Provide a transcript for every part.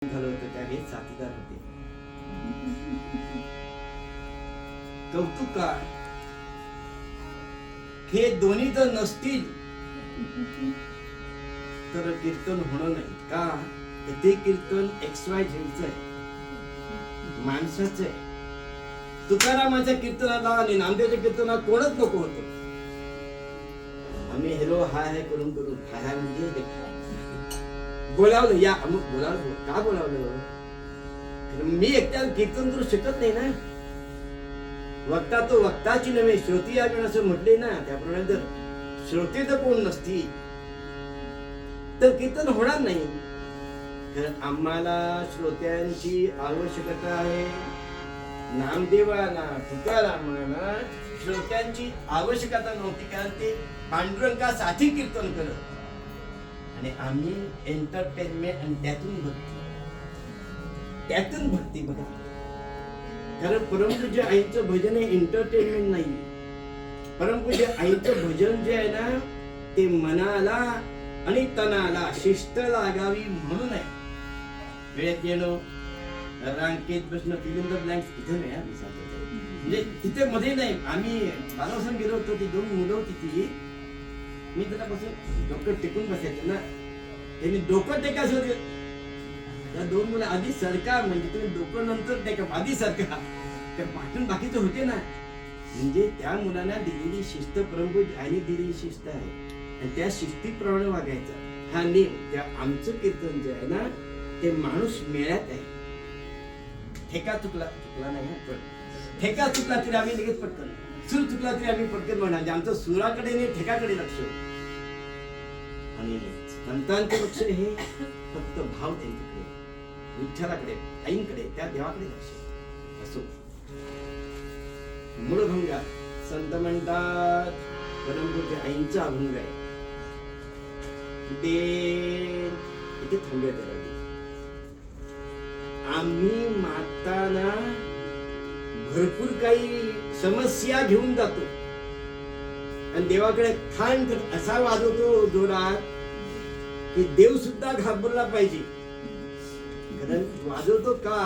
झालं होतं त्यावेळी साथीदार होते. कौतुक का हे दोन्ही जर नसतील तर कीर्तन होणं नाही का. ते कीर्तन XY झेडचं आहे, माणसाचं आहे. तुकारामाच्या कीर्तनाला आणि नामदेवच्या कीर्तनाला कोणच नको होतं. आम्ही हेलो हाय हाय करून करून हाय हाय म्हणजे बोलावलं, या अमुक बोलावलं. का बोलावलं? मी एकट्या कीर्तन करू शकत नाही ना. वक्ता तो वक्ताची नव्हे श्रोती आपण असं म्हटले ना. त्याप्रमाणे जर श्रोते तर कोण नसतील तर कीर्तन होणार नाही. कारण आम्हाला श्रोत्यांची आवश्यकता आहे. नामदेवाला तुकारामाला श्रोत्यांची आवश्यकता नव्हती, कारण ते पांडुरंगासाठी कीर्तन करत आणि आम्ही एंटरटेनमेंट आणि त्यातून भक्ती बघा. कारण परमपूज्य आईचं भजन हे एंटरटेनमेंट नाही. परमपूज्य आईचं भजन जे आहे ना ते मनाला आणि तनाला शिस्त लागावी म्हणून आहे. वेळेत येणं, रांकेत बसणं, फिलिंग द ब्लँक्स इथे नाही. म्हणजे तिथे मध्ये नाही. आम्ही बालावसन गेलो होतो, ती 2 मुलं होती ती. मी त्याच्यापासून डोकं टेकून बसायचं ना. त्यांनी डोकं टेकायचं होते. त्या 2 मुलं आधी सरका, म्हणजे तुम्ही डोकं नंतर टेका, आधी सरका. त्या पाठून बाकीचे होते ना. म्हणजे त्या मुलांना दिलेली शिस्त परमपूज्य आईने दिलेली शिस्त आहे आणि त्या शिस्तीप्रमाणे वागायचं हा नेम. त्या आमचं कीर्तन जे आहे ना ते माणूस मेळ्यात आहे. ठेका चुकला नाही, पण ठेका चुकला तरी आम्ही लगेच पटकन, सूर चुकला तरी आम्ही पटकन म्हणणार. आमचं सुराकडे नाही ठेकाकडे लक्ष. आणि संतांचं लक्ष हे फक्त भाव त्यांच्याकडे, विठ्ठलाकडे, आईंकडे, त्या देवाकडे लक्ष असो. मूळभंगा संत म्हणतात परमपूज्य आईंचा अभंग आहे. ते इथे थांबूयात. आम्ही मागताना भरपूर काही समस्या घेऊन जातो आणि देवाकडे खान असा वाजवतो जोरात की देव सुद्धा घाबरला पाहिजे. कारण वाजवतो का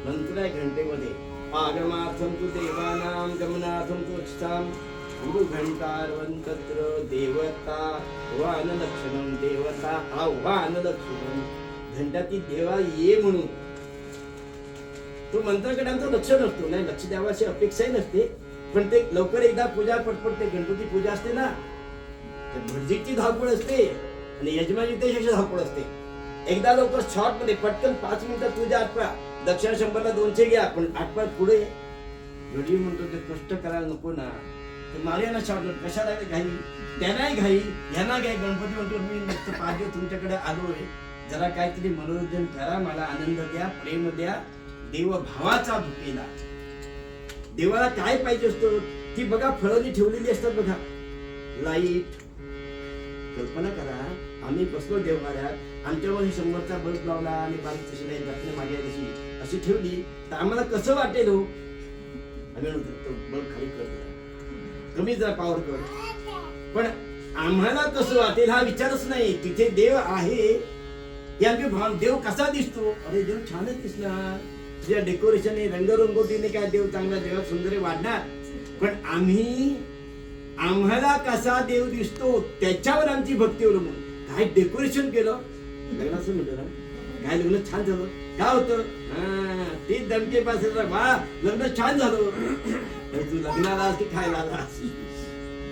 मंत्र आहे घंटेमध्ये, आगमार्थम तु देवानाम गमनार्थम तु अक्षताम घंटारवन तत्र देवता आव्हान लक्षणम, देवता आव्हान लक्षणम. घंटा ती देवा ये म्हणून. तो मंत्राकडे आमचं लक्ष नसतो, नाही लक्ष द्यावाची अपेक्षाही नसते. पण ते लवकर एकदा पूजा पटपट, ते गणपती पूजा असते ना, भटजीची धावपळ असते आणि यजमानीची धावपळ असते. एकदा लवकर शॉर्ट मध्ये पटकन 5 मिनिटात पूजा आटपा. दक्षिणा 100ला 200 घ्या, पण आटपा पुढे. गडी म्हणतो ते कष्ट करायला नको ना, ते मारूया ना शॉर्ट. कशाला घाई, त्यांनाही घाई, ह्यांना घाई. गणपती म्हणतो मी नुसतं 5 दिवस तुमच्याकडे आलोय, जरा काहीतरी मनोरंजन करा, मला आनंद द्या, प्रेम द्या. देव भावाचा भुकेला. देवाला काय पाहिजे असतो ती बघा फळणी ठेवलेली असतात बघा. लाईट, कल्पना करा आम्ही बसलो देवघरात, आमच्यामध्ये 100चा बल्ब लावला आणि बारीक तशी लाईट बातमी मागे तशी अशी ठेवली तर आम्हाला कसं वाटेल हो? आम्ही तो बल्ब खाली कर, कमी जरा पॉवर कर. पण आम्हाला कसं वाटेल हा विचारच नाही. तिथे देव आहे हे आमचे भाव. देव कसा दिसतो? अरे देव छानच दिसणार. तुझ्या डेकोरेशनने, रंगरंगोटीने काय देव चांगला, देवात सुंदर वाढणार. पण आम्हाला कसा देव दिसतो त्याच्यावर आमची भक्ती अवलंबून. काय डेकोरेशन केलं लग्नाचं म्हणतो ना, काय लग्न छान झालं, काय होतं ते दणके पासेल बा लग्न छान झालं. तू लग्नाला की खायला आलास.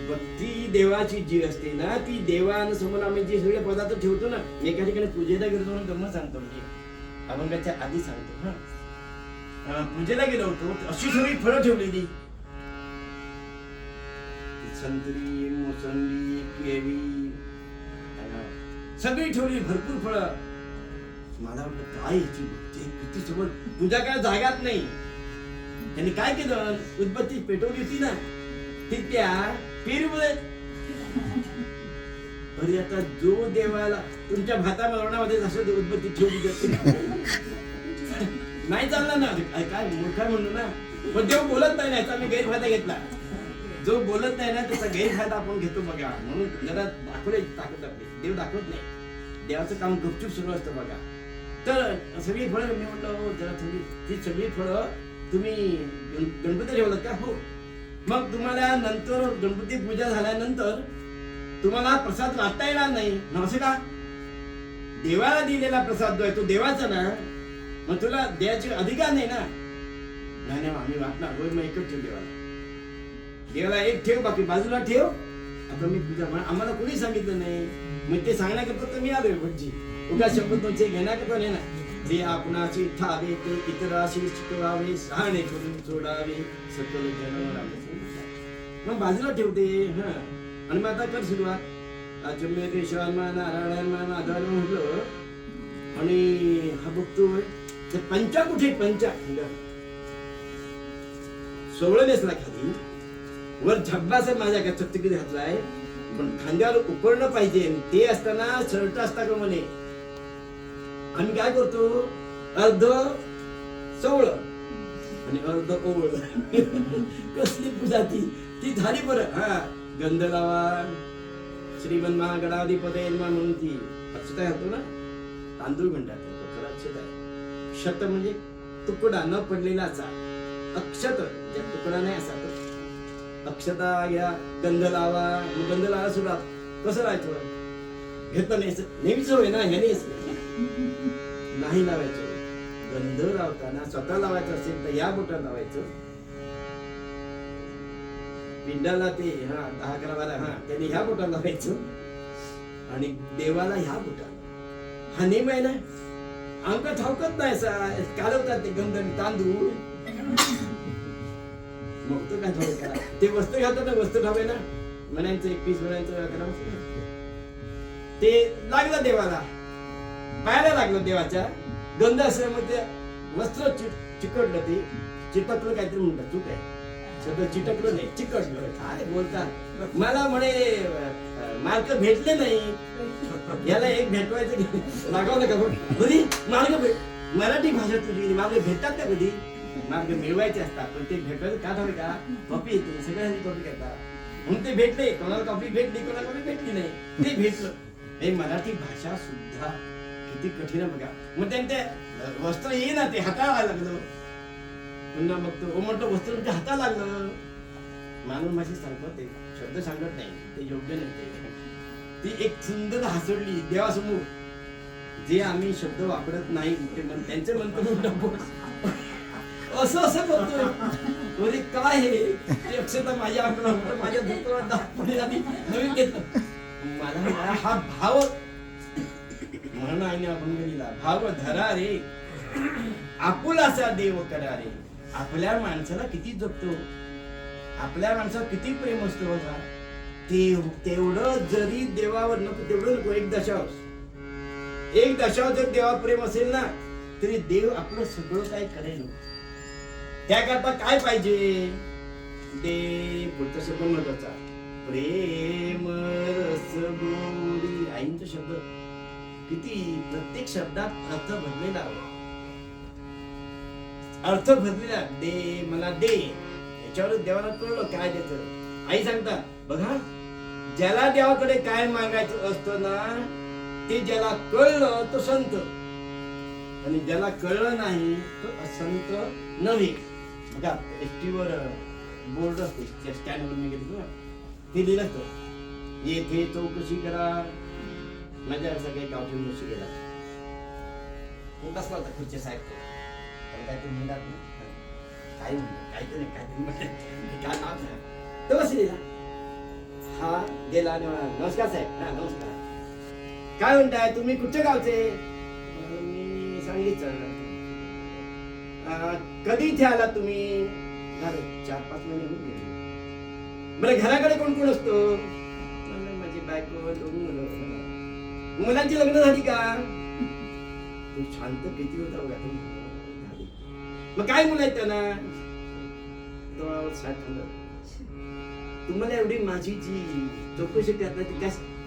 भक्ती देवाची जी असते ना ती देवांसमोर आम्ही जे सगळे पदार्थ ठेवतो ना. मी एका ठिकाणी पूजेला गेलो होतो, गंमत सांगतो, म्हणजे अभंगाच्या आधी सांगतो. पूजेला गेलो होतो, अशी सगळी फळं ठेवलेली, संत्री, मोसंबी, केळी सगळी ठेवली, भरपूर फळं. मला वाटलं काय याची भक्ती, किती समोर पूजा काय जागात नाही. त्यांनी काय केलं, उदबत्ती पेटवली होती ना ती त्या पेरूमध्ये. अरे आता जो देवाला तुमच्या भाता मरणामध्ये असं उदबत्ती ठेवली जाते नाही चालणार ना. काय मूर्खा म्हणलो ना. पण देव बोलत नाही, याचा मी गैरफायदा घेतला. जो बोलत नाही ना त्याचा गैरफायदा आपण घेतो बघा. म्हणून जरा दाखवले ताकद आपली. देव दाखवत नाही, देवाचं काम गुपचूप सुरू असतं बघा. सगळी फळं. मी म्हटलं हो जरा थोडी ती सगळी फळं तुम्ही गणपती ठेवलं का? हो. मग तुम्हाला नंतर गणपती पूजा झाल्यानंतर तुम्हाला प्रसाद वाटता येणार नाही. असं का? देवाला दिलेला प्रसाद जो आहे तो देवाचा ना, मग तुला द्यायचे अधिकार नाही ना. नाही नाही आम्ही वाटणार रोज, मग एकच ठेव देवाला. देवाला एक ठेव, बाकी बाजूला ठेव. आता मी पूजा आम्हाला कोणी सांगितलं नाही. मग ते सांगण्याकरता तर मी आलोय भटजी. उगा शब्द तुमचे घेण्याकरता नाही ना. ते आपणाची ठावे ते इतराशी शिकवावे, सहाणे करून सोडावे सकल जन. मग बाजूला ठेवते. हा आणि मग आता कर सुरुवात. अचमेतेश्वर नारायण माधव म्हटलं आणि हा बघतोय ते पंचा कुठे? पंचा सोवळं नेसला खाली, वर झब्बास माझ्या चकचकीत घातलाय, पण खांद्यावर उपरणं पाहिजे. ते असताना शर्ट असता का म्हणे. आम्ही काय करतो? अर्ध सोवळं आणि अर्ध ओवळ. कसली पूजा ती झाली बरं. हा गंध लावा, श्रीमन्मा गणाधिपते म्हणून ती अक्षता घालतो ना, तांदूळ म्हणतात खरं अक्षता आहे. क्षत म्हणजे तुकडा न पडलेला असा. अक्षत ज्या तुकडा नाही असा तो अक्षता घ्या. गंध लावा. मग गंध लावा सुरुवात कसं लावायचं? घेतलं नाही नेहमीच होय ना, ह्याने नाही लावायचं. गंध लावताना स्वतः लावायचं असेल तर या बोटाला लावायचं. पिंडाला ते 10, 11, 12 त्यांनी ह्या बोटाला लावायचं आणि देवाला ह्या बोटाला. हा नेम आहे ना. अंक ठावकत नाही असा कालवतात ते गंध तांदूळ. मग तो काय ठाव करा. ते वस्त्र घालतात ना, वस्त्र ठावे ना, म्हणायचं 21 म्हणायचं 11. ते लागलं देवाला, पायाला लागलं देवाच्या. गंध असल्यामुळे ते वस्त्र चिकटलं. ते चिकटलं काहीतरी म्हणतात. चूक आहे शब्द. चिटकलं नाही, चिकटलं. काय बोलता. मला म्हणे मार्क भेटले नाही. याला एक भेटवायचं लागवलं का? कधी मार्ग मराठी भाषा तुझी मार्ग भेटतात का? कधी मार्ग मिळवायचे असतात, पण ते भेटवायचं का हवे का? कॉपी येते, सगळ्यांनी कॉपी करतात. म्हणून ते भेटले. कोणाला कॉपी भेटली, कोणाला कॉपी भेटली नाही. ते भेटलं. हे मराठी भाषा सुद्धा किती कठीण आहे बघा. मग त्यांचे वस्त्र ये ना, ते हाताळायला लागलं. पुन्हा बघतो ओ म्हटलं वस्त्र तुमच्या हाताला लागलं. मानून भाषेत सांगतो ते शब्द सांगत नाही, ते योग्य नाही. ती एक सुंदर हसडली देवासमोर. जे आम्ही शब्द वापरत नाही ते त्यांचे म्हणतो असं असं करतोय. काय हे अक्षता माझ्या माझ्या नवीन घेतलं. मला हा भाव म्हणून आईने अभंग दिला. भाव धरा रे आपुलासा देव करा रे. आपल्या माणसाला किती जपतो, आपल्या माणसावर किती प्रेम असतो बघा. तेवढं जरी देवावर नको, तेवढं नको. एक दशावर जर देवा प्रेम असेल ना, तरी देव आपलं सगळं काय करेल. त्याकरता काय पाहिजे? ते पुढचा शब्द महत्वाचा. प्रेम रस गोडी. आईंचा शब्द किती प्रत्येक शब्दात अर्थ भरलेला हवा. अर्थ भरलेला. दे मला दे. याच्यावर देवाला कळलं काय द्यायचं. आई सांगतात बघा, ज्याला देवाकडे काय मागायचं असतं ना, ते ज्याला कळलं तो संत, आणि ज्याला कळलं नाही तो असंत नव्हे. बघा एसटी वर बोर्ड असते, त्या स्टँड वर मी गेलो ते लिहिलं असतं, येथे चौकशी करा. माझ्या सगळे गावठी मुशी गेला बसला होता खुर्च्या साहेब. काहीतरी म्हणतात ना, काही म्हणतात काहीतरी काय नाव तो बसलेला. हा गेला नमस्कार साहेब. हा नमस्कार. काय म्हणताय तुम्ही कुठच्या गावचे? मी सांगितलं. कधी इथे आला तुम्ही? 4-5 महिने होऊन गेले. बरं घराकडे कोण कोण असतो? माझी बायको, 2 मुलं. मुलांची लग्न झाली का? तू शांत किती होता बघा. मग काय मुलं आहेत त्यांना? 60 मुलं. तुम्हाला एवढी माझी जी चौकशी करण्याची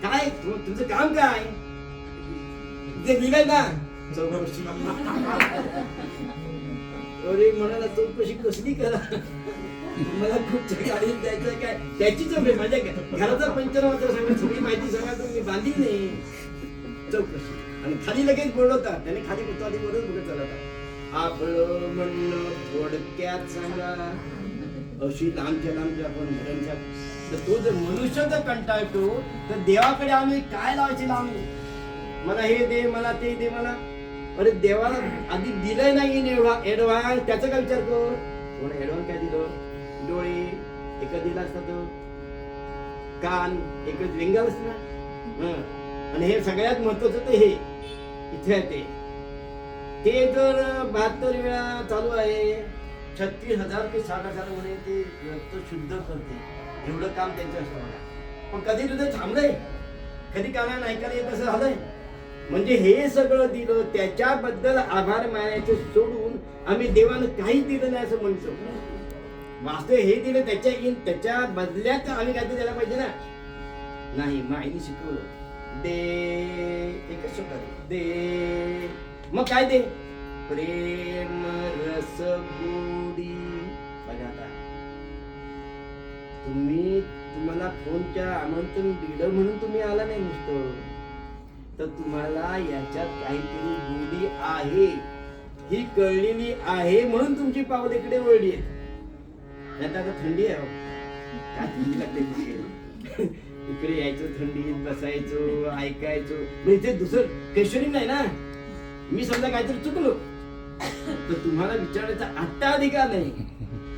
काय तुमचं काम काय? ते दिलंय ना चौकशी. अरे म्हणाला चौकशी कसली करा? मला खूप गाडी द्यायचं काय त्याची चौकशी. माझ्या घराचा पंचनामा सगळी माहिती सांगा तुम्ही बांधली नाही. चौकशी आणि खाली लगेच बोलवतात, त्याने खाली बोलतो आधी बोलत बघत चालवतात. आपलं म्हणणं थोडक्यात सांगा, अशी लांबच्या आपण घरांच्या. तर तो जर मनुष्य जर कंटाळतो तर देवाकडे आम्ही काय लावायचे लांब, मला हे दे, मला ते दे, मला. अरे देवाला आधी दिलंय नाही ऍडव्हान्स, त्याचा काय विचार कर. कोण ऍडव्हान्स काय दिलं? डोळे एकच दिला असता, तो कान एकच विंगालच ना. आणि हे सगळ्यात महत्वाचं तर हे इथे आहे ते जर 72 वेळा चालू आहे, 36,000 ते 60,000 म्हणे ते रक्त शुद्ध करते, एवढं काम त्यांचं असतं मला. पण कधी तुझं थांबलंय, कधी कानाला ऐकायला येत असं झालंय. म्हणजे हे सगळं दिलं, त्याच्याबद्दल आभार मानायचे सोडून आम्ही देवानं काहीच दिलं नाही असं म्हणतो. वास्तव हे दिलं त्याच्या बदल्यात आम्ही काहीतरी द्यायला पाहिजे ना. नाही, मग आईने शिकवलं दे, एकच शब्द दे. मग काय दे? प्रेम रस गोडी. बघा आता तुम्हाला फोनच्या आमंत्रण दिलं म्हणून तुम्ही आला नाही नुसतं, तर तुम्हाला याच्यात काहीतरी गोडी आहे ही कळलेली आहे म्हणून तुमची पावलं इकडे वळली आहेत. आता थंडी आहे, काय थंडी लागते. इकडे यायचो, थंडीत बसायचो, ऐकायचो. मग इथे दुसरं क्वेश्चनिंग नाही ना. मी समजा काहीतरी चुकलो तर तुम्हाला विचारायचा आता अधिकार नाही.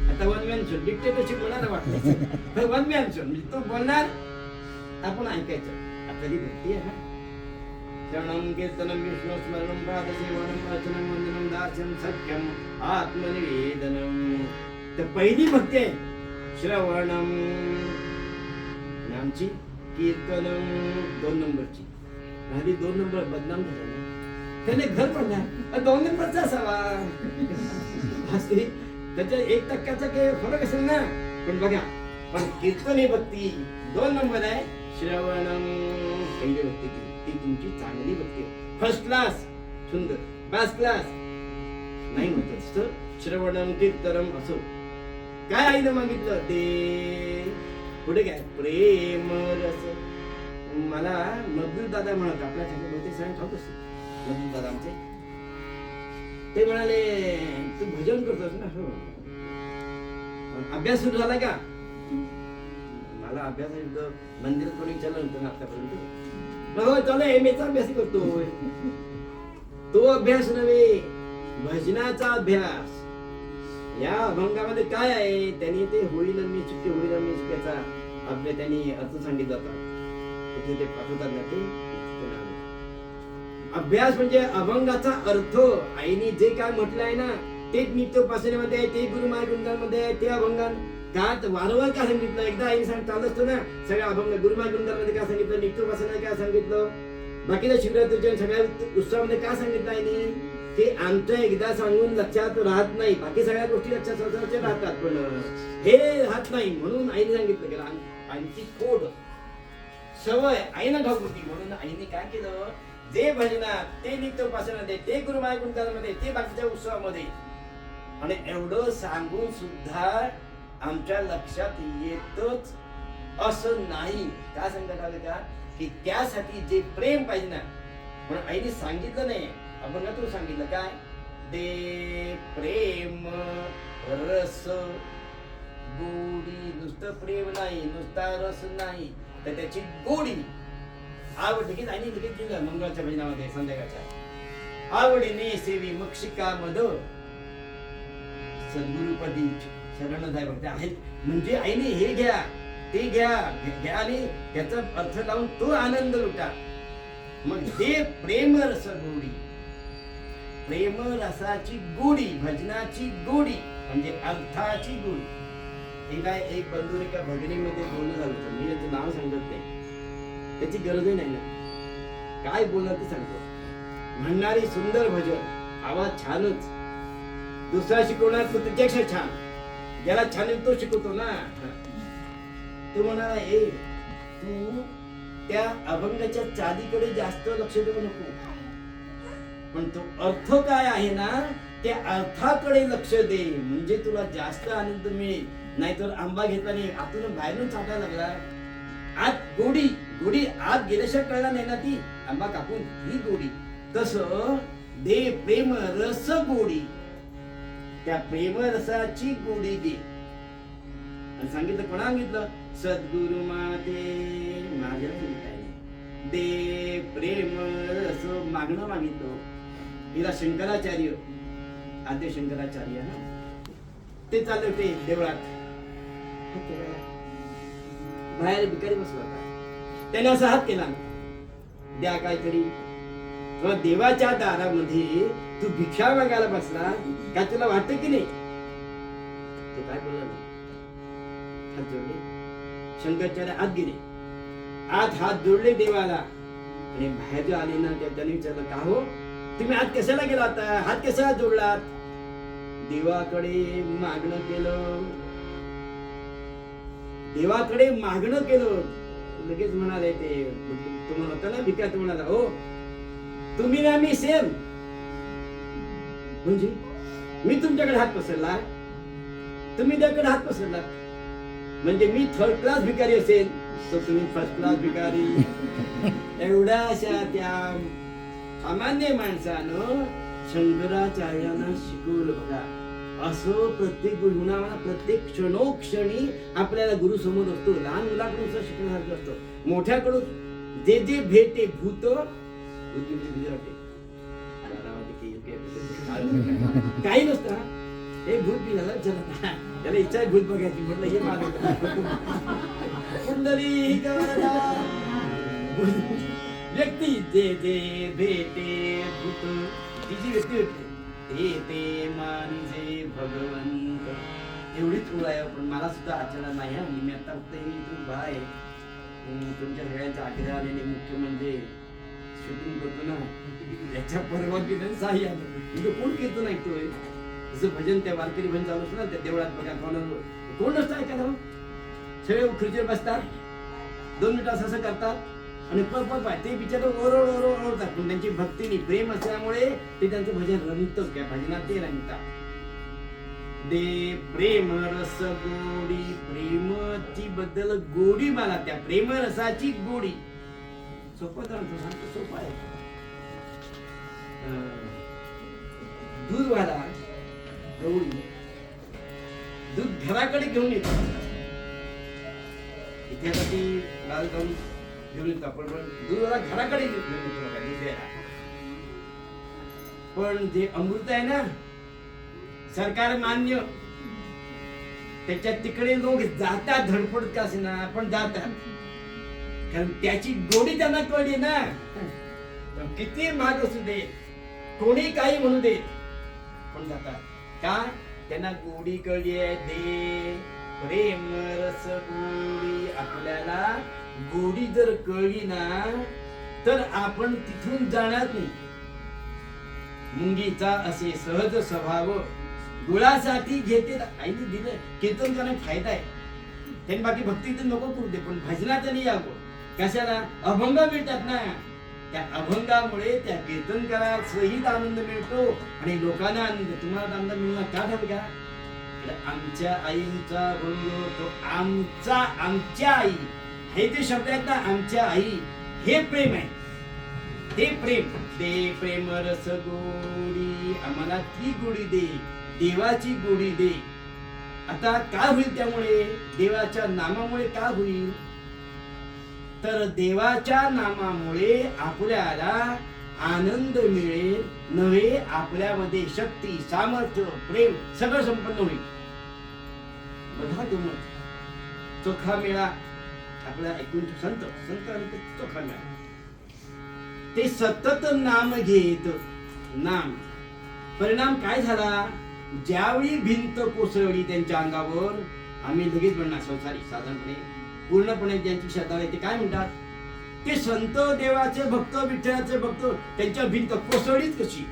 आता वन मॅन शो डिक्टेटरशिप बोलायला वाटतं, वन मॅन शो म्हणजे तो बोलणार, आपण ऐकायचं. कधी भक्ती आहे ना. श्रवणं कीर्तनं विष्णु स्मरणं पादसेवनं वाचनं वंदनं दास्यं सख्यं आत्मनिवेदनं. तर पहिली भक्ती आहे श्रवणं, आमची कीर्तनं 2 नंबरची. आधी 2 नंबर बदनाम झाला ना, त्याने घर पडला 2 नंबरचा असावा. त्याच्या 1% काही फरक असेल ना. पण बघा, पण कीर्तन ही भक्ती 2 नंबर आहे. श्रवणं पहिली भक्ती, ती तुमची चांगली भक्ती, फर्स्ट क्लास, सुंदर, फर्स्ट क्लास नाही म्हणतात. श्रवणं कीर्तनम असो. काय आईनं मागितलं ते पुढे काय? प्रेम रस. मला मधुर दादा म्हणत, आपल्यासाठी बहुतेक सगळ्यांना ठाऊक असते मधुर दादा आमचे. ते म्हणाले तू भजन करतोस ना? हो. अभ्यास सुरू झाला का? मला अभ्यास मंदिरात कोणी विचारलं नव्हतं ना आतापर्यंत. हो चालू MA चा अभ्यास करतोय. तो अभ्यास नव्हे, भजनाचा अभ्यास. या अभंगामध्ये काय आहे? त्यांनी ते होईल मी चुकी, होईल मी चुकीचा आपल्या त्यांनी अर्थ सांगितला होता. ते पाठवतात ना ते अभ्यास म्हणजे अभंगाचा अर्थ. आईने जे काय म्हटलं आहे ना ते नित्योपासनेमध्ये आहे, ते गुरुमाय गुंडांमध्ये आहे, ते अभंगान का वारंवार काय सांगितलं. एकदा आईने चालत असतो ना सगळ्या अभंग गुरुमाय गुंडांमध्ये काय सांगितलं, नित्योपासना काय सांगितलं, बाकीच्या शिबिराच्या सगळ्या उत्सवामध्ये काय सांगितलं आईने. ते आमचं एकदा सांगून लक्षात राहत नाही, बाकी सगळ्या गोष्टी लक्षात राहतात पण हे राहत नाही. म्हणून आईने सांगितलं की आईची खोड सवय आईनं ठाऊक होती. म्हणून आईने काय केलं, जे भजनात, ते नित्योपासनामध्ये, ते गुरुमाय गुंडांमध्ये, ते बाकीच्या उत्सवामध्ये. आणि एवढं सांगून सुद्धा आमच्या लक्षात येतच असं नाही. काय सांगतात आलं का की त्यासाठी जे प्रेम पाहिजे ना. म्हणून आईने सांगितलं नाही, अभंगातून सांगितलं काय, दे प्रेम रस गोडी. नुसतं प्रेम नाही, नुसता रस नाही, तर त्याची गोडी आवड. लगेच आईने लगेच दिलं मंगळाच्या भजनामध्ये संध्याकाळच्या. आवडीने सेवी मक्षिका मद सद्गुरुपदी शरण जाय बघते आहे. म्हणजे आईने हे घ्या, ते घ्या आणि त्याचा अर्थ लावून तो आनंद लुटा. मग ते प्रेम रस गोडी, प्रेम रसाची गोडी, भजनाची गोडी म्हणजे अर्थाची गोडी. हे काय एक बंधू एका भजनीमध्ये बोलणं झालं होतं, मी याचं नाव सांगत नाही, त्याची गरजही नाही ना. काय बोलणार ते सांगतो. म्हणणारी सुंदर भजन, आवाज छानच, दुसरा शिकवणार तो त्याच्यापेक्षा छान, ज्याला छान तो शिकवतो ना. तो म्हणाला ए तू त्या अभंगाच्या चालीकडे जास्त लक्ष देऊ नको, पण तो अर्थ काय आहे ना त्या अर्थाकडे लक्ष दे, म्हणजे तुला जास्त आनंद मिळेल. नाहीतर आंबा घेतला नाही आतून बाहेरून चाटायला लागला, आत गोडी, गोडी आत गेल्याशिवाय कळला नाही ना ती. आंबा कापून ही गोडी तसं दे प्रेम रस गोडी, त्या प्रेम रसाची गोडी दे. आणि सांगितलं, कोणा सांगितलं? सद्गुरु माते माझ्या दे प्रेम रस मागणं मागितलं. हिला शंकराचार्य, आद्य शंकराचार्य ते चालले होते देवळात. बाहेर भिकारी बसला होता. त्याने असा हात केला, द्या काहीतरी. देवाच्या दारामध्ये तू भिक्षा मागायला बसला का? तुला वाटतं की नाही? तो काय बोलला नाही. हात जोडले, शंकराचार्य आत गेले, आत हात जोडले देवाला. आणि बाहेर जो आले ना, त्याने विचारलं, का हो तुम्ही आत कशाला गेला होता? हात कशाला जोडलात? देवाकडे मागणं केलं, देवाकडे मागणं केलं. लगेच म्हणाले, ते तुम्हाला होता ना भिका, तो म्हणाला, हो तुम्ही ना मी सेम. म्हणजे मी तुमच्याकडे हात पसरला, तुम्ही त्याकडे हात पसरला, म्हणजे मी थर्ड क्लास भिकारी असेल तर तुम्ही फर्स्ट क्लास भिकारी. एवढ्याशा त्या सामान्य माणसानं शंकराचार्यांना शिकवलं बघा. असं प्रत्येक गुरुनामाला प्रत्येक क्षणोक्षणी आपल्याला गुरु समोर असतो. लहान मुलाकडून सुद्धा शिकण्यासारखं असतं. मोठ्याकडून जे जे भेटे भूत काही नसतं. हे भूत बी झालं, चला त्याला इच्छा आहे भूत बघायची. म्हटलं हे मानव कुंडली व्यक्ती जे जे भेटे भूत, तिची व्यक्ती भेटते ते ते मानिजे भगवंत. एवढीच ओळ आहे. पण मला सुद्धा आचरण नाही. मी आता फक्त इथून बाय तुमच्या सगळ्यांच्या आग्रह आलेले मुख्य म्हणजे शूटिंग करतो ना, त्याच्या परवानगीने साही आलं. म्हणजे कोण कीर्तन ऐकतोय? जसं भजन त्या वारकरी भजन चालू असतं ना, त्या देवळात बघा कोण नसतं ऐकायला. सगळे खुर्चीवर बसतात, 2 मिनिटं असं करतात आणि पळ ते बिचारे ओरडतात. पण त्यांची भक्तीनी प्रेम असल्यामुळे ते त्यांचं भजन रंगतं. त्या भजनात ते रंगतात. दे प्रेम रस गोडी, प्रेमाची बद्दल गोडी मला, त्या प्रेम रसाची गोडी. सोपं सांगतो, सोपं आहे. दूधवाला गवळी दूध घराकडे घेऊन येतो. इथे आता ती लाल गाऊन घेऊन येतो आपण, पण दूधवाला घराकडे घेऊन येतो. पण जे अमृत आहे ना, सरकार मान्य, त्याच्यात तिकडे लोक जातात, धडपड का असे ना पण जातात. कारण त्याची गोडी त्यांना कळली ना. किती महाग असू दे, कोणी काही म्हणू दे, पण जातात. का? त्यांना गोडी कळली आहे. दे प्रेम रस गोडी. आपल्याला गोडी जर कळली ना तर आपण तिथून जाणार नाही. मुंगीचा असे सहज स्वभाव, गुळासाठी घेते. आईने दिलं कीर्तन करण्यात फायदा आहे. त्यांनी बाकी भक्ती तर नको करू दे, पण भजनात नाही यावं. कशाला? अभंग मिळतात ना. त्या अभंगामुळे त्या कीर्तनकारात सहित आनंद मिळतो आणि लोकांना आनंद. तुम्हाला आनंद मिळणार का ठरलं का? आमच्या आईचा अभंग, तो आमच्या आई हे ते शब्द आहेत ना, आमच्या आई. हे प्रेम आहे. ते प्रेम. दे प्रेम रस गोडी, आम्हाला ती गोडी दे, देवाची गोडी दे. आता काय होईल? त्यामुळे देवाच्या नामामुळे काय होईल? तर देवाच्या नामामुळे आपल्याला आनंद मिळेल नव्हे, आपल्यामध्ये शक्ती, सामर्थ्य, प्रेम सगळं संपन्न होईल. बघा तुम्ही चोखा मेळा आपल्या ऐकून संत चोखा मेळा, ते सतत नाम घेत. नाम परिणाम काय झाला? ज्यावेळी भिंत कोसळली त्यांच्या अंगावर, आम्ही लगेच म्हणणार संसारी साधारणपणे पूर्णपणे ज्यांची श्रद्धा आहे ते काय म्हणतात? ते संत देवाचे भक्त, विठ्ठलाचे भक्त, त्यांच्या भिंत कोसळलीच कशी?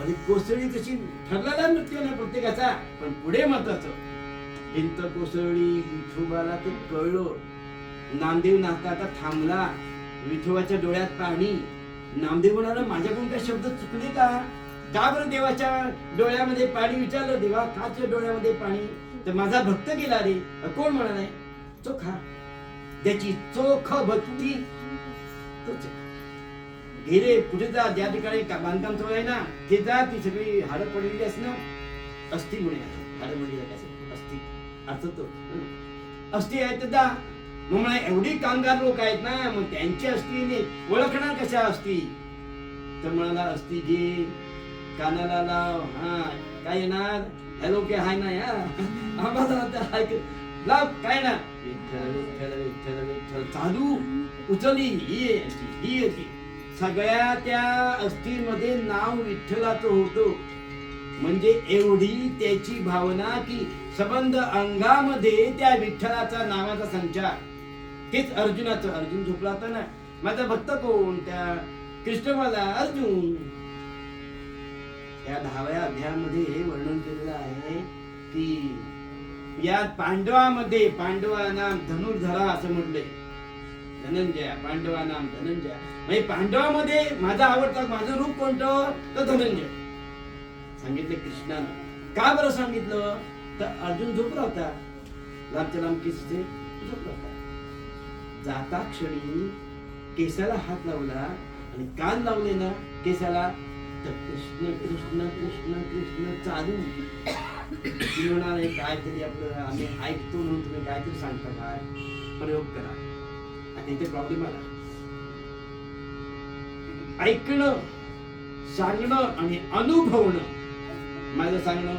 आणि कोसळली कशी? ठरलेला मृत्यू ना प्रत्येकाचा, पण पुढे महत्वाचं, भिंत कोसळली. विठोबाला ते कळलं. नामदेव नाचता थांबला. विठोबाच्या डोळ्यात पाणी. नामदेव म्हणाला, माझ्याकडून काय शब्द चुकले का? का बरं देवाच्या डोळ्यामध्ये पाणी? विचारलं, देवा काच्या डोळ्यामध्ये पाणी? तर माझा भक्त गेला रे. कोण म्हणालाय? चोखा. त्याची चोख भक्ती तोच आहे. गेले कुठे जा, ज्या ठिकाणी बांधकाम चालू आहे ना ते जा, ती सगळी हाडं पडलेली असणं अस्थि गुणे हाडं म्हणजे कसं अस्थि अर्थ तो अस्थि आहे तर जा. मग मला एवढी कामगार लोक आहेत ना, मग त्यांची अस्थि ओळखणार कशा असती, तर म्हणाला अस्थि घे, कानाला लाव, हा काय येणार, हॅलो के हाय ना या आम्हाला लाव काय ना, विठ्ठल विठ्ठल विठ्ठल विठ्ठल चालू उचलली ही येते. सगळ्या त्या अस्थीमध्ये नाव विठ्ठलाचं होतं. म्हणजे एवढी त्याची भावना की संबंध अंगामध्ये त्या विठ्ठलाचा नावाचा संचार. तेच अर्जुनाचं, अर्जुन झोपला होता ना, माझा भक्त कोण, त्या कृष्णवाला अर्जुन. या 10व्या अध्यायामध्ये हे वर्णन केलेलं आहे की या पांडवामध्ये, पांडवानाम धनुर्धरा असं म्हटलंय, धनंजय, पांडवानाम धनंजय. म्हणजे पांडवामध्ये माझा आवडता, माझं रूप कोणतं, तर धनंजय सांगितलं कृष्णानं. का बरं सांगितलं, तर अर्जुन झोपला होता, लांबच्या लांब केसचे झोपला होता. जाता क्षणी केसाला हात लावला आणि कान लावले ना केसाला, तर कृष्ण कृष्ण कृष्ण कृष्ण चालू. ती म्हणाले काहीतरी आपलं आम्ही ऐकतो म्हणून तुम्ही काहीतरी सांगता, काय प्रयोग करा. आता इथे प्रॉब्लेम आला. ऐकणं, सांगणं आणि अनुभवणं. माझं सांगणं,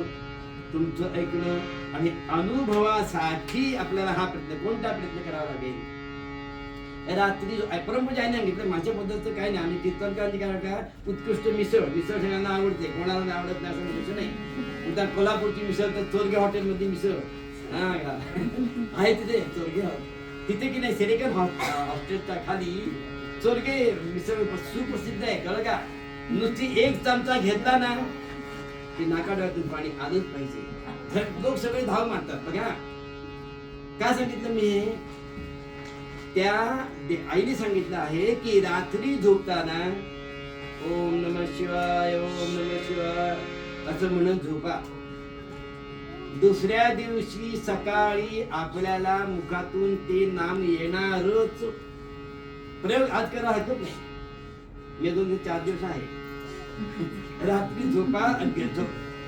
तुमचं ऐकणं आणि अनुभवासाठी आपल्याला हा प्रयत्न, कोणता प्रयत्न करावा लागेल. रात्री परमपूजाने सांगितलं, माझ्या पद्धतीचं काही नाही, आम्ही कीर्तनकारांची काय का उत्कृष्ट मिसळ, मिसळ सगळ्यांना आवडते, कोणाला नाही आवडत नाही असं मिसळ नाही. उद्या कोल्हापूरची मिसळ तर चोरगे हॉटेलमध्ये मिसळ हा का आहे तिथे चोरगे, तिथे की नाही सेरेकर हॉस्टेलच्या खाली चोरगे मिसळ सुप्रसिद्ध आहे, कळलं का. नुसती एक चमचा घेतला ना की नाकाडोळ्यातून पाणी आलंच पाहिजे. लोक सगळे धाव मारतात बघा. काय सांगितलं मी, त्या आईने सांगितलं आहे की रात्री झोपताना ओम नमः शिवाय ओम नमः शिवाय असं म्हणत झोपा. दुसऱ्या दिवशी सकाळी आपल्याला मुखातून ते नाम येणारच. प्रयोग आज करा हरकत नाही, मी 2 ते 4 दिवस आहे. रात्री झोपा,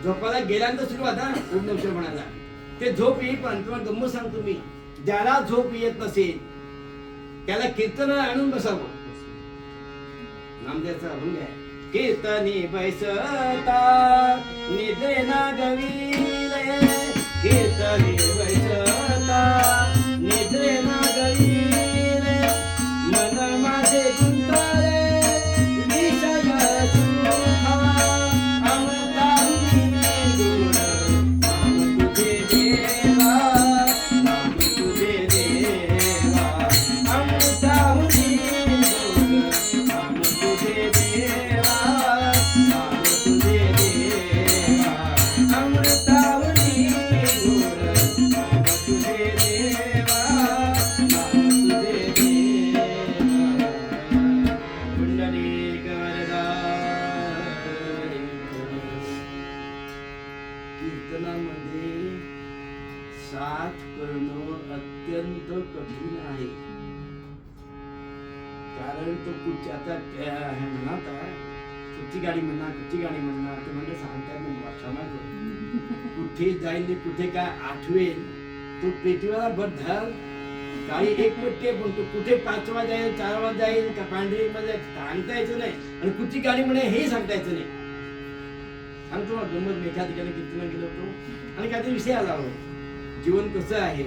झोपायला गेल्यानंतर सुरुवात ओम नमः शिवाय म्हणाला. ते झोप येईपर्यंत तुम्हाला गंमत सांगतो मी, ज्याला झोप येत नसेल त्याला कीर्तन आणून बसावं. नामदेवाचा अभंग आहे, कीर्तनी बैसता निद्रे ना गवीरे, कीर्तनी बैसता निद्रे ना गवीरे, मन माझे गुंतले विषय सुखा, अमृताहुनी गुण नाम तुझे देवा, नाम तुझे देवा, अमृताहुनी गुण नाम तुझे देवा, नाम तुझे देवा, अमृताहुनी गुण नाम तुझे देवा, नाम तुझे देवा. पुंडलिक वरदा. कीर्तनामध्ये साथ करणं अत्यंत कठीण आहे. कारण तो कुठची आता म्हणा कुठची गाडी म्हणणार, कुठची गाडी म्हणणार, ते म्हणजे सांगतात ना क्षमा करू. कुठे जाईल कुठे काय आठवेल, तो पेटीवाला बद्दल गाडी एक पट्टी पण तो कुठे 5वा जाईल 4वा जाईल का पांढरी मध्ये सांगता यायचं नाही, आणि कुठची गाडी म्हणे हे सांगता यायचं नाही. सांगतो ना गंमत, मी एका ठिकाणी कीर्तन गेलो होतो आणि काहीतरी विषय आला हो, जीवन कसं आहे,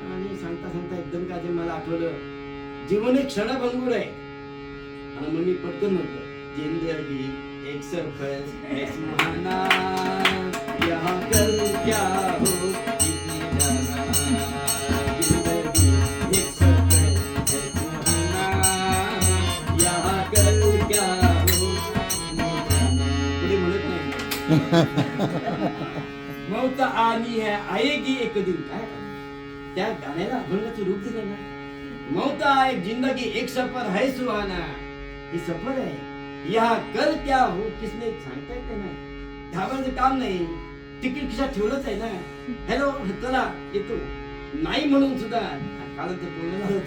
आणि सांगता सांगता एकदम काय ते मला आठवलं, जीवन एक क्षणभंगूर आहे. आणि मग मी पटकन म्हणतो, जिंदगी एक सफर है सुहाना, यहाँ कल क्या हो कितनी जाना, जिंदगी एक सफर है सुहाना, यहाँ कल क्या हो पुढे म्हणत नाही. मौत आनी है आएगी एक दिन, काय त्या गाण्याला अभंगाचं रूप दिलं ना. मौत आहे, जिंदगी एक सफर है सुहाना, ही सफर आहे, या कल क्या हो किसने सांगता येते ना. धावायचं काम नाही, तिकीट खिशात ठेवलंच आहे ना. हॅलो चला येतो, नाही म्हणून सुद्धा काल ते बोलणं झालं.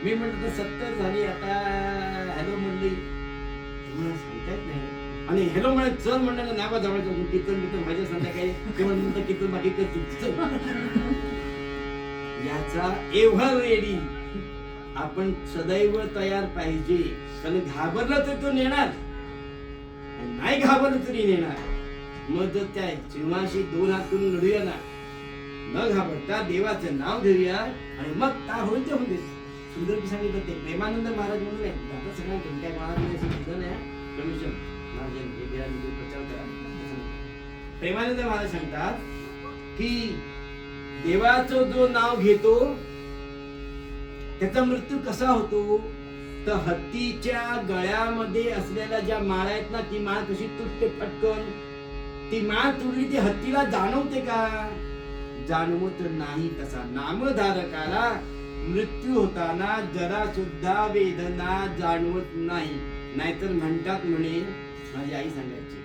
मी म्हटलं तर 70 झाली आता हॅलो म्हणली मला सांगता येत नाही. आणि हॅलो म्हणत चल म्हणलं नावा जवळचं कीर्तन कीर्तन व्हायचं संध्याकाळी ते म्हणलं कीर्तन बाकी करतो. याचा एव्हर रेडी आपण सदैव तयार पाहिजे. कारण घाबरलं तर तो नेणार, नाही घाबरलं तरी नेणार. मग जर त्या सिंहाशी 2 हात करून लढूया ना, न घाबरता देवाचं नाव घेऊया आणि मग काय होईल ते होईल. सुंदर की सांगितलं ते प्रेमानंद महाराज म्हणून आहे. आता सगळ्यांना काय महाराज कमिशन प्रचार करा. प्रेमानंद महाराज सांगतात की देवाचं जो नाव घेतो त्याचा मृत्यू कसा होतो, तर हत्तीच्या गळ्यामध्ये असलेल्या ज्या माळा आहेत ना, ती माळ कशी तुटते फटकन. ती माळ तुटली ती हत्तीला जाणवते का? जाणवत नाही. तसा नामधारकाला मृत्यू होताना जरा सुद्धा वेदना जाणवत नाही. नाहीतर म्हणतात म्हणे, माझी आई सांगायची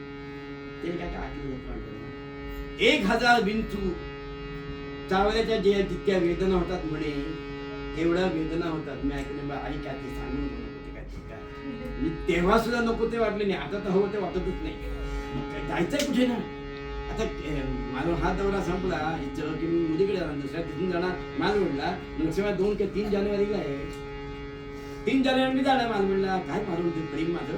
ते काय आठवलं 1000 विंचू चावल्याच्या जितक्या वेदना होतात म्हणे तेवढ्या वेदना होतात. मी ऐकले बा आई काय ते सांगू नको काय मी तेव्हा सुद्धा नको ते वाटले नाही. आता तर हवं ते वाटतच नाही. जायचंय कुठे ना. आता माझा हा दौरा संपला इथं की मी मुलीकडे जाणार, दुसऱ्या तिथून जाणार मालवणला. नरसिंहा 2 किंवा 3 जानेवारीला आहे. 3 जानेवारी मी जाणार मालवणला. काय मालवण प्रेम माझं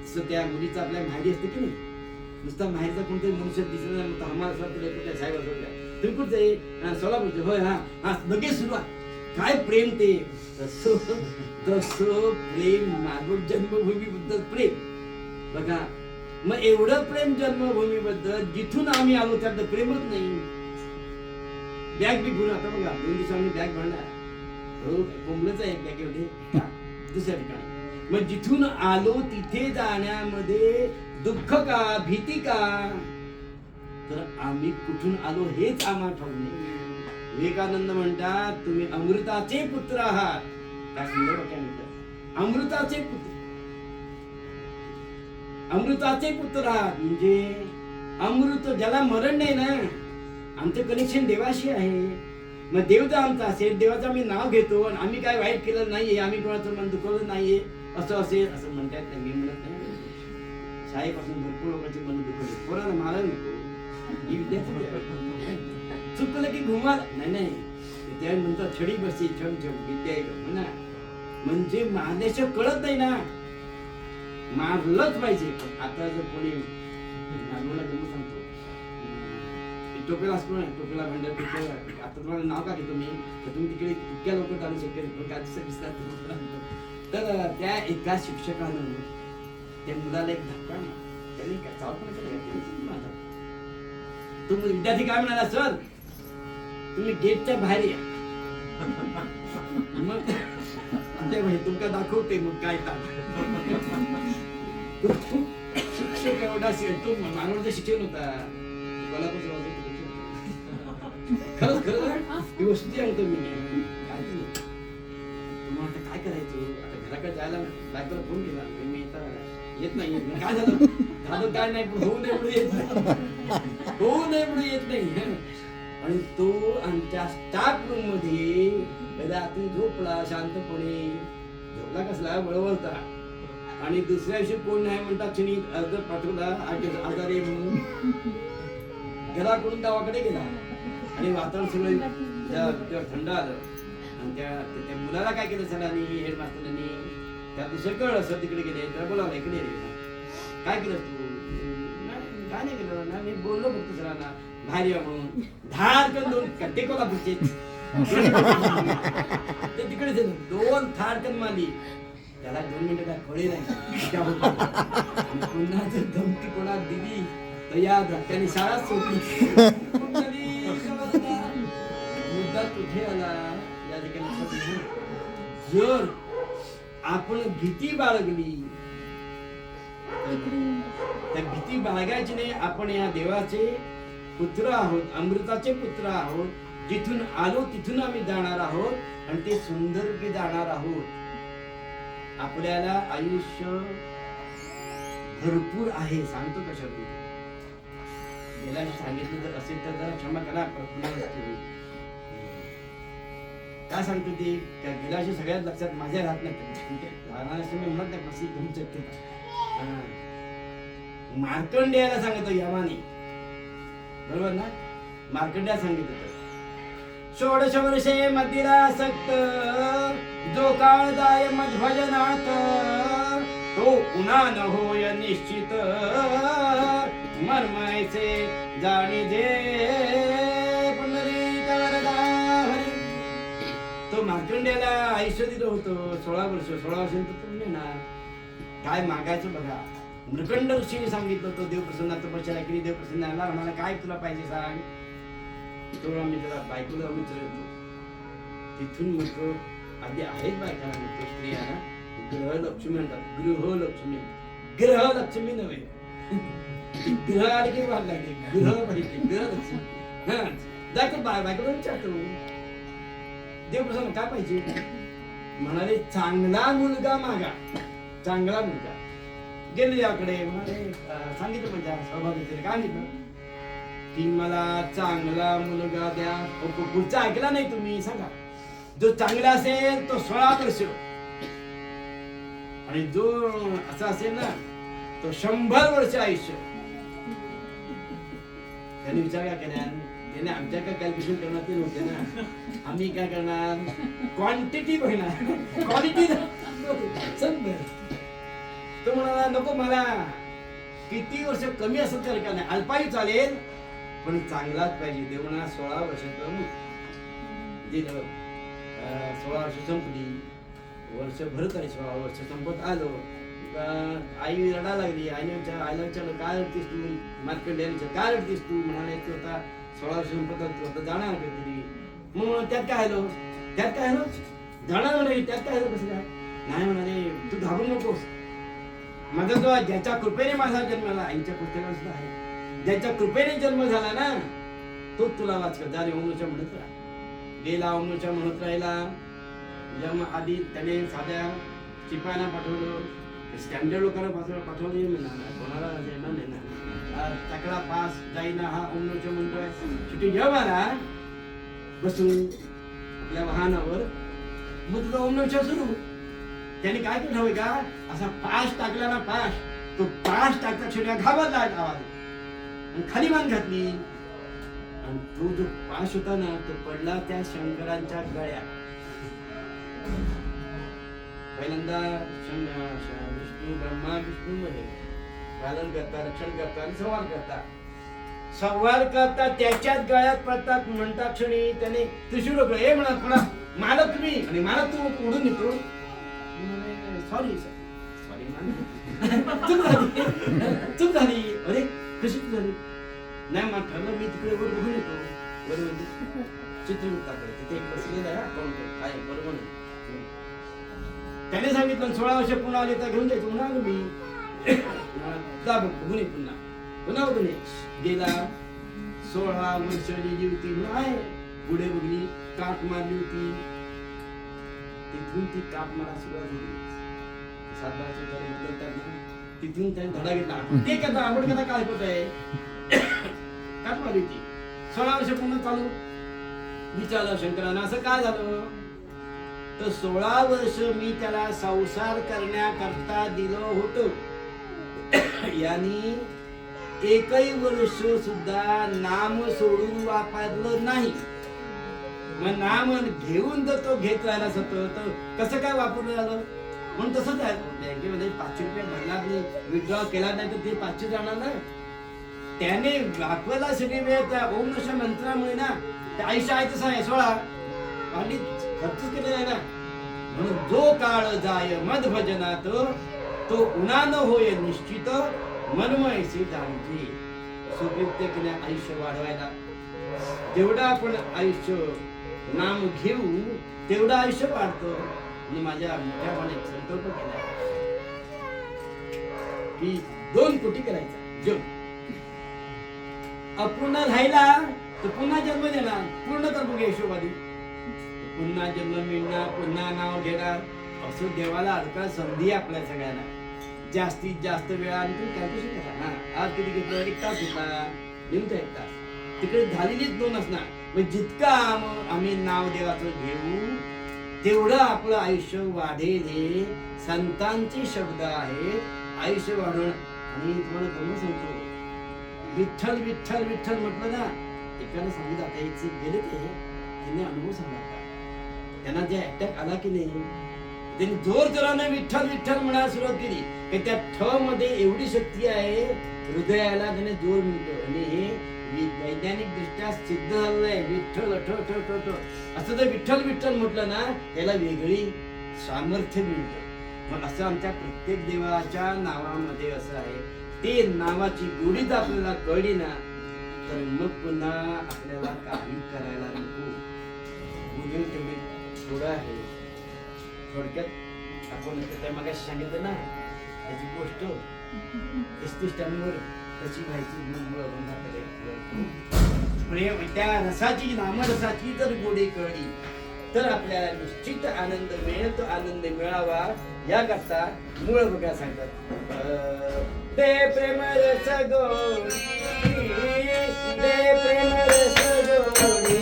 तसं त्या मुलीचं आपल्या माहिती असते की नाही. नुसता माहितीचा कोणतरी मनुष्य दिसला नाही. आम्हाला साहेब असं तुम्ही कुठचं सोलापूरचे होय हा हा लगेच सुरुवात काय प्रेम ते. तसं प्रेम मालवण जन्मभूमीबद्दल प्रेम बघा. मग एवढं प्रेम जन्मभूमीबद्दल जिथून आम्ही आलो त्यात प्रेमच नाही. बॅग बी घेऊन आता बघा 2 दिवसांनी बॅग भरणार. हो कोंबलंच आहे बॅगेमध्ये दुसऱ्या ठिकाणी. मग जिथून आलो तिथे जाण्यामध्ये दुःख का भीती का, तर आम्ही कुठून आलो हेच आम्हाला ठाऊक नाही. विवेकानंद म्हणतात तुम्ही अमृताचे पुत्र आहात. काय सुंदर वाक्य म्हणतात, अमृताचे पुत्र. अमृताचे पुत्र आहात म्हणजे अमृत ज्याला मरण नाही ना. आमचं कनेक्शन देवाशी आहे. मग देव जर आमचा असेल, देवाचं आम्ही नाव घेतो आणि आम्ही काय वाईट केलं नाहीये, आम्ही कोणाचं मन दुखवलं नाहीये असं असेल असं म्हणतात. मी म्हणत नाही. शाळेपासून भरपूर लोकांचे मन दुखवले. कोणाला मारा नको ही विद्यार्थी चुकलं की घुमाल नाही. त्या म्हणतात छडी बसते छम छम विद्या म्हणा. म्हणजे मारल्याशिवाय कळत नाही ना. मारलंच पाहिजे. आता जर कोणी मारवला जमू सांगतो टोपेला असतो ना, टोपेला भांडत आता तुम्हाला नाव का घेतो मी, तर तुम्ही तिकडे इतक्या लवकर चालू शकते काय दिसतात. तर त्या एका शिक्षकानं त्या मुलाला एक धक्का त्यांनी काय चालू तो विद्यार्थी काय म्हणाला, सर तुम्ही गेटच्या बाहेर या. मग तुमका दाखवते मग काय शिक्षक एवढा तो मानवचा शिक्षण होता. खरंच खरंच ही वस्तू सांगतो मी. तुम्हाला काय करायचं आता घराकडे जायला बायकोला फोन केला मी आता येत नाही. काय झालं झालं काय नाही होऊ नये म्हणून येत नाही, होऊ नये म्हणून येत नाही. आणि तो आमच्या स्टाफ रूम मध्ये रात्री झोपला शांतपणे. झोपला कसला वळवळता. आणि दुसऱ्या दिवशी कोण नाही म्हणता क्षणी अर्ज पाठवला आजारी म्हणून घराकडून गावाकडे गेला. आणि वातावरण सगळं थंड आलं. आणि त्या मुलाला काय केलं सरांनी हेडमास्टरांनी त्या दिवशी कळलं सर तिकडे गेले तर बोलावलं इकडे काय केलं तू. काय नाही केलं ना मी बोललो फक्त सरांना बाहेर या म्हणून. धाडकन 2 टेकोला पुढचे ते तिकडे 2 थाडकन मारली. त्याला 2 मिनिटं काय कळे नाही. पुन्हा जर धमकी कोणा दिली तर या धक्क्याने शाळा सोडली. मुद्दा कुठे आला या ठिकाणी. जर आपण भीती बाळगली तर भीती बाळगायची नाही. आपण या देवाचे पुत्र आहोत, अमृताचे पुत्र आहोत. जिथून आलो तिथून आम्ही जाणार आहोत आणि ते सुंदर की जाणार आहोत. आपल्याला आयुष्य भरपूर आहे. सांगतो कशातून गेल्या सांगितलं जर असेल तर जरा क्षमा करा. काय सांगतो ती गेल्या वर्षी सगळ्यात लक्षात माझ्या राहत नाही लहान असं मी म्हणत नाही बस तुमचं मार्कंडेयाला सांगतो यमाने बरोबर ना मार्कंडेया सांगितलं होतं 16 वर्षे मदिरासक्त जो काळ जाय मध्वजनात तो पुन्हा न होय निश्चित मर्मायचे जाणी जे तो मार्कंडेयाला आयुष्य दिलं होतं 16 वर्षांत तुम्ही ना काय मागायचं बघा मृकंड ऋषीने सांगितलं होतं देव प्रसन्न तपस्या केली देव प्रसन्नाला म्हणाला काय तुला पाहिजे सांग तो आम्ही त्याला बायकोला विचारतो तिथून म्हटलो आधी आहेत बायकांना म्हणतो स्त्रियांना गृहलक्ष्मी म्हणतात गृहलक्ष्मी नव्हे ग्रह आले की वाट लागली ग्रह पाहिजे गृहलक्ष्मी हा जातो बायकोला विचारतो देव प्रसन्न काय पाहिजे म्हणाले चांगला मुलगा मागा चांगला मुलगा गेले याकडे म्हणाले सांगितलं म्हणजे सौभाग्य काय म्हटलं की मला चांगला मुलगा द्या पुढचा ऐकला नाही तुम्ही सांगा जो चांगला असेल तो 16 वर्ष आणि जो असा असेल ना तो 100 वर्ष आयुष्य त्यांनी विचार काय केला त्याने आमच्या काय कॅल्क्युलेशन करणार ते नव्हते ना आम्ही काय करणार क्वांटिटी बघणार क्वालिटी तो म्हणाला नको मला किती वर्ष कमी असेल तर का नाही अल्पायू चालेल पण चांगलाच पाहिजे देव म्हणा 16 वर्षाचं दिलं 16 वर्ष संपली वर्षभर तरी 16 वर्ष संपत आलो आई रडा लागली आईने आईला विचारलं काय रडतीस तू मार्कंडेयाने काय रडतीस तू म्हणाले तू आता 16 वर्ष संपत आता जाणार कधी मग त्यात काय आलो जाणार म्हणाले त्यात काय आलं कसं काय नाही म्हणाले तू घाबरू नकोस माझा जो ज्याच्या कृपेने माझा जन्म झाला आईच्या कृपेने सुद्धा आहे ज्याच्या कृपेने जन्म झाला ना तो तुला वाचकर जाणे ओमनूच्या म्हणत राहा गेला ओमनूच्या म्हणत राहिला जन्म आधी त्याने साध्या शिपायांना पाठवलं स्टँडर्ड लोकांना पाठवलं म्हणणार कोणाला येणार नाही ना तकडा पास जाईना हा ओमनूच्या म्हणतोय शेवटी जेव्हा बसून आपल्या वाहनावर मग तुझा ओमनूच्या सुरू त्याने काय केलं हवं का असा पाश टाकला ना तो पाश टाकता शेवटी घाबरला आवाज खाली मान घातली आणि तो जो पाश होता ना तो पडला त्या शंकरांच्या गळ्यात पहिल्यांदा विष्णू ब्रह्मा विष्णू मध्ये पालन करता रक्षण करता आणि संवार करता त्याच्याच गळ्यात पडतात म्हणता क्षणी त्याने त्रिशूळ हे म्हणा पुन्हा मला तुम्ही आणि मला तू उडून येतो सॉरी चूक झाली अरे कशी चूक झाली नाही मग ठरलं मी तिकडे वर बघून येतो बरोबर चित्रगुप्ताकडे तिथे एक बसलेला आहे अकाउंट काय बरोबर त्याने सांगितलं 16 वर्ष पुन्हा आले तर घेऊन जायचं म्हणा मी जा बघून ये पुन्हा बघून ये गेला 16 वर्ष लिहिली होती आहे पुढे बघली काट मारली होती तिथून ती काट मारा सुरुवात झाली 7 बदलतात तिथून त्याने धडा घेतला ते कथा आवड कथा काय होत आहे काट मारली होती 16 वर्ष पुन्हा चालू विचारलं शंकरांना असं काय झालं तर 16 वर्ष मी त्याला संसार करण्याकरता दिलं होतं यांनी एकही वर्ष सुद्धा नाम सोडून वापरलं नाही मग नाम घेऊन जर तो घेत राहिला सतत तर कसं काय वापरलं झालं म्हणून तसंच आहे बँकेमध्ये 500 रुपये भरणार नाही विड्रॉ केला नाही तर ते 500 जाणार ना त्याने वापरला सगळी वेळ त्या ओम नमः मंत्रामुळे ना ते आयुष्य आहे तसं आहे 16 आणि खर्चच केलेला आहे ना म्हणून जो काळ जाय मद भजनात तो उन्हा न होय निश्चित मनमयसे जाणते सुकृत्य आयुष्य वाढवायला जेवढं आपण आयुष्य नाम घेऊ तेवढं आयुष्य वाढतं आणि माझ्या मोठ्या भावाने संकल्प केला की 2 कोटी करायचा जग अपूर्ण राहिला तर पुन्हा जन्म देणार पूर्ण कर बघ यशोवादी पुन्हा जन्म मिळणार पुन्हा नाव घेणार असं देवाला अडका संधी आपल्या सगळ्यांना जास्तीत जास्त वेळा आणि तुम्ही कॅल्क्युलेशन करा आज किती घेतलं 1 तास होता लिहून 1 तास तिकडे झालेलीच 2 असणार मग जितका आम्ही नाव देवाचं घेऊ तेवढं आपलं आयुष्य वाढेल. हे संतांचे शब्द आहेत. आयुष्य वाढवणं. आणि तुम्हाला गमत सांगतो, विठ्ठल विठ्ठल विठ्ठल म्हटलं ना, एकाने सांगितलं आता याचे गेले ते त्यांनी अनुभव सांगा. त्यांना जे अटॅक आला की नाही, त्यांनी जोर जोराने विठ्ठल विठ्ठल म्हणायला सुरुवात केली की त्या ठ मध्ये एवढी शक्ती आहे, हृदयाला त्याने जोर मिळतो. आणि हे वैज्ञानिक दृष्ट्या सिद्ध झालेलं आहे. विठ्ठल ठ ठ ठ ठ असं जर विठ्ठल विठ्ठल म्हटलं ना, त्याला वेगळी सामर्थ्य मिळतं. मग असं आमच्या प्रत्येक देवाच्या नावामध्ये असं आहे. ते नावाची गोडीच आपल्याला कळली ना, तर मग पुन्हा आपल्याला काही करायला नको. बोलून तेवढी थोडं आहे. थोडक्यात आपण मग सांगितलं ना त्याची गोष्ट 35 टनवर त्याची माहिती त्या रसाची, नामरसाची जर गोडी कळली तर आपल्याला निश्चित आनंद मिळेल. तो आनंद मिळावा याकरता मूळ बघा सांगतात, दे प्रेम रस गोडी, दे प्रेम रस गोडी,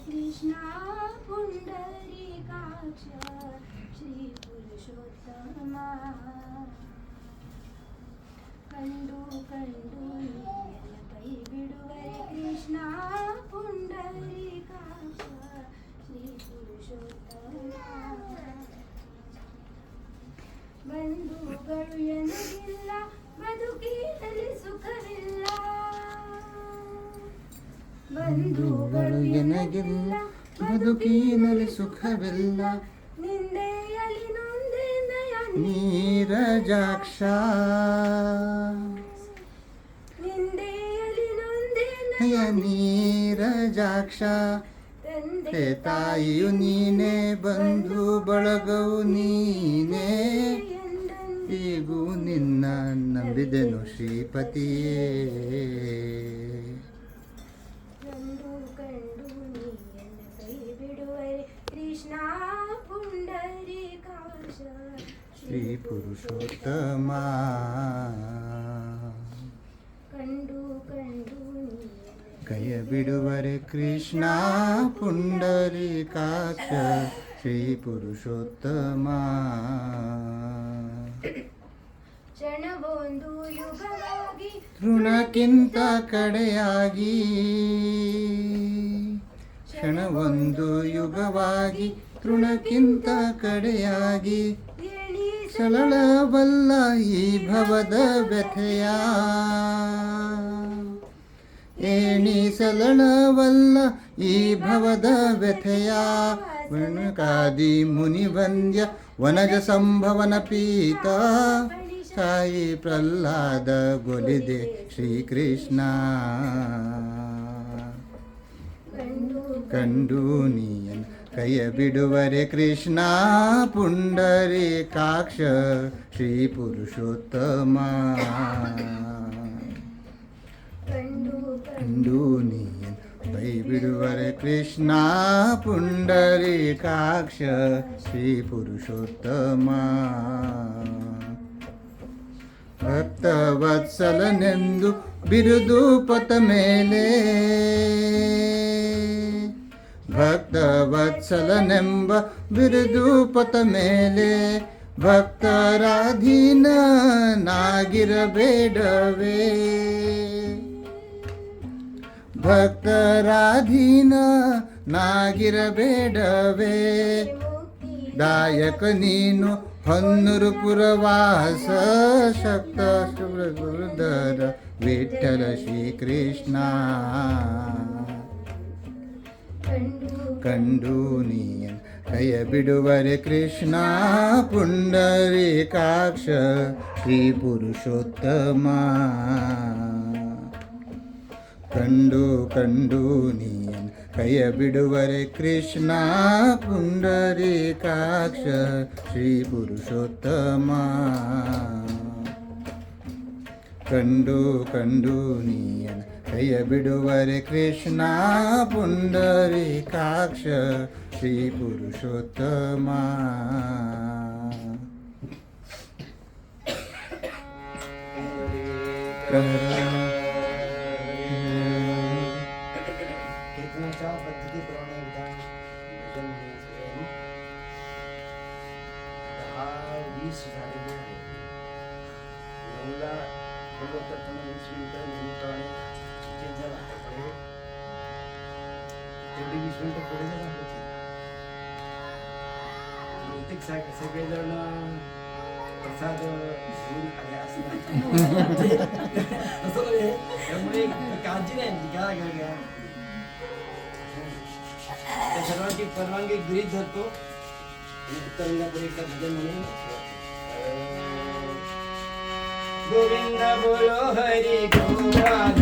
कृष्णा पुंडरीकाक्ष श्री पुरुषोत्तमा, कंडू कंडू पै बिडुवरे कृष्णा पुंडरीकाक्ष श्री पुरुषोत्तमा, ಬಂಧುಗಳು ಎನಗಿಲ್ಲ ಬದುಕಿನಲ್ಲಿ ಸುಖವಿಲ್ಲ, ಬಂಧುಗಳು ಎನಗಿಲ್ಲ ಬದುಕಿನಲ್ಲಿ ಸುಖವಿಲ್ಲ, ನಿಂದೆಯಲಿ ನೊಂದೆ ನಯ ನೀರಜಾಕ್ಷ, ನಿಂದೆಯಲಿ ನೊಂದೆ ನಯ ನೀರಜಾಕ್ಷ, ತಂದೆ ತಾಯಿಯು ನೀನೇ ಬಂಧು ಬಳಗವು ನೀನೇ, ಈಗೂ ನಿನ್ನ ನಂಬಿದೆನು ಶ್ರೀಪತಿಯೇ. ಕಂಡು ಕಂಡು ನೀಯನ್ನ ಕೈ ಬಿಡುವರೆ ಕೃಷ್ಣ ಪುಂಡರೀಕಾಕ್ಷ ಶ್ರೀ ಪುರುಷೋತ್ತಮ, ಕಂಡು ಕಂಡು ಕೈಯ ಬಿಡುವರೆ ಕೃಷ್ಣ ಪುಂಡರೀಕಾಕ್ಷ ಶ್ರೀ ಪುರುಷೋತ್ತಮ, ಕ್ಷಣವೊಂದು ಯುಗವಾಗಿ ಋಣಕ್ಕಿಂತ ಕಡೆಯಾಗಿ, ಕ್ಷಣವೊಂದು ಯುಗವಾಗಿ ತೃಣಕ್ಕಿಂತ ಕಡೆಯಾಗಿ, ಸರಳವಲ್ಲ ಈ ಭವದ ವ್ಯಥೆಯ, ಎಣಿಸಲಳವಲ್ಲ ಈ ಭವದ ವ್ಯಥೆಯ, ವನಕಾದಿ ಮುನಿವಂದ್ಯ ವನಜ ಸಂಭವನ ಪೀತ, ಸಾಯಿ ಪ್ರಹ್ಲಾದ ಗೊಲಿದೆ ಶ್ರೀಕೃಷ್ಣ, ಕಂಡು ನೀಯನ್ ಕೈಯ ಬಿಡುವರೆ ಕೃಷ್ಣ ಪುಂಡರೀಕಾಕ್ಷ ಶ್ರೀ ಪುರುಷೋತ್ತಮ, ಕಂಡು ನೀಯನ್ ಕೈ ಬಿಡುವರೆ ಕೃಷ್ಣ ಪುಂಡರೀಕಾಕ್ಷ ಶ್ರೀ ಪುರುಷೋತ್ತಮ, ಭಕ್ತವತ್ಸಲನೆಂದು ಬಿರುದು ಪತ ಮೇಲೆ, ಭಕ್ತವತ್ಸಲನೆಂಬ ಬಿರುದು ಪತ ಮೇಲೆ, भक्तराधीन नागिर बेडवे, भक्तराधीन नागिर बेडवे, दायक नीनु हन्नूर पुरवास, शक्त सुरदर विठ्ठल श्री कृष्णा. कंडूनियन कय बिडुवरे कृष्णा, पुंडरीकाक्ष श्री पुरुषोत्तमा. कंडूनियन कय बिडुवरे कृष्णा, पुंडरीकाक्ष श्री पुरुषोत्तमा. कंडूनियन कय बिडुवरे कृष्णा, पुंडरीकाक्ष श्री पुरुषोत्तमा. कीर्तनाच्या पद्धतीप्रमाणे विधान भजन म्हणून 10-20 झालेले आहे. 9ला बोललो तर 20 मिनिटं नेहमीप्रमाणे चेंज झाला. तेवढी 20 मिनिटं पुढे झाला होती. बहुतेक सगळेजण प्रसाद घेऊन आले असणार. तसं नव्हे, त्यामुळे काळजी नाही घ्या घ्या घ्या. त्या सर्वांची परवानगी गृहीत धरतो आणि उत्तरांगाकडे एकदा भजन म्हणून गोविंद बोलो हरी गोपाल,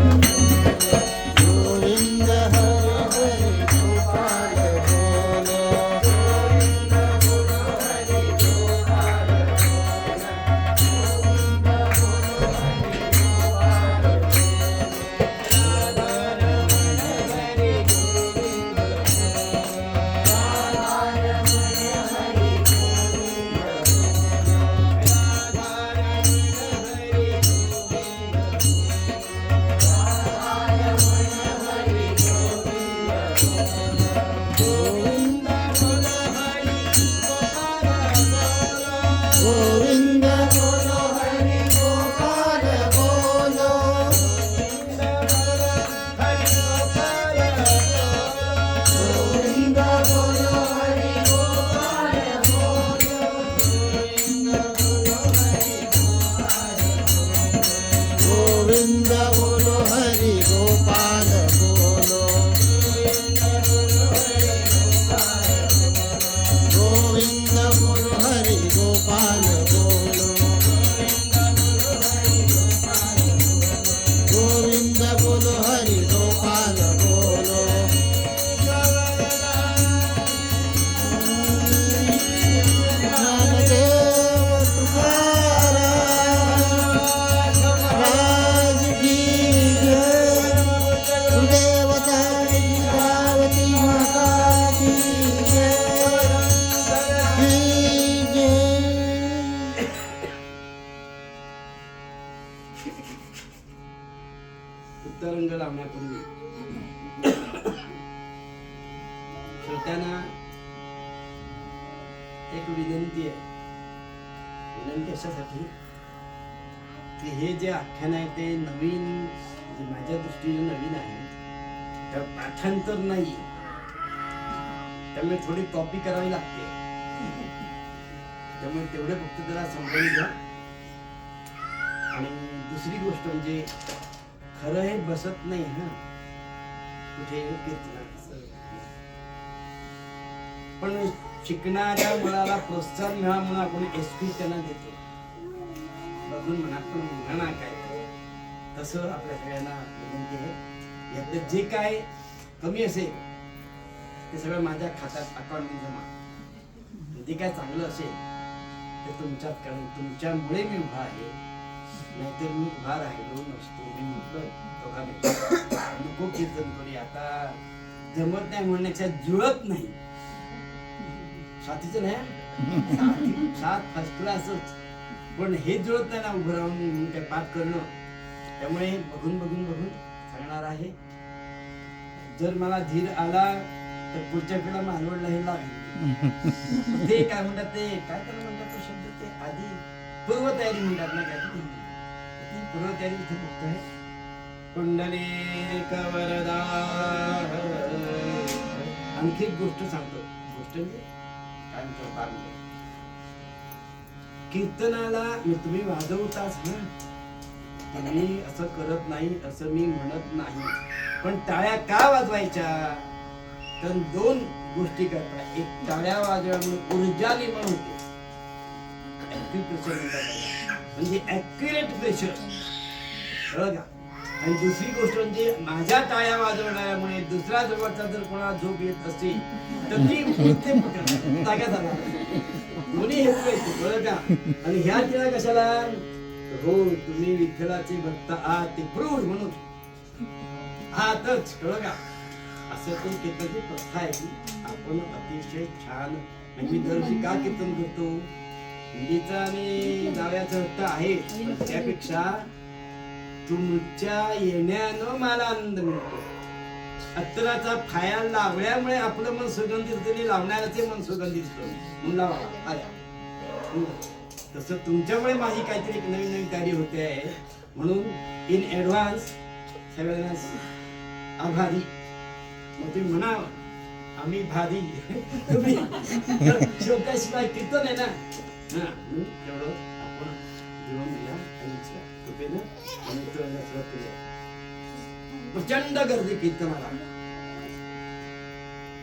गोविंद हर हरि गोपाल बोलो, गोविंद बोलो हरी गोपाल, गोविंद बोलो हरी गोपाल, राधा रमण हरी गोविंद, राधा रमण हरी गोविंद, राधा रमण हरी गोविंद बोलो हरि गोपाल बोलो, गोविंद बोलो हरि गोपाल बोलो, गोविंद बोलो हरि गोपाल बोलो, गोविंद बोलो हरि गोपाल बोलो, गोविंद बोलो हरि गोपाल बोलो. ज्ञानदेव तुकाराम राज की जय, गुरुदेवता गीतावती माता की जय, की जय. उत्तरंग लावण्यापूर्वी श्रोत्यांना एक विनंती आहे. विनंती अशासाठी की हे जे आख्यान आहे ते नवीन, जे माझ्या दृष्टीने नवीन आहे, तर पाठांतर नाही, त्यामुळे थोडी कॉपी करावी लागते. त्यामुळे तेवढे फक्त जरा समजून घ्या. आणि दुसरी गोष्ट म्हणजे खरं हे बसत नाही हा कुठे कीर्तनात. पण शिकणाऱ्या मुलाला प्रोत्साहन मिळावं म्हणून आपण SP त्यांना देतो, बघून म्हणा पण म्हणा काय तसं आपल्या सगळ्यांना विनंती आहे. यातलं जे काय कमी असेल ते सगळं माझ्या खात्यात अकाउंटमध्ये जमा. जे काय चांगलं असेल ते तुमच्यात, कारण तुमच्यामुळे मी उभा आहे, नाहीतर मी उभा राहिलो नसतो. मी म्हटलं नको कीर्तन करूया आता, जमत नाही म्हणण्याच्या जुळत नाही. साथीचं नाही, साथ फर्स्ट क्लासच, पण हे जुळत नाही ना उभं राहून काय पाठ करणं. त्यामुळे बघून सांगणार आहे. जर मला धीर आला तर पुढच्या पिढीला मालवणला हे लागेल. ते काय म्हणतात, ते काय त्याला म्हणतात तो शब्द, ते आधी पूर्वतयारी म्हणतात ना, काय ती पूर्वतयारी इथे फक्त आहे. कुंडली कवरदा. आणखी एक गोष्ट सांगतो, गोष्ट म्हणजे काय म्हणतो, फार म्हणजे कीर्तनाला तुम्ही वाजवताच ना, तुम्ही असं करत नाही असं मी म्हणत नाही, पण टाळ्या का वाजवायच्या, तर दोन गोष्टी करता. एक, टाळ्या वाजवल्यामुळे ऊर्जा निर्माण होते, ऍक्टिव्ह प्रेशर म्हणतात त्याला, म्हणजे ऍक्युरेट प्रेशर, कळलं का. आणि दुसरी गोष्ट म्हणजे माझ्या टाळ्या वाजवण्यामुळे दुसऱ्या जवळचा जर कोणाला झोप येत असेल तर ती उठते पकडणार, जाग्यात राहणार. दोन्ही हेतू आहेत, कळलं का. आणि ह्या केला कशाला, हो तुम्ही विठ्ठलाचे भक्त आहात ते प्रूढ म्हणून आहातच, कळलं का. असं ते कीर्तनाची प्रथा आहे की आपण अतिशय छान, म्हणजे दरवर्षी का कीर्तन करतो, हिंदीचा आणि डाव्याचा अर्थ आहे, पण त्यापेक्षा तुमच्या येण्यानं मला आनंद मिळतो. अत्तराचा फाया लावल्यामुळे आपलं मन सुगंधित होते, लावणाऱ्याचे मन सुगंधित होतं म्हणून लावा. तसं तुमच्यामुळे माझी काहीतरी एक नवीन नवीन कार्य होते आहे, म्हणून इन ऍडव्हान्स सगळ्यांना आभारी. मग तुम्ही म्हणा आम्ही भारी, तुम्ही शोकाशिवाय कीर्तन आहे ना, हा तेवढं आपण घेऊन या कृपेनं आणि प्रचंड गर्दी कीर्तनाला.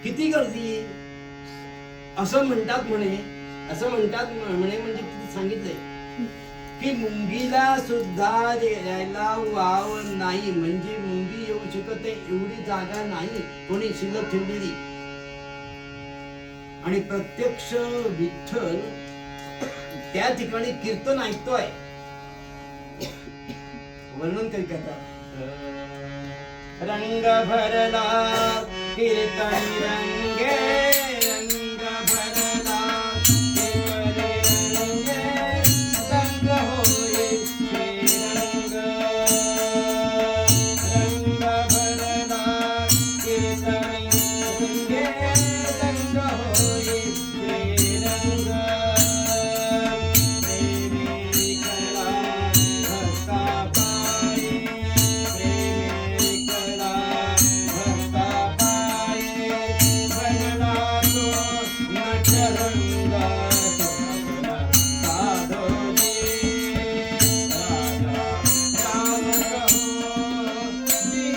किती गर्दी, असं म्हणतात म्हणे, असं म्हणतात म्हणे, म्हणजे किती सांगितलंय की मुंगीला सुद्धा यायला वाव नाही, म्हणजे मुंगी येऊ शकत एवढी जागा नाही कोणी शिल्लक ठेवलेली. आणि प्रत्यक्ष विठ्ठल त्या ठिकाणी कीर्तन ऐकतोय. वर्णन करी करतात, रंग भरला कीर्तन रंगे, रंग भरला कीर्तन रंगे, रंग होय श्रीरंग. रंग भरला कीर्तन रंगे, रंग होय श्रीरंग. प्रेमी कला भक्ता पाये, प्रेमी कला भक्ता पाये, बनला तो नटरंगा साधोजी. राजा राम कहो जी,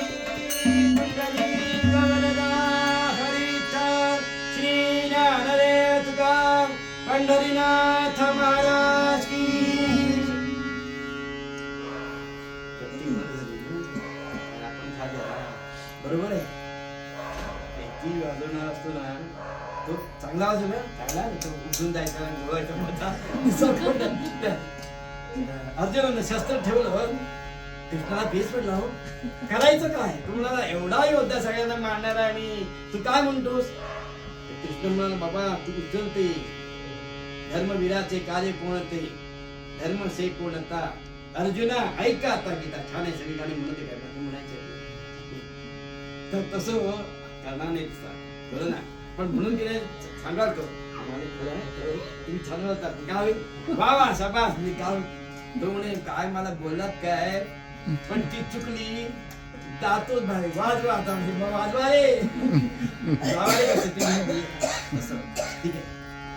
कुंडली कवरदा हरिचर श्री ज्ञानदेव तुकाराम पंढरीनाथ महाराज की. बरोबर आहे, ती वाजवणार असतो ना तो चांगला वाजवला, चांगला तो उठून जायचा गोळायचा मोठा. अर्जुनानं शस्त्र ठेवलं, कृष्णाला पेच पडला, हो करायचं काय, तुम्हाला एवढा योद्धा सगळ्यांना मारणारा आणि तू काय म्हणतोस. कृष्ण म्हणाला, बाबा तू उचलते, धर्मवीराचे कार्य कोणते, धर्म से कोणता. अर्जुना ऐका आता गीता, छान आहे सगळी गाणी म्हणते काय म्हणायचे, तर तसं करणार नाही बरं ना. पण म्हणून गेले सांगाल तो तुम्ही छान बोलतात, काय वा वा शाबास, मी काय तो म्हणे काय मला बोललात काय, पण ती चुकली जातोच भाई, वाजवा आता, म्हणजे वाजवा रे कसं ते तसं. ठीक आहे,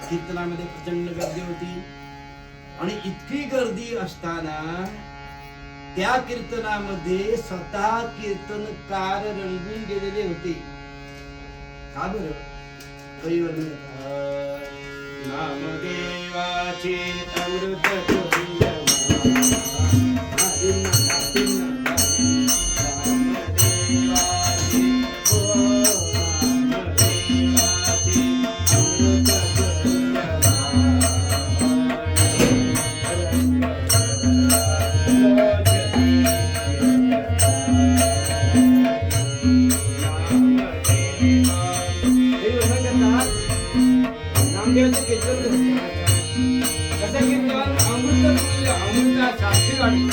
कीर्तनामध्ये प्रचंड गर्दी होती, आणि इतकी गर्दी असताना त्या कीर्तनामध्ये स्वतः कीर्तनकार रंगून गेलेले होते. का बरं, नामदेवाचे अमृत नामदेवाचे कीर्तन कसं कीर्तन, अमृत तुल्य, अमृता साक्षी वाणी.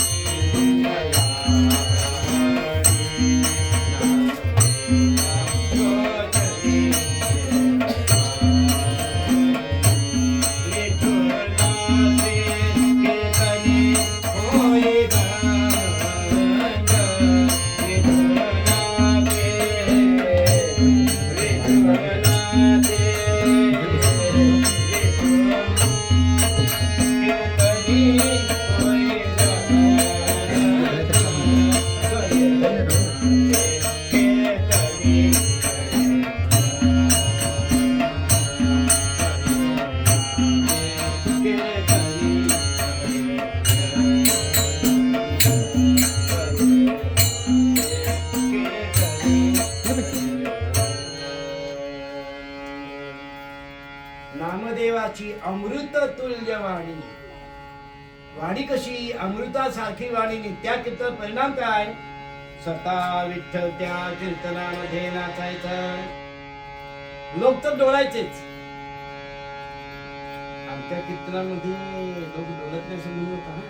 नामदेवाची अमृत तुल्य वाणी. वाणी कशी अमृतासारखी वाणी. नित्या कीर्तन परिणाम काय? स्वतः विठ्ठल त्या कीर्तनामध्ये नाचायचा. लोक तर डोळायचेच. आमच्या कीर्तनामध्ये लोक डोळत नाही समजून होता ना.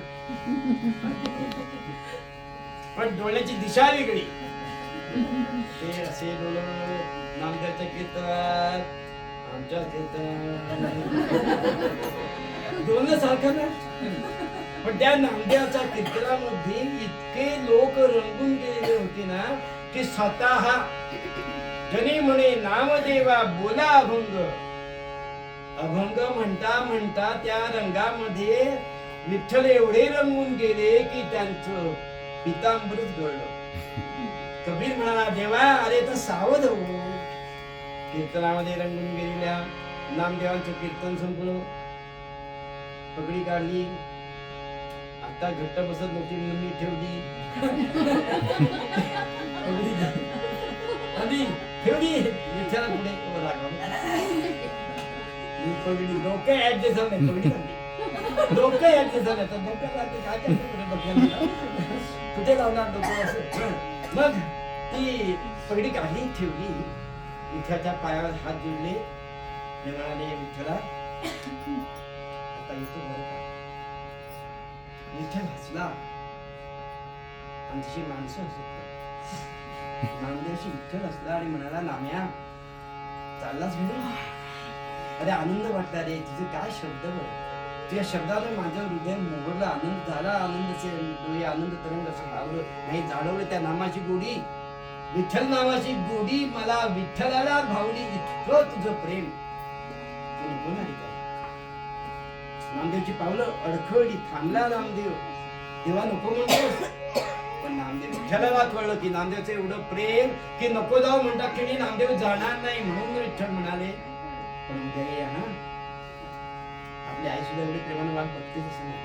पण डोळ्याची दिशा वेगळी. ते असे डोळं नामदेवाच्या कीर्तनात, आमच्या कीर्तनात डोळं सारखं ना. पण त्या नामदेवाच्या कीर्तनामध्ये इतके लोक रंगून गेलेले होते ना की स्वतः जनी म्हणे नामदेवा बोला अभंग. अभंग म्हणता म्हणता त्या रंगामध्ये विठ्ठल एवढे रंगून गेले की त्यांचं पितांबरच गळलं. कबीर म्हणाला देवा अरे तर सावध हो. कीर्तनामध्ये रंगून गेलेल्या नामदेवांचं कीर्तन संपलं. पगडी काढली. आता घट्ट बसत नव्हती म्हणून मी ठेवली. पगडी ठेवली विचारा पुढे मी पगडी डोकं ऍडजस्ट झालं. पगडी काढली. डोकं ऍडजस्ट झालं. तर डोकं लागते काय काय कुठे लावणार डोकं असं. मग ती पगडी काढली ठेवली. विठ्ठलाच्या पायावर हात जोडले. ते म्हणाले विठ्ठला आता येतो बरं का. विठ्ठल हसला. आमची माणसं हसत. नामदेवशी विठ्ठल हसला आणि म्हणाला नाम्या चाललास घरी. अरे आनंद वाटला रे. तुझे काय शब्द बरं. तुझ्या शब्दाने माझं हृदय मोहरलं. आनंद झाला. आनंद आनंद तरंग असं लावलं नाही जाणवलं त्या नामाची गोडी. विठ्ठल नावाची गोडी मला विठ्ठलाला भावली. इतकं तुझं प्रेम. नामदेवची पावलं अडखळली. थांबला नामदेव. तेव्हा नको म्हणतो. पण नामदेव विठ्ठलाला कळलं की नामदेवचं एवढं प्रेम की नको जाऊ म्हणतात की नामदेव जाणार नाही. म्हणून विठ्ठल म्हणाले पण उद्या या ना. आपली आई सुद्धा एवढी प्रेमाने वाट बघतेच असं नाही.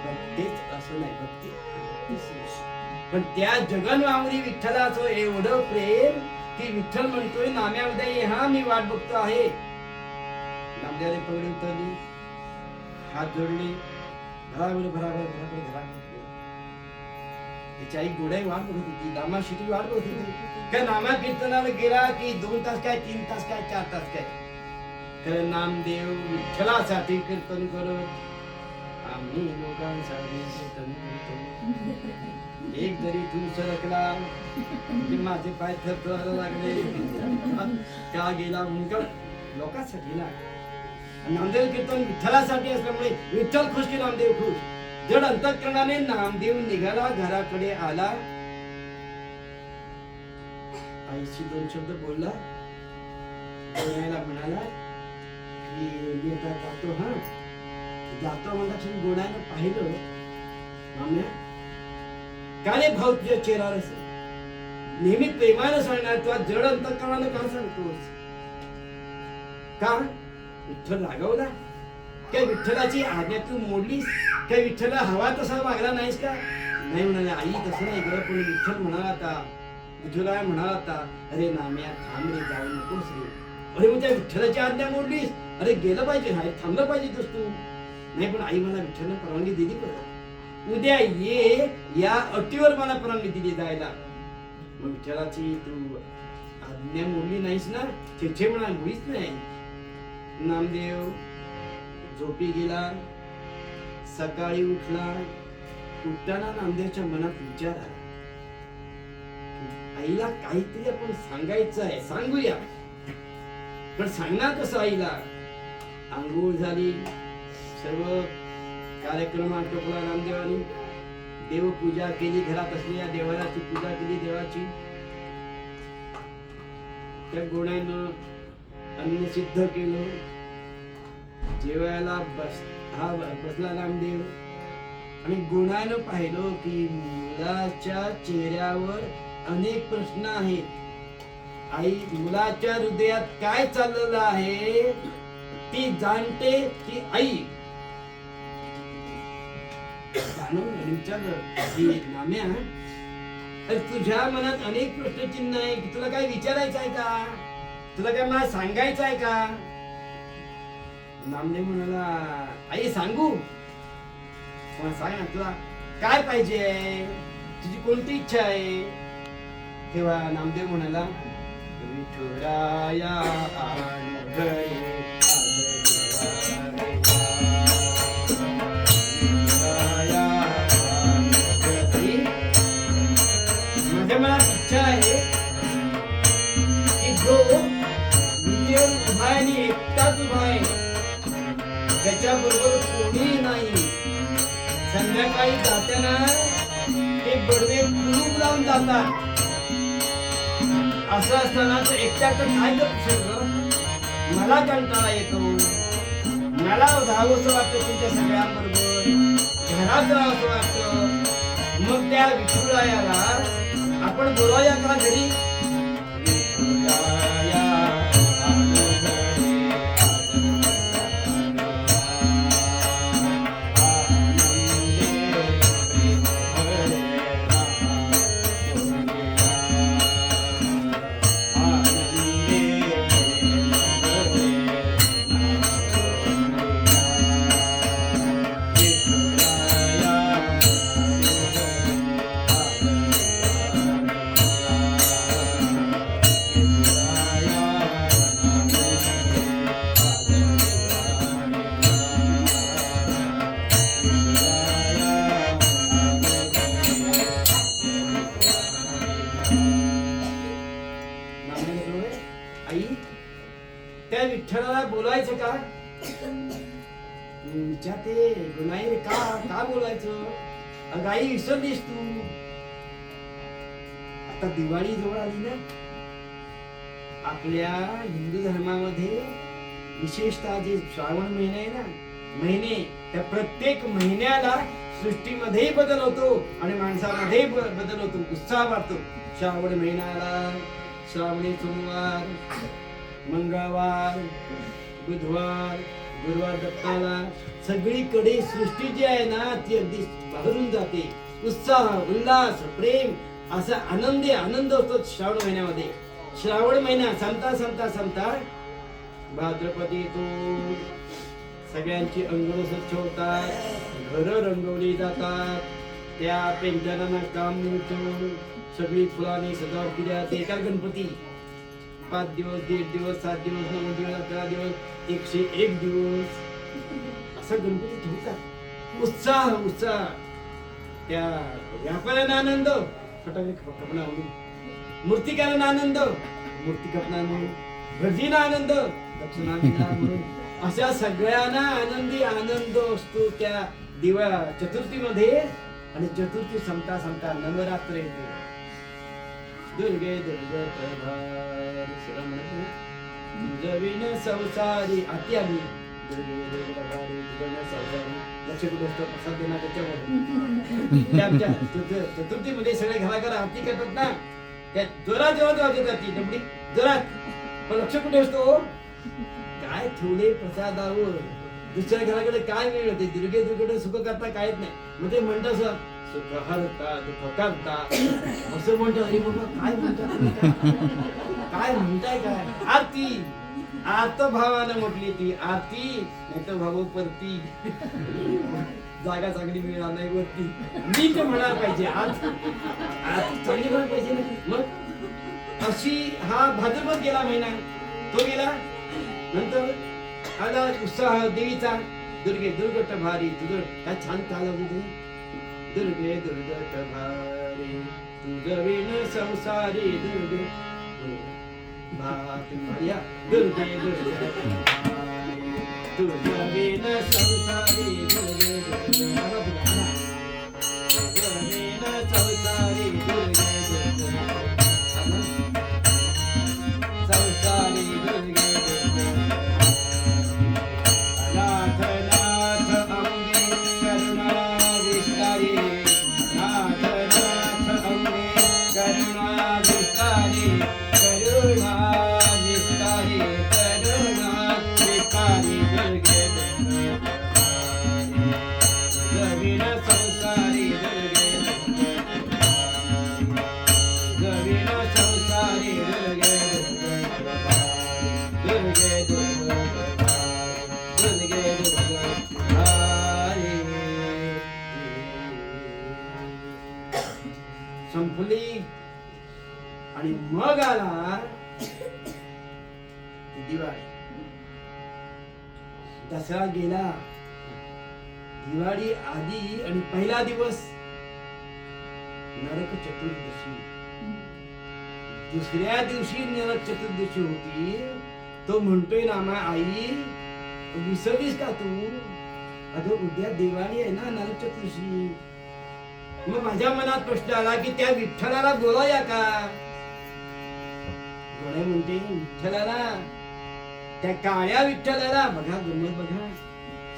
बघतेच असं नाही. बघते. पण त्या जगन्मावरी विठ्ठलाचं एवढं प्रेम की विठ्ठल म्हणतोय नाम्या उद्या ये हा मी वाट बघतो आहे. नामदेवाने पगडी उतरली. हात जोडले. भराभर भराभर भराभर घरात त्याची आई गोड्याही वाट बघत होती. नामाशी वाट बघत होती. काय नामा कीर्तनाला गेला की 2 तास काय 3 तास काय 4 तास काय. तर नामदेव विठ्ठलासाठी कीर्तन करत. आम्ही लोकांसाठी कीर्तन करतो. एक जरी तू सरकला की माझे पाय थरथरायला लागले. का गेला म्हणून लोकांसाठी ना. नामदेव कीर्तन विठ्ठलासाठी असल्यामुळे विठ्ठल खुश की नामदेव खुश. जड अंतःकरणाने नामदेव निघाला. घराकडे आला. आईशी 2 शब्द बोलला. गोण्याला म्हणाला की मी आता जातो. हा जातो म्हणता तुम्ही गोण्यानं पाहिलं माम्या का रे भाऊ तुझ्या चेहऱ्यावर असं नेहमी प्रेमानं सांगणार. तुला जड अंतःकरणानं का सांगतोस. का विठ्ठल रागवला. काय विठ्ठलाची आज्ञा तू मोडलीस. काय विठ्ठला हवा तसा वागला नाहीस का. नाही म्हणाले आई तसं नाही ग. पण विठ्ठल म्हणाला आता विठ्ठला म्हणाला आता अरे नाम्या थांब रे जाऊ नकोस रे. अरे मग त्या विठ्ठलाची आज्ञा मोडलीस. अरे गेलं पाहिजे. हाय थांबलं पाहिजे तू. नाही पण आई मला विठ्ठलने परवानगी दिली. परत उद्या ये या अटीवर मला परवानगी दिली जायला. मग विठ्ठलाची तू आज्ञा मोडली नाहीस ना. छे म्हणा मुळीच नाही. नामदेव झोपी गेला. सकाळी उठला. उठताना नामदेवच्या मनात विचार आला आईला काहीतरी आपण सांगायचं आहे. सांगूया पण सांगणार कसं आईला. आंघोळ झाली. सर्व कार्यक्रम आटोपला. नामदेवानी देवपूजा केली. घरात असलेल्या देवाची पूजा केली. देवाची त्या गोण्यानं अन्न सिद्ध केलं. जेवायला बसला नामदेव आणि गुणानं पाहिलं की मुलाच्या चेहऱ्यावर अनेक प्रश्न आहेत. आई मुलाच्या हृदयात काय चाललेलं आहे ती जाणते की आई. नाम्या तुझ्या मनात अनेक प्रश्नचिन्ह आहे. तुला काय विचारायचं आहे का. तुला काय मला सांगायचं आहे का. नामदेव म्हणाला, आई सांगू? मला सांग ना, तुला काय पाहिजे, तुझी कोणती इच्छा आहे? तेव्हा नामदेव म्हणाला, विठुराया आंधळे माझ्या मनात इच्छा आहे की जो विजय उभा आहे आणि एकटाच उभा आहे, त्याच्याबरोबर कोणीही नाही. संध्याकाळी जाताना ते बडवे कुलूप लावून जातात. असं असताना तो एकट्याचं काय करू शकतो? मला कंटाळा येतो, मला राहावंसं वाटतं तुमच्या सगळ्यांबरोबर, घरात राहावंसं वाटतं. मग त्या विठुरायाला आपण बोलावूया का घरी? विठुराया आई, त्या विठ्ठलाला बोलायचं का? विचारते, गुणाई रे, का बोलायचं? अगं आई, विसरलीस तू. आता दिवाळी जवळ आली ना. आपल्या हिंदू धर्मामध्ये विशेषतः जे श्रावण महिना आहे ना, महिने, त्या प्रत्येक महिन्याला सृष्टीमध्येही बदल होतो आणि माणसामध्ये बदल होतो, उत्साह वाढतो. श्रावण महिन्याला श्रावणी सोमवार, मंगळवार, बुधवार, गुरुवार दत्ताला सगळीकडे सृष्टी जी आहे ना ती अगदी बहरून जाते. उत्साह, उल्हास, प्रेम असा आनंद असतो श्रावण महिन्यामध्ये. श्रावण महिना संपता भाद्रपदी येतो. सगळ्यांची अंगण स्वच्छ होतात, घरं रंगवली जातात, त्या पेंटाना काम मिळतं, सगळी फुलांनी सजावट केली जाते. एका गणपती 5 दिवस, 1.5 दिवस, 7 दिवस, 9 दिवस, 11 दिवस, 101 दिवस असं गणपती ठेवतात. उत्साह. त्या व्यापाऱ्यांना आनंद, फटाके खपणार, मूर्तिकारांना आनंद, मूर्ती खपणार म्हणून, भटजींना आनंद, दक्षिणा म्हणून, अशा सगळ्यांना आनंद असतो त्या दिवा चतुर्थीमध्ये. आणि चतुर्थी संपता नवरात्र येते. दुर्गे प्रभारी तुझविन संसारी आती आली. दुर्गे प्रभारी तुझविन संसारी. लक्ष कुठे असतं? प्रसाद देणार त्याच्यामध्ये. आमच्या चतुर्थीमध्ये सगळे घराघर आरती करतात ना, त्या जोरात वाजत जाती डबडी जोरात. पण लक्ष कुठे असतो? काय ठेवले प्रसादावर, दुसऱ्या घराकडे काय मिळत? दुर्गे सुख करता काहीच नाही. मग ते म्हणतात सुख हरता दुःख करता असं म्हणतात. अरे बाबा काय म्हणताय काय? आरती आर्त भावानं म्हटली ती आरती, नाही तर भाऊ परती. जागा चांगली मिळणार नाही वरती, नीट म्हणायला पाहिजे. आरती चांगली म्हणायला पाहिजे ना. मग अशी हा भाद्रपद गेला महिना, तो गेला. नंतर आला उत्साह देवीचा. दुर्गे दुर्गट भारी, तुझं काय छान काल होते. दुर्गे दुर्गट भारी तुझविन संसारी. दुर्गे भारिया दुर्गे दुर्गट भारी तुझविन संसारी. दुर्गे तुझविन संसारी. दुर्गे संसारी. दुर्गे मग आला दिवाळी. दसरा गेला, दिवाळी आली आणि पहिला दिवस नरक चतुर्दशी. दुसऱ्या दिवशी नरक चतुर्दशी होती. तो म्हणतोय नामा आई विसरलीस का तू? अगं उद्या दिवाळी आहे ना, नरक चतुर्दशी. मग माझ्या मनात प्रश्न आला की त्या विठ्ठलाला बोलाया का? गोळे म्हणते विठ्ठलाला, त्या काळ्या विठ्ठलाला. बघा गमत बघा,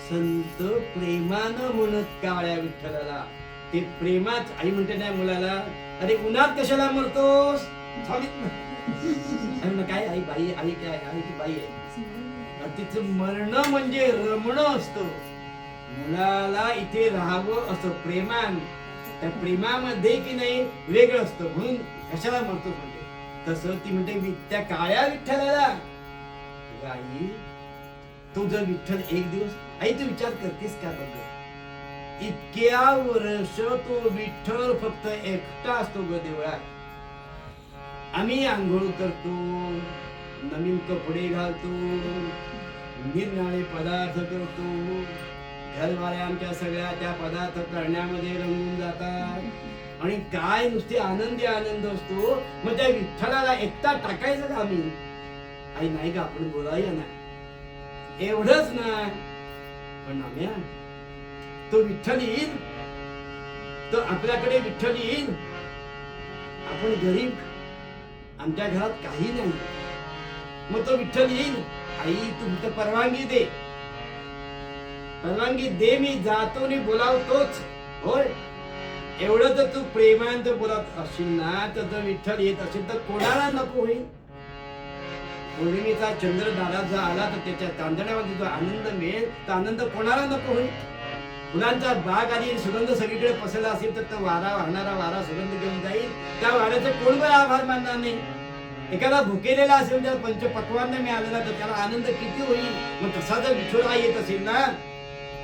संत प्रेमानं म्हणत काळ्या विठ्ठलाला. ते प्रेमाच. आई म्हणते नाही मुलाला, अरे उन्हात कशाला मरतोस? काय आई बाई, आई काय आई ती बाई आहे. तिचं मरणं म्हणजे रमणं असतं. मुलाला इथे राहावं असं प्रेमान. त्या प्रेमामध्ये की नाही वेगळं असतं, म्हणून कशाला मरतो म्हणते. तसं ती म्हणते त्या काळ्या विठ्ठलाला. आई तो जर विठ्ठल एक दिवस, आई तू विचार करतेस का बघ, इतक्या वर्ष तो विठ्ठल फक्त एकटा असतो ग देवळात. आम्ही आंघोळ करतो, नवीन कपडे घालतो, निरनिराळे पदार्थ करतो, घरवाल्या आमच्या सगळ्या त्या पदार्थ करण्यामध्ये रंगून जातात आणि काय नुसते आनंदी आनंद असतो. मग त्या विठ्ठलाला एकटा टाकायचं का आम्ही? आई नाही का आपण बोलाया ना, एवढंच ना. पण आम्या तो विठ्ठल येईल, तो आपल्याकडे विठ्ठल येईल. आपण गरीब, आमच्या घरात काही नाही. मग तो विठ्ठल येईल. आई तुमचं परवानगी दे, परवानगी दे, मी जातो आणि बोलावतोच. होय एवढं तर तू प्रेमानं बोलत असशील ना, तर जर विठ्ठल येत असेल तर कोणाला नको होईल? पौर्णिमेचा चंद्र दाराचा आला तर त्याच्या चांदण्यामध्ये जो आनंद मिळेल, तर आनंद कोणाला नको होईल? फुलांचा बाग आणि सुगंध सगळीकडे पसरला असेल तर तो वारा वाहणारा वारा सुगंध घेऊन जाईल. त्या वाऱ्याचे कोण बरं आभार मानणार नाही? एखादा भुकेलेला असेल, त्या पंचपक्वान्न मिळालेला, तर त्याला आनंद किती होईल? मग तसा जर विठुरा येत असेल ना,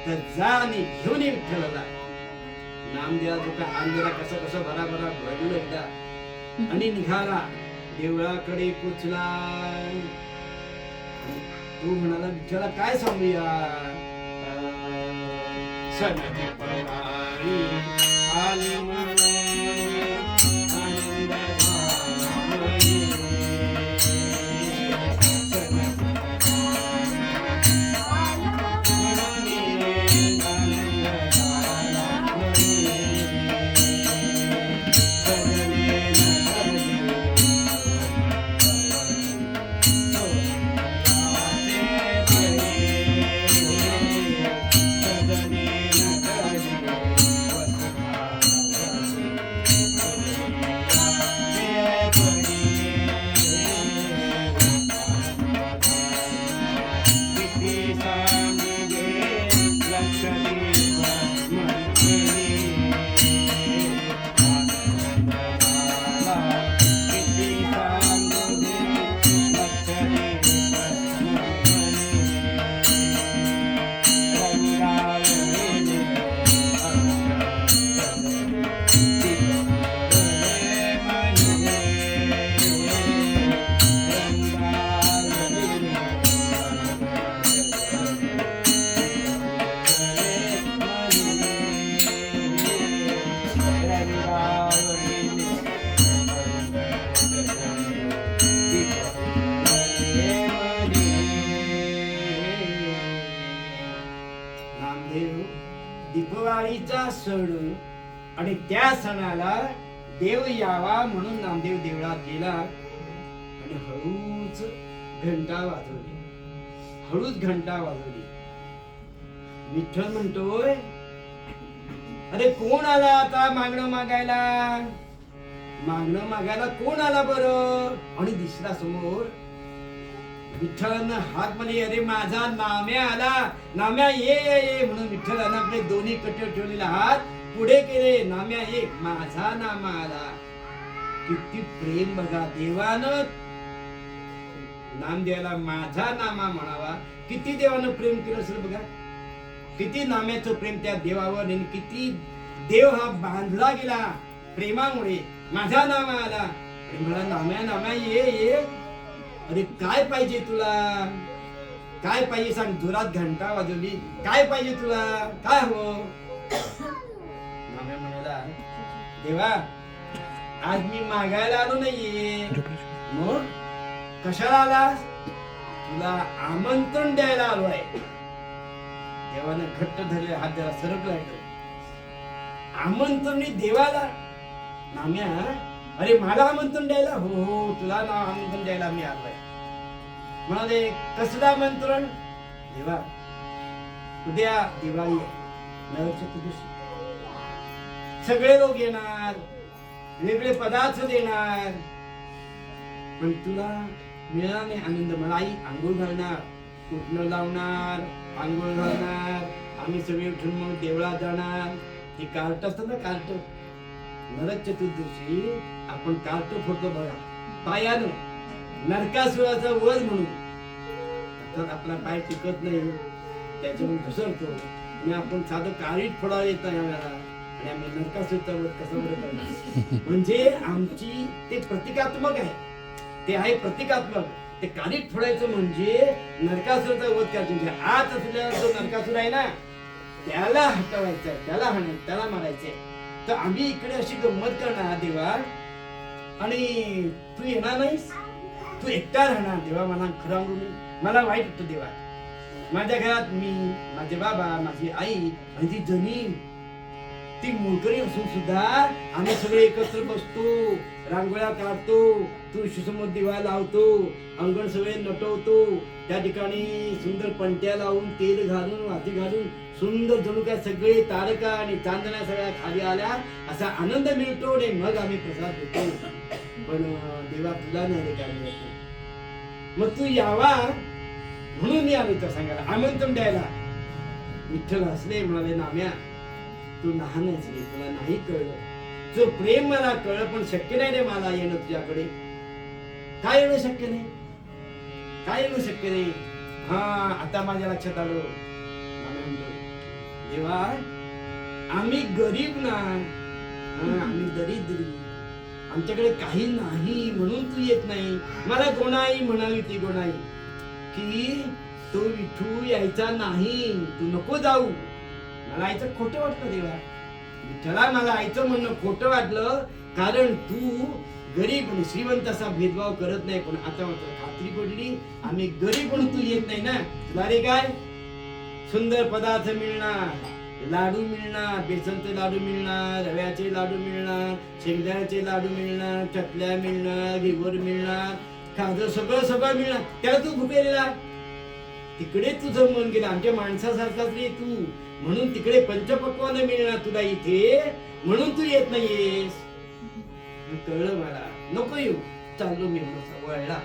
तर जा आणि घेऊन ये विठ्ठलाला. नामदेवा जो का आंधळा कसं कसं भराभरा भरलं एकदा आणि निघाला देवळाकडे पोचला. तू म्हणाला विठ्ठला काय सांगूया? सणाची पवारी आली म्हणून आनंद झाला. दिवाळीचा सण आणि त्या सणाला देव यावा म्हणून नामदेव देवळात गेला आणि हळूच घंटा वाजवली. हळूच घंटा वाजवली. विठ्ठल म्हणतोय अरे कोण आला आता मागणं मागायला? मागणं मागायला कोण आला बरं? आणि दिसला समोर विठ्ठलानं हात म्हणे अरे माझा नाम्या आला. नाम्या ये ये ये म्हणून विठ्ठलानं आपले दोन्ही कटे ठेवलेला हात पुढे केले. नाम्या ये, माझा नामा आला. किती प्रेम बघा देवानं नामदेवाला माझा नामा म्हणावा. किती देवानं प्रेम केलं असेल बघा. किती नाम्याचं प्रेम त्या देवावर आणि किती देव हा बांधला गेला प्रेमामुळे. माझा नामा आला. आणि मला नाम्या नाम्या ये ये. अरे काय पाहिजे तुला, काय पाहिजे सांग. जोरात घंटा वाजवली. काय पाहिजे तुला, काय हवं. नाम्या म्हणाला, देवा आज मी मागायला आलो नाहीये. मग कशाला आलास. तुला आमंत्रण द्यायला आलो आहे. देवाने घट्ट धरले हात, जरा सरकला. आमंत्रण देवाला. नाम्या, अरे मला आमंत्रण द्यायला. हो हो तुला ना आमंत्रण द्यायला मी आलोय. म्हणाले कसलं आमंत्रण. देवा उद्या दिवाळी आहे, नरक चतुर्दशी. सगळे लोक येणार, वेगळे पदार्थ देणार, पण तुला मिळणार नाही आनंद. मला आई आंघोळ घालणार, कुठलं लावणार, आंघोळ घालणार. आम्ही सगळे उठून मग देवळात जाणार. ते कार्ट असतं ना, कार्ट. नरक चतुर्दशी आपण कार्ट फोडतो बघा, पायानं नरकासुराचा वध म्हणून. तर आपला पाय टिकत नाही, त्याच्यावर घसरतो आणि आपण साधं काळीट फोडायला येत नाही आम्हाला, आणि आम्ही नरकासुराचा वध कसा बरं करणार. म्हणजे आमची ते प्रतिकात्मक आहे, ते आहे प्रतिकात्मक. ते काळीट फोडायचं म्हणजे नरकासुराचा वध करायचं. म्हणजे आत असलेला जो नरकासुर आहे ना, त्याला हटवायचं आहे, त्याला हाणायचं, त्याला मारायचंय. तर आम्ही इकडे अशी गंमत करणार देवा, आणि तू येणार नाहीस, तू एकटा राहणार. देवा मला खरं म्हणून मला वाईट वाटतं देवा. माझ्या घरात मी, माझे बाबा, माझी आई आणि ती जमीन, ती मोलकरी असून सुद्धा आम्ही सगळे एकत्र बसतो, रांगोळ्या काढतो, तुळशीसमोर दिवा लावतो, अंगण सगळे नटवतो. त्या ठिकाणी सुंदर पणत्या लावून, तेल घालून, वाती घालून सुंदर जणू काय सगळे तारका आणि चांदण्या सगळ्या खाली आल्या असा आनंद मिळतो. आणि मग आम्ही प्रसाद देतो. पण देवा तुला नाही रे काय मिळतो. मग तू यावा म्हणून मी आलो तर सांगायला, आमंत्रण द्यायला. विठ्ठल हसले, म्हणाले नाम्या तू लहान आहेस रे, तुला नाही कळलं. जो प्रेम मला कळलं, पण शक्य नाही रे मला येणं तुझ्याकडे. काय येणं शक्य नाही, काय येणं शक्य नाही. हा आता माझ्या लक्षात आलं. देवा आम्ही गरीब ना, आम्ही दरिद्री, आमच्याकडे काही नाही म्हणून तू येत नाही. मला गोणाई म्हणावी ती गोणाई की तो विठू यायचा नाही, तू नको जाऊ. मला आईचं खोटं वाटलं देवा. विठ्ठला मला आईचं म्हणणं खोटं वाटलं, कारण तू गरीब आणि श्रीमंत असा भेदभाव करत नाही. पण आता मात्र खात्री पडली, आम्ही गरीब म्हणून तू येत नाही ना. तुला रे काय सुंदर पदार्थ मिळणार, लाडू मिळणार, बेसनचे लाडू मिळणार, रव्याचे लाडू मिळणार, शेंगदाण्याचे लाडू मिळणार, चकल्या मिळणार, घेवर मिळणार, खाजं सगळं सगळं मिळणार. त्याला तू भुकेलेला. तिकडे तुझं मन गेलं, आमच्या माणसासारखाच रे तू, म्हणून तिकडे पंचपक्वान मिळणार तुला, इथे म्हणून तू येत नाहीयेस. कळलं मला, नको येऊ. चाललो मी वळला.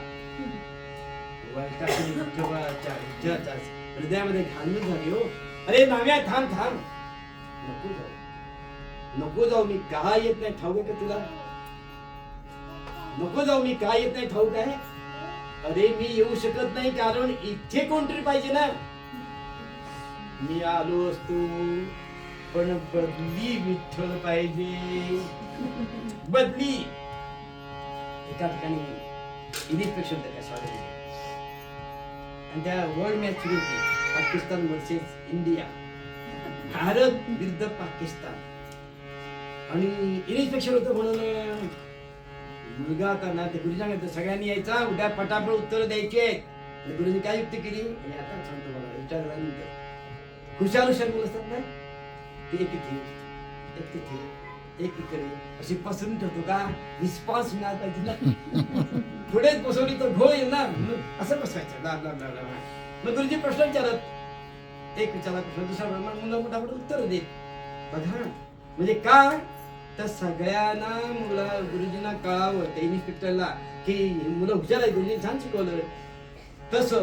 हृदयामध्ये घालून झाली. हो अरे नाम्या थांब थांब, नको जाऊ, नको जाऊ. मी का येत नाही ठाऊक आहे का तुला. नको जाऊ, मी का येत नाही ठाऊक आहे. अरे मी येऊ शकत नाही, कारण इथे कोणतरी पाहिजे ना. मी आलो असतो, पण बदली विठ्ठल पाहिजे. बदली एका ठिकाणी इनिस्पेक्शन कशा, आणि त्या वर्ल्ड मॅच सुरू होती, पाकिस्तान वर्सेस इंडिया, भारत विरुद्ध पाकिस्तान. आणि इनिस्पेक्शन होतं म्हणून मुलगा आता ना, ते गुरुजी सांगितलं सगळ्यांनी यायचा, उद्या पटापट उत्तर द्यायची आहेत. आणि गुरुजी काय युक्ती केली, आणि आता सांगतो मला विचारल्यानंतर, हुशार हुशार मुलं असतात ना, ते एक इथे, एक तिथे, एक इकडे अशी पसरून ठेवतो का, रिस्पॉन्स मिळाला पाहिजे ना. पुढेच बसवली तर घोळ येईल ना, असं बसवायचं. मग गुरुजी प्रश्न विचारत, एक विचारला प्रश्न, दुसरा मुलं मोठामोठं उत्तर देत. बघा म्हणजे काय, तर सगळ्यांना मुला गुरुजींना कळावं, त्या इन्स्पेक्टरला, की मुलं हुशार आहे, गुरुजी छान शिकवलं. तसं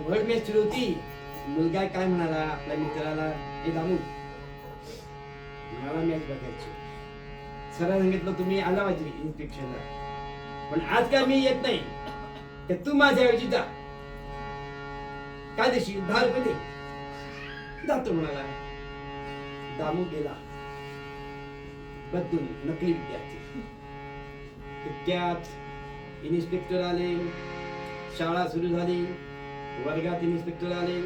वर्ल्ड मॅच सुरू होती. मुलगा काय म्हणाला आपल्या मित्राला, हे दामू मला मॅच बघायची. सरांनी सांगितलं तुम्ही आला पाहिजे इन्स्पेक्शनला, पण आज काय मी येत नाही, तर तू माझ्याऐवजी जा. काय देशील, 10 रुपये दे. जातो म्हणाला. दामू गेला बदलून, नकली विद्यार्थी. इतक्यात इन्स्पेक्टर आले, शाळा सुरू झाली, वर्गात इन्स्पेक्टर आले.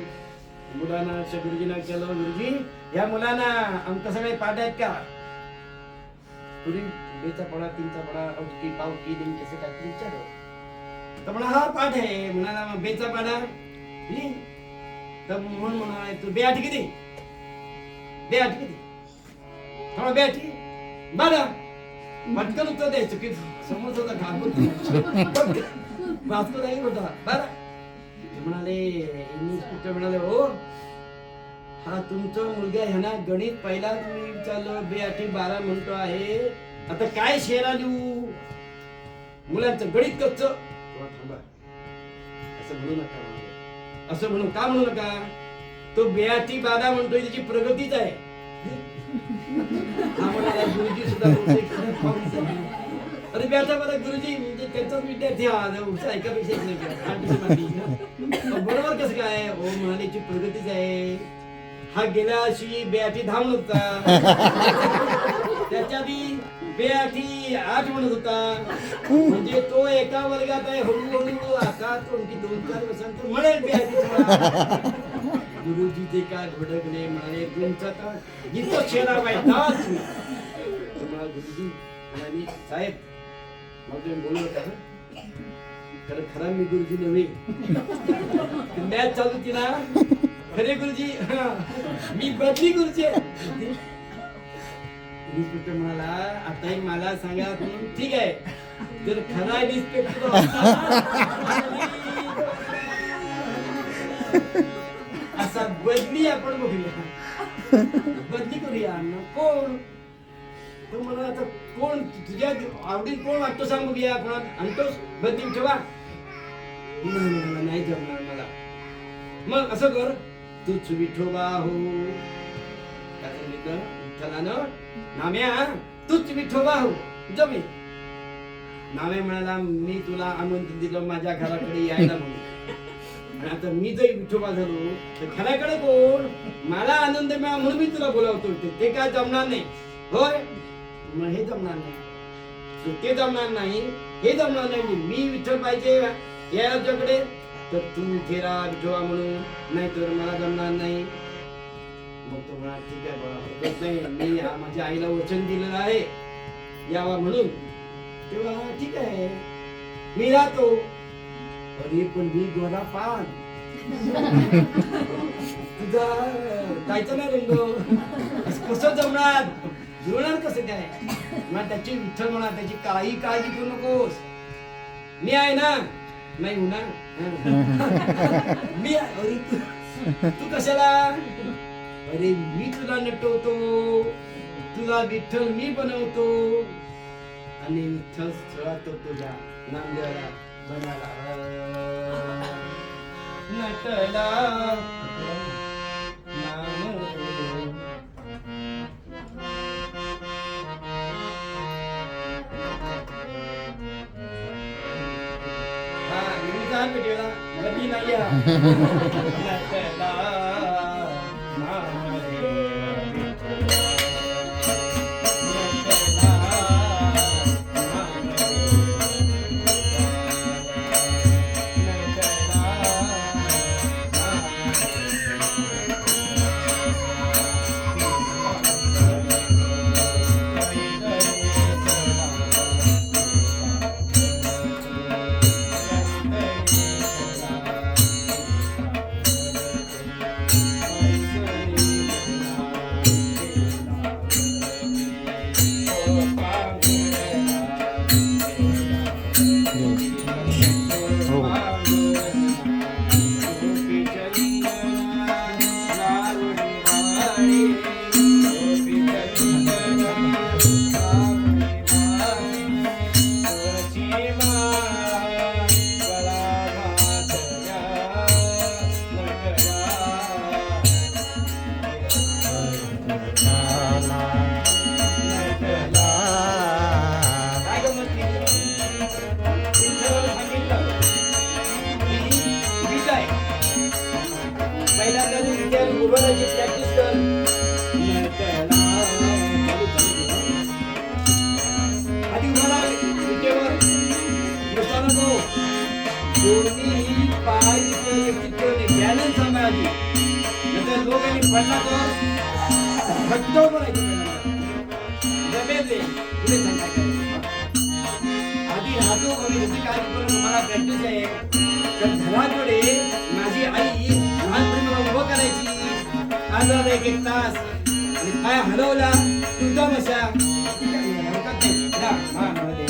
मुलांना गुरुजींना केलं, गुरुजी या मुलांना अंक सगळे पाठ आहेत का? पुढे 2चा पाढा 3चा पाढा औकी पावकी लिंक कसं काहीतरी विचारलं. तर म्हणा हा पाठ आहे. म्हणाला मग 2चा पाढा लिही. तर म्हणून म्हणाला तू 2 आठी किती? 2 आठी किती? थोडा 2 आठी 12. पटकन उत्तर द्यायचं की समोर होता घाबरतो वाचतो नाही होता 12. म्हणाले इन्स्पेक्टर म्हणाले हो हा तुमचा मुलगा ह्याना गणित पहिला तुम्ही विचारलं 2 आठी 12 म्हणतो आहे, आता काय शेरा लिहू? मुलांचं गणित कच्च. थांबा असं म्हणू नका म्हणाले. असं म्हणू का म्हणू नका? तो 2 आठी 12 म्हणतोय त्याची प्रगतीच आहे. हा म्हणाला गुरुजी सुद्धा अरे बेटा बरं गुरुजी म्हणजे त्यांचाच विद्यार्थी हा ऐकापेक्षा बरोबर कसं काय? हो म्हणाल्याची प्रगतीच आहे. हा गेल्या वर्षी 2 आठी 10 म्हणत होता, त्याच्या आधी 2 आठी 8 म्हणत होता. म्हणजे तो एका वर्गात आहे हळूहळू आता तो 2-4 वर्षांतर म्हणेल 2 आठी. गुरुजी ते काय भडकले, म्हणाले तुमचा तर इतकं शेरा पाहिजे गुरुजी म्हणाली साहेब मग तुम्ही बोलू नका खरं खरा मी गुरुजी नव्हे. मॅच चालू होती ना खरे गुरुजी मी बदली गुरुजी. इन्स्पेक्टर म्हणाला आता मला सांगा म्हणून ठीक आहे जर खरा इन्स्पेक्टर असा बदली आपण बघूया, बदली करूया. कोण तो म्हणा आता कोण तुझ्या आवडीत कोण वाटतो सांग बघूया. कोणा आणतोस बदली ठेवा? नाही जमणार मला. मग असं कर तूच विठोबा हो. काय सांगितलं विठ्ठलानं? नाम्या तूच विठोबा हो जमे. नाम्या म्हणाला मी तुला आमंत्रण दिलं माझ्या घराकडे यायला म्हणून, आता मी जर विठोबा झालो तर खऱ्याकडे कोण? मला आनंद मिळा म्हणून मी तुला बोलावतो. ते काय जमणार नाही होय? मग हे जमणार नाही, ते जमणार नाही, हे जमणार नाही. मी विठ्ठल पाहिजे या तुझ्याकडे तर तू फेरा विठोबा म्हणून, नाही तर मला जमणार नाही. मग तो म्हणा ठीक आहे बघा हरकत नाही, मी माझ्या आईला वचन दिलेलं आहे यावा म्हणून. तेव्हा ठीक आहे मी राहतो. अरे पण मी गोरा पान तुझा जायचं ना रंग कसं जमणार? जुळणार कसं काय? मग त्याची विठ्ठल म्हणा त्याची काही काळजी करू नकोस, मी आहे ना. नाही होणार मी अरे तू कशाला? अरे मी तुला नटवतो, तुला विठ्ठल मी बनवतो आणि विठ्ठल स्थळात तुझ्या नांदेवाला बनाला नटला नाम. हा मी भेटला नदी नाही नटला नाम प्रॅक्टिस कर. आधी मला विटेवर आधी नंतर दोघांनी पडला तो भट्टो बोलायचं जमेल रे पुढे सांगा आधी राहतो कमी त्याची काय करून मला प्रॅक्टिस आहे तर घराकडे माझी आई लहानपणी मला उभं करायची आजार एक एक तास आणि पाय हलवला तुझा मशा हरकत नाही जा, हा, मध्ये.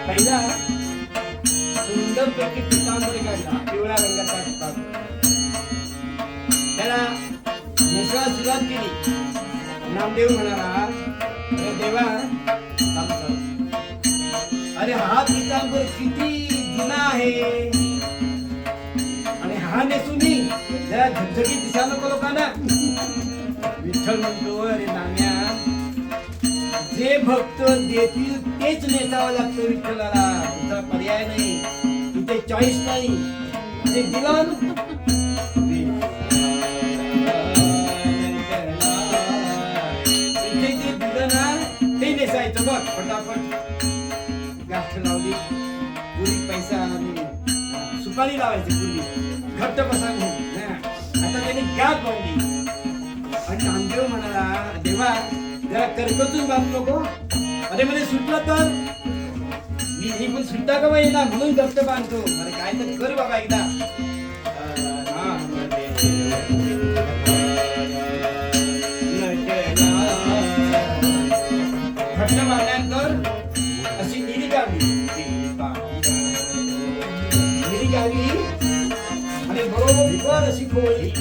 पहिला सुंदर पैकी पितांबरी काढला पिवळ्या रंगाचा पितांबर त्याला नेसवायला सुरुवात केली नामदेव म्हणाला अरे देवा थांब, थांब. अरे हा पितांबर किती जुना आहे आणि हा नेसून मी जरा झगझगीत दिसा नको लोकांना विठ्ठल म्हणतो अरे नाम्या जे भक्त देतील तेच नेसावं लागतं विठ्ठलाला तुझा पर्याय नाही तिथे चॉईस नाही ते दिलं तिथे जे दिलं ना ते नेसायचं बघ फटाफट गाठ लावली पूर्वी पैसा आणि सुपारी लावायची पूर्वी घट्ट बसा म्हणून आता त्याने गाठ बांधली आणि नामदेव म्हणाला देवा जरा कर्कतून बांधू नको अरे मध्ये सुटलं तर मी पण सुट्टा का येणार म्हणून गप्प बांधतो अरे काय तर कर बाबा एकदा घट्ट मारल्यानंतर अशी निरी गावी आणि बरोबर अशी खोळी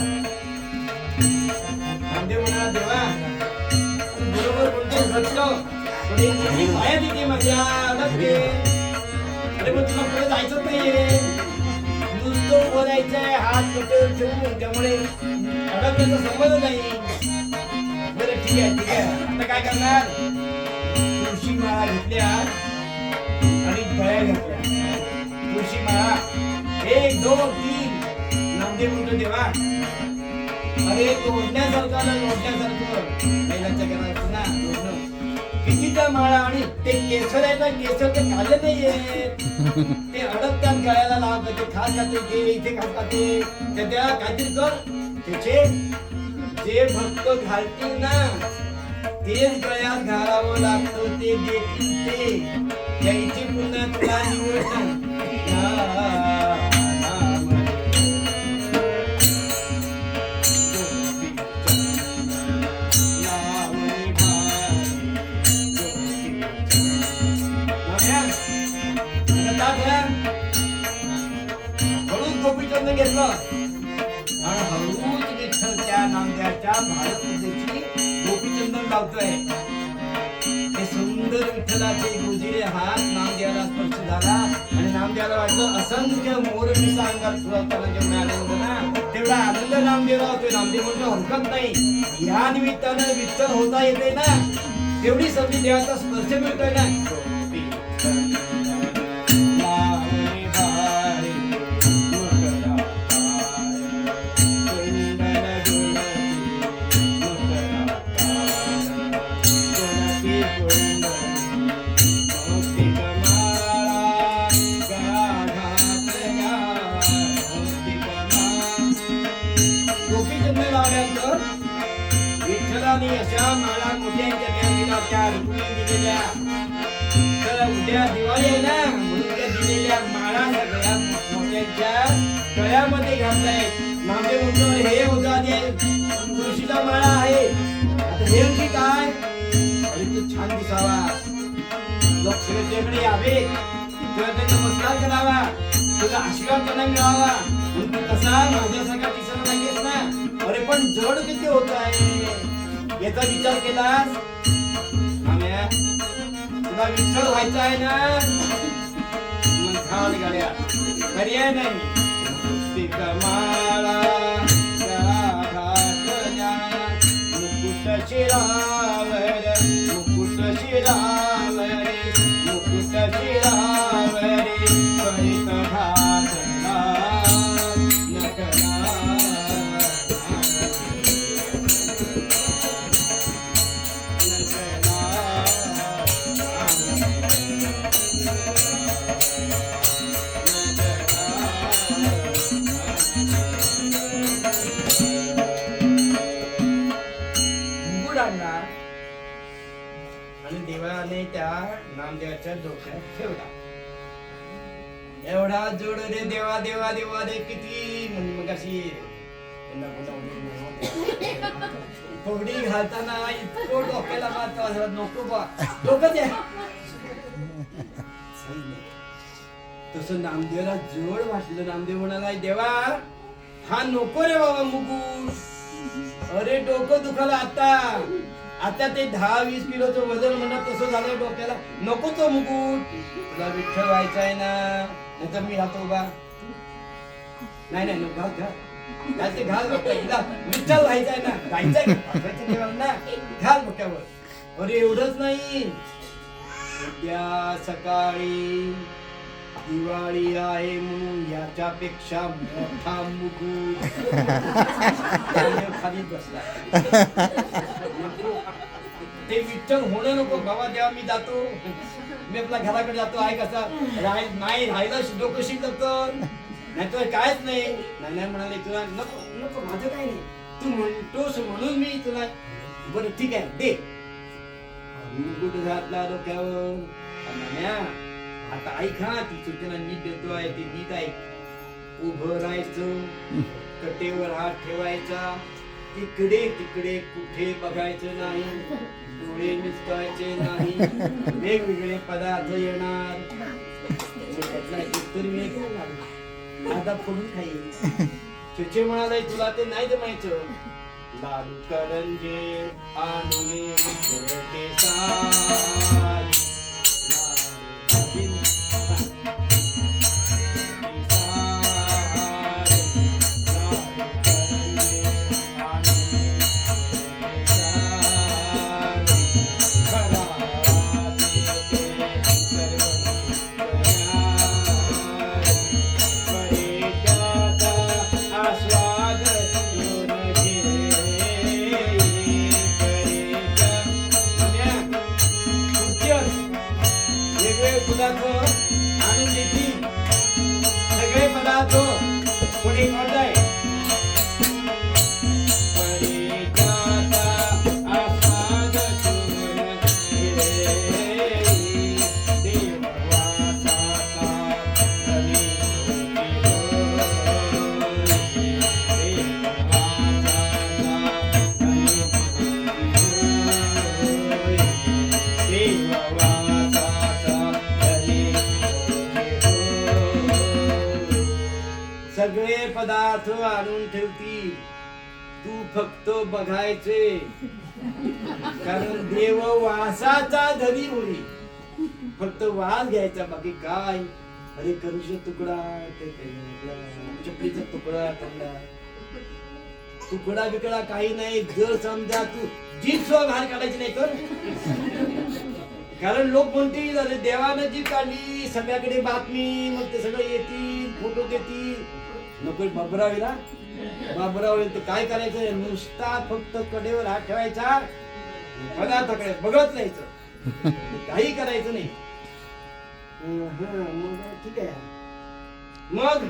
नामदेव म्हणाला देवा बरोबर बोलतो घट्ट माया तिथे माझ्या नक्की अरे मग तुला पुढे जायचं नाहीये नुसतं बोलायचंय हात कटेवर ठेवून त्यामुळे अडकण्याचा संबंध नाही बरं ठीक आहे आता काय करणार तुळशी माळा घेतल्या आणि गळ्या घातल्या तुळशी माळा 1 2 3 नामदेव म्हणतो देवा अरे लोटण्यासारखं महिलांच्या घरात ना कितीचा माळा आणि ते केसर आहे ना केसर ते खाल्ले नाहीये ते अडकतात गळ्याला लावतात ते खास खाते ते इथे खातात ते त्याला काहीतरी कर त्याचे जे भक्त घालतील ना तेच गळ्यात घालावं लागतं ते देतील ते यायची पुन्हा तुला निवड गोपीचंद घेतलं आणि हळूच विठ्ठल त्या नामदेवाच्या भारतपूजेची गोपीचंदन लावतोय ते सुंदर विठ्ठलाचे गुजिरे हात नामदेवाला स्पर्श झाला आणि नामदेवाला वाटलं असंख्य मोरपिसा अंगात पुरवताना जेवढा आनंद ना तेवढा आनंद नामदेवाला होतोय नामदेव म्हणतो हरकत नाही या निमित्तानं विठ्ठल होता येते ना तेवढी संधी देवाचा स्पर्श मिळतोय ना विठ्ठलाने अशा माळा मोठ्यांच्या त्या दिलेल्या तर उद्या दिवाळी आहे ना म्हणून त्या दिलेल्या माळा सगळ्या मोठ्यांच्या गळ्यामध्ये घातलाय नामदेव म्हणतो हे होता ते तुळशीचा माळा आहे आता हे की काय अरे तू छान दिसावा लोक सगळ्याकडे यावे तुला ते नमस्कार करावा तुझा आशीर्वाद त्यांना मिळावा म्हणून तू कसा माझ्यासारखा दिसत नाहीयेस ना अरे पण जड किती होत आहे याचा विचार केलास तुला विठ्ठल व्हायचं आहे ना मग खाल गाड्या पर्याय नाही माळा मुकुट शिरावर मुकुट शिरावर मुकुट शिरावर करीत घातला नकला त्या नामदेवाच्या डोक्यात ठेवला. एवढा जोड रे देवा देवा देवा रे किती म्हणजे मग अशी पगडी घालताना इतकं डोक्याला मात्र नको बा डोकंच आहे. तसं नामदेवाला जोड वाटलं. नामदेव म्हणाला देवा हा नको रे बाबा मुकुट. अरे डोकं दुखाला आता ते 10-20 किलोचं वजन म्हणत तसं झालं डोक्याला. नको तो मुकुट. तुला विठ्ठल व्हायचा आहे ना. नाहीतर मी राहतो बा. नाही घाल ते घाल विठ्ठल व्हायचा आहे ना. जायचंय ना घाल डोक्यावर. अरे एवढंच नाही उद्या सकाळी दिवाळी आहे म्हणून याच्यापेक्षा मोठा मुकुट. खाली बसला. ते विठ्ठल होणं नको बाबा. जेव्हा मी जातो मी आपल्या घराकडे जातो आहे कसा नाही राहिलं डोकं शिकलं तर नाही तर कायच नाही म्हणाले तुला नको नको माझं काय नाही. तू म्हणतोस म्हणून मी तुला बरं ठीक आहे दे. मुकुट घातला डोक्यावर. आता ऐका ती सूचना नीट देतोय ते नीट ऐक. उभं राहायचं. कटेवर हात ठेवायचा. इकडे तिकडे कुठे बघायचं नाही. डोळे मिचकायचे नाही. वेगवेगळे पदार्थ येणार. तर मी आता फोडून खाईल. चुचे म्हणाले तुला ते नाही जमायचं. लाडू करंजे आणून आणून देतील. सगळे पदार्थ कोणी करताय. सगळे पदार्थ आणून ठेवतील. तू फक्त बघायचे. कारण देव वासाचा धनी होईल. फक्त वास घ्यायचा बाकी काय. अरे करुष तुकडा चपलीचा तुकडा तुकडा बिकडा काही नाही. जर समजा तू जीभ सुद्धा बाहेर काढायची नाही तर. कारण लोक म्हणतील अरे देवानं जीभ काढली सगळ्याकडे बातमी मग ते सगळं येतील फोटो देतील. नको बाबराव ना बाबराव तर काय करायचं. नुसता फक्त कडेवर हात ठेवायचा. पदार्थाकडे बघत नाहीचं. काही करायचं नाही. मग ठीक आहे. मग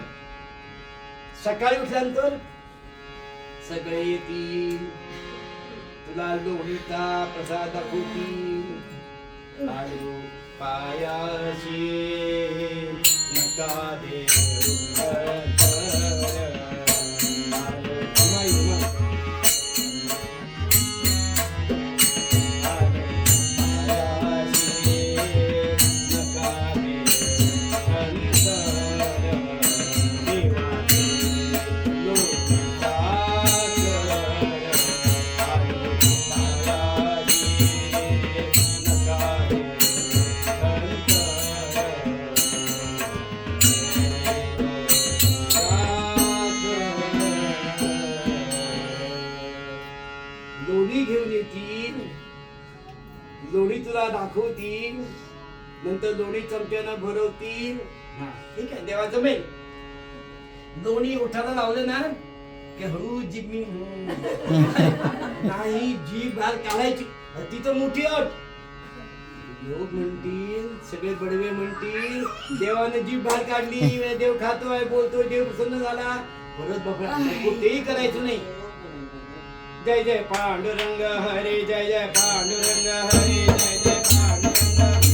सकाळी उठल्यानंतर सगळे येतील. तुला लोणीचा प्रसाद दाखवतील. लाडू पायाशी नका दे लोणी तुला दाखवतील. नंतर लोणी चमच्यानं भरवतील. ठीक आहे देवा जमेल. लोणी ओठाला लावलं ना की हळू जीभ मी नाही जीभ बाहेर काढायची. ती तर मोठी अट. लोक म्हणतील सगळे बडवे म्हणतील देवाने जीभ बाहेर काढली. देव खातोय बोलतोय देव प्रसन्न झाला. परत बाबा तेही करायचं नाही. जय जय पांडुरंग हरे जय जय पांडुरंग हरे जय जय पांडुरंग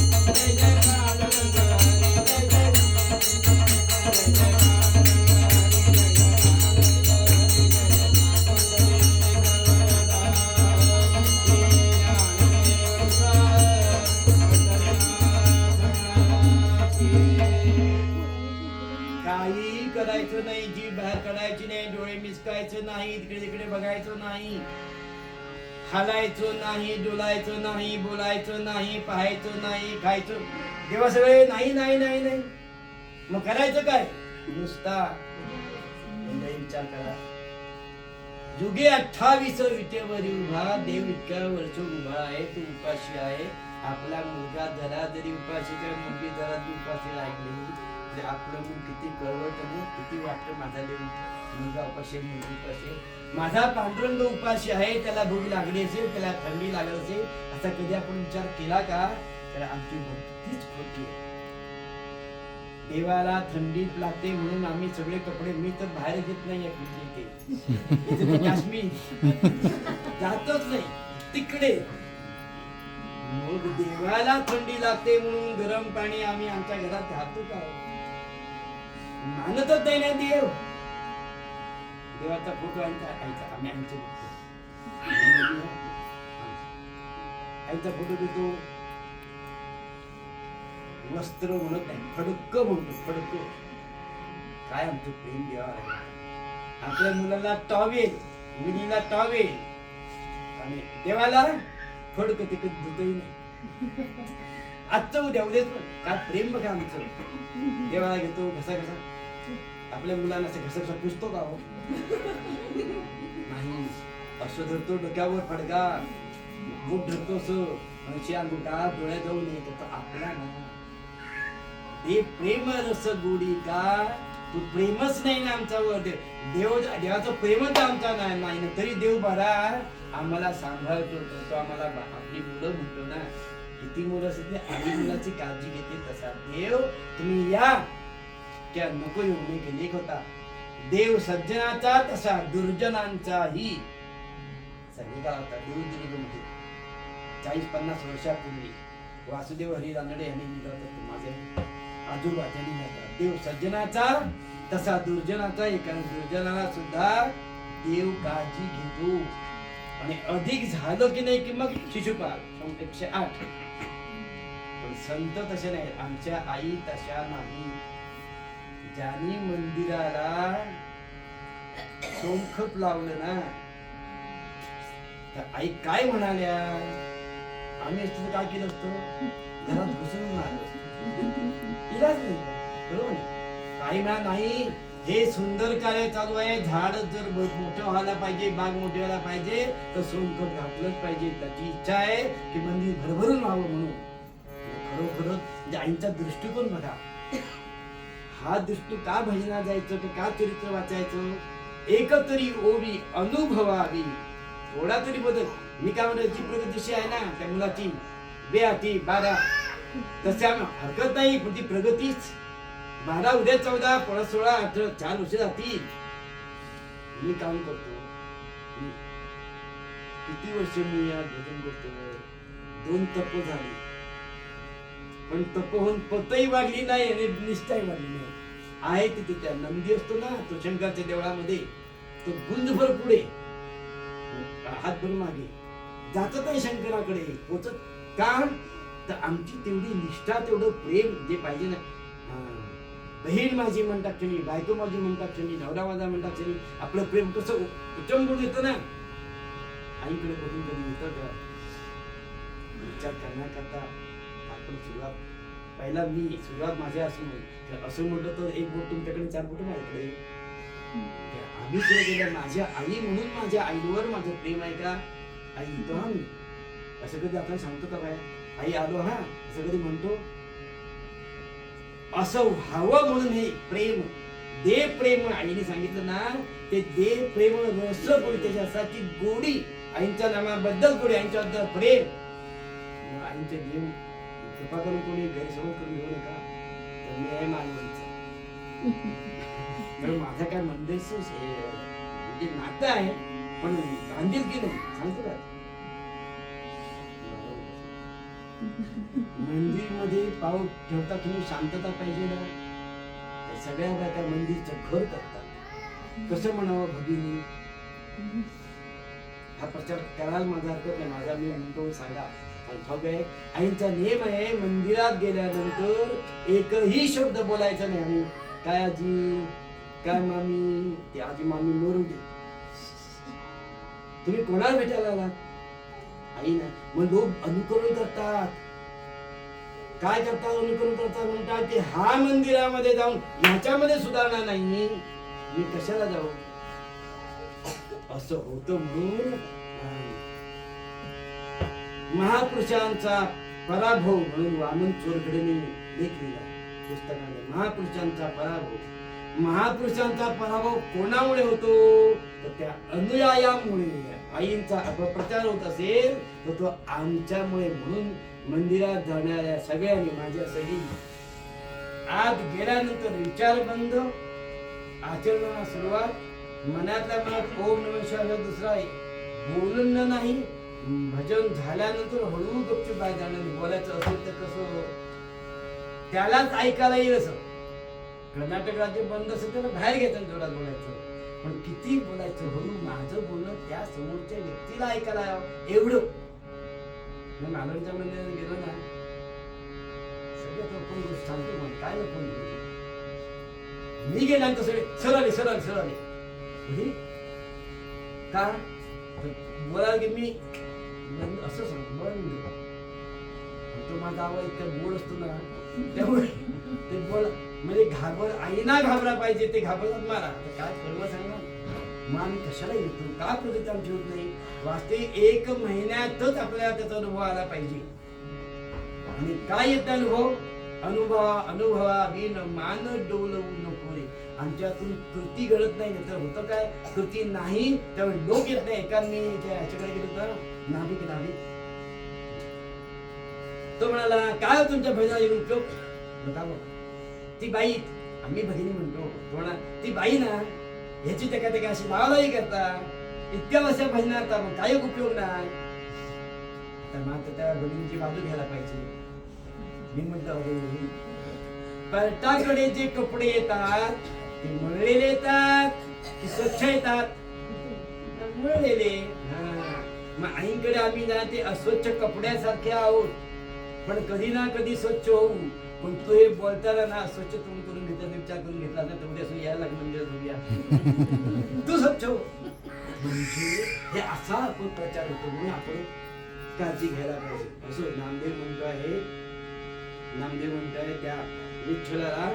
बोलायचं नाही, जीभ बाहेर काढायची नाही, डोळे मिचकायचं नाही, इकडे तिकडे बघायचं नाही, हालायचं नाही, डोलायचं नाही, बोलायचं नाही, पाहायचं नाही, खायचं. देवा सगळे नाही नाही नाही नाही. मग करायचं काय? नुसता विचार करा. जुगे 28 विटेवरी उभा देव इतक्या वर्ष उभा आहे, तो उपाशी आहे. आपला मुलगा जरा जरी उपाशी किंवा मुलगी जरा जरी उपाशी राहिली तर आपलं मन किती कळवट आणि किती वाटतं माझा देव मुलगा उपाशी, मुलगी उपाशी, माझा पांडुरंग उपाशी आहे, त्याला भूक लागली असेल, त्याला थंडी लागली असेल, असा कधी आपण विचार केला का? तर आमची भक्तीच खोटी आहे. देवाला थंडीत लागते म्हणून आम्ही सगळे कपडे, मी तर बाहेर घेत नाहीये कुठे, इथे काश्मीर जातच नाही तिकडे. मग देवाला थंडी लागते म्हणून गरम पाणी आम्ही आमच्या घरात घालतो का? मानतच नाही ना देव. देवाचा फोटो आमचा आम्ही आमचे बघतो, आईचा फोटो देतो, वस्त्र म्हणत नाही, फडक म्हणतो, फडक. काय आमचं प्रेम देवा आहे. आपल्या मुलाला टॉवेल, मुलीला टॉवेल, आणि देवाला फडक तिकट धुतही नाही. आजचं उद्या उद्याच काय प्रेम बघा आमचं. देवाला घेतो घसा घसा, आपल्या मुलांना घसा घसा पुसतो का? हो नाही. असं धरतो डोक्यावर फडका, मूठ धरतो असं अंगुठा डोळ्या जाऊन येत. आपला ना हे प्रेम रस गोडी का? तू प्रेमच नाही ना आमच्यावर. देवाचं प्रेमच आमचा नाही ना, तरी देव बरा आम्हाला सांभाळतो. तो आम्हाला आपली मुलं म्हणतो ना, किती मुलं असते आई मुलाची काळजी घेते, तसा देव तुम्ही या क्या नको येऊ गेले होता. देव सज्जनाचा तसा दुर्जनांचाही. संगीता होता देवदुर्गमध्ये 40-50 वर्षापूर्वी वासुदेव हरी रानडे यांनी लिहिलं होतं. माझे आजोबा त्यांनी लिहिलं, देव सज्जनाचा तसा दुर्जनाचा. एका दुर्जनाला सुद्धा देव काळजी घेतो. आणि अधिक झालं की नाही की मग शिशुपाल 108. पण संत तसे नाही, आमच्या आई तशा नाही. ज्यांनी मंदिराला सोंखप लावलं ना, तर आई काय म्हणाल्या? आम्ही असतो काय केलं असतं? घरात घुसून मारलं असतं. इलाज नाही, बरोबर नाही. आई म्हणा नाही, हे सुंदर कार्य चालू आहे, झाड जर मोठं व्हायला पाहिजे, बाग मोठी व्हायला पाहिजे, तर सोनखत घातलंच पाहिजे. त्याची इच्छा आहे की मंदिर भरभरून व्हावं म्हणून. खरोखरच म्हणजे आईचा दृष्टिकोन बघा. हा दृष्टी का भजना जायचं, का चरित्र वाचायचं? एकतरी ओवी अनुभवावी, थोडा तरी बदल. मी काय म्हणतो, जी प्रगतीशी आहे ना त्या मुलाची 2 12 तशा हरकत नाही, पण ती प्रगतीच 12 उद्या 14 16 18 4 वर्ष जातील. मी काम करतो, किती वर्ष मी या भजन करतो. 2 तप झाली, पण तप होऊन पतही वाढली नाही आणि निष्ठाही वाढली नाही. आहे तिथे त्या नंदी असतो ना, तो शंकराच्या देवळामध्ये, तो गुंजभर पुढे हातभर मागे जातच नाही शंकराकडे पोचत. का? तर आमची तेवढी निष्ठा, तेवढं प्रेम जे पाहिजे ना. बहीण माझी म्हणतात क्षणी, बायको माझी म्हणतात क्षणी, नवरा माझा म्हणतात क्षणी, आपलं प्रेम कसं उचंबून येतं ना. आईकडे बघून कधी येतं का? विचार करण्याकरता आपण सुरुवात माझ्या असं म्हटलं तर 1 बोट तुमच्याकडे, 4 बोट माझ्याकडे. आम्ही केलं गेलं माझ्या आई म्हणून माझ्या आईवर माझं प्रेम आहे का? आई येतो हा मी, असं कधी आपण सांगतो का बाय? आई आलो हा असं कधी म्हणतो? असं व्हावं म्हणून हे प्रेम, दे प्रेम आईने सांगितलं ना, ते दे प्रेम रस गोडी, त्याच्यासाठी गोडी, आईच्या नामाबद्दल गोडी, आईच्याबद्दल प्रेम. आईच्या देव कृपा करून कोणी गैरसमज करून घेऊ नका. तर मी आहे मालवणचा, तर माझं काय मंदिर म्हणजे नातं आहे, पण बांधील की नाही सांगतो का? मंदिर मध्ये पाऊल ठेवता की नाही शांतता पाहिजे ना. सगळ्या बायका मंदिरचं घर करतात. कसं म्हणावं भगिनी? हा प्रचार करायला माझा हरकत नाही, माझा मी म्हणतो सांगा. आईचा नियम आहे, मंदिरात गेल्यानंतर एकही शब्द बोलायचा नाही. आणि काय आजी काय मामी? ती आधी मामी मरून गेली. तुम्ही कोणाला भेटायला आलात? आई ना. मग लोक अनुकरण करतात. काय करतात? अनुकरण करतात, म्हणतात की हा मंदिरामध्ये जाऊन ह्याच्यामध्ये सुधारणा नाही, मी कशाला जाऊ? असं होतं म्हणून महापुरुषांचा पराभव म्हणून वामन चोरखडेने लेख लिहिला पुस्तकाने. महापुरुषांचा पराभव. महापुरुषांचा पराभव कोणामुळे होतो? तर त्या अनुयायामुळे. आईंचा अपप्रचार होत असेल तर तो आमच्यामुळे. म्हणून मंदिरात जाणाऱ्या सगळ्यांनी, माझ्या सगळी, आत गेल्यानंतर विचार बंद, आचरणाला सुरुवात. मनातल्या मनात ओम नमः शिवाय दुसरा बोलणं नाही. भजन झाल्यानंतर हळू गपचूप बाहेर जाणं. बोलायचं असेल तर कसं त्यालाच ऐकायला येईल असं. कर्नाटक राज्य बंद असेल त्याला बाहेर घ्यायचं, जोरात बोलायचं. पण किती बोलायचं हळू. माझं बोलणं त्या समोरच्या व्यक्तीला ऐकायला यावं एवढं. मी मालवणच्या मंदिरात गेलो ना, सगळ्यात आपण गोष्ट सांगतो मग काय नको. मी गेल्यानंतर सगळे सरळ सरळ का बोलायला की मी असं सांगतो बंद. तो माझा आवाज इतका गोड असतो ना, त्यामुळे ते बोल म्हणजे आईना घाबरा पाहिजे, ते घाबरतात मला. आता काय कर्म सांगणार. मग आम्ही कशाला येतो? का पद्धती आमची होत नाही? वास्तविक 1 महिन्यातच आपल्याला त्याचा अनुभव आला पाहिजे. आणि काय येत अनुभव? अनुभवा बिन मान डोलवू नको रे. आमच्यातून कृती घडत नाही. तर होतं काय? कृती नाही त्यामुळे लोक येत नाही. एकांनी ह्याच्याकडे गेलो तर नाभिक तो म्हणाला काय तुमच्या भजनाला येऊन उपयोग? बघा ती बाई, आम्ही भगिनी म्हणतो, तो म्हणा ती बाई ना ह्याची त्या अशी लावालाही करता इतक्या वर्षा भजनात मग काय उपयोग नाही. तर मात्र त्या भगिनीची बाजू घ्यायला पाहिजे. मी म्हटलं अरे पर्टाकडे जे कपडे येतात ते मळलेले येतात की स्वच्छ येतात? मळलेले. मग आईंकडे आम्ही ना ते अस्वच्छ कपड्यासारखे आहोत, पण कधी ना कधी स्वच्छ होऊ. पण तू हे बोलताना ना स्वच्छ तुम्ही करून घेतला, विचार करून घेतला ना, तेवढे असं यायला लागलं मंदिरात बघूया तू स्वच्छ हो. म्हणजे हे असा आपण प्रचार होतो. म्हणून आपण काळजी घ्यायला पाहिजे. असं नामदेव म्हणतो आहे त्या विठ्ठलाला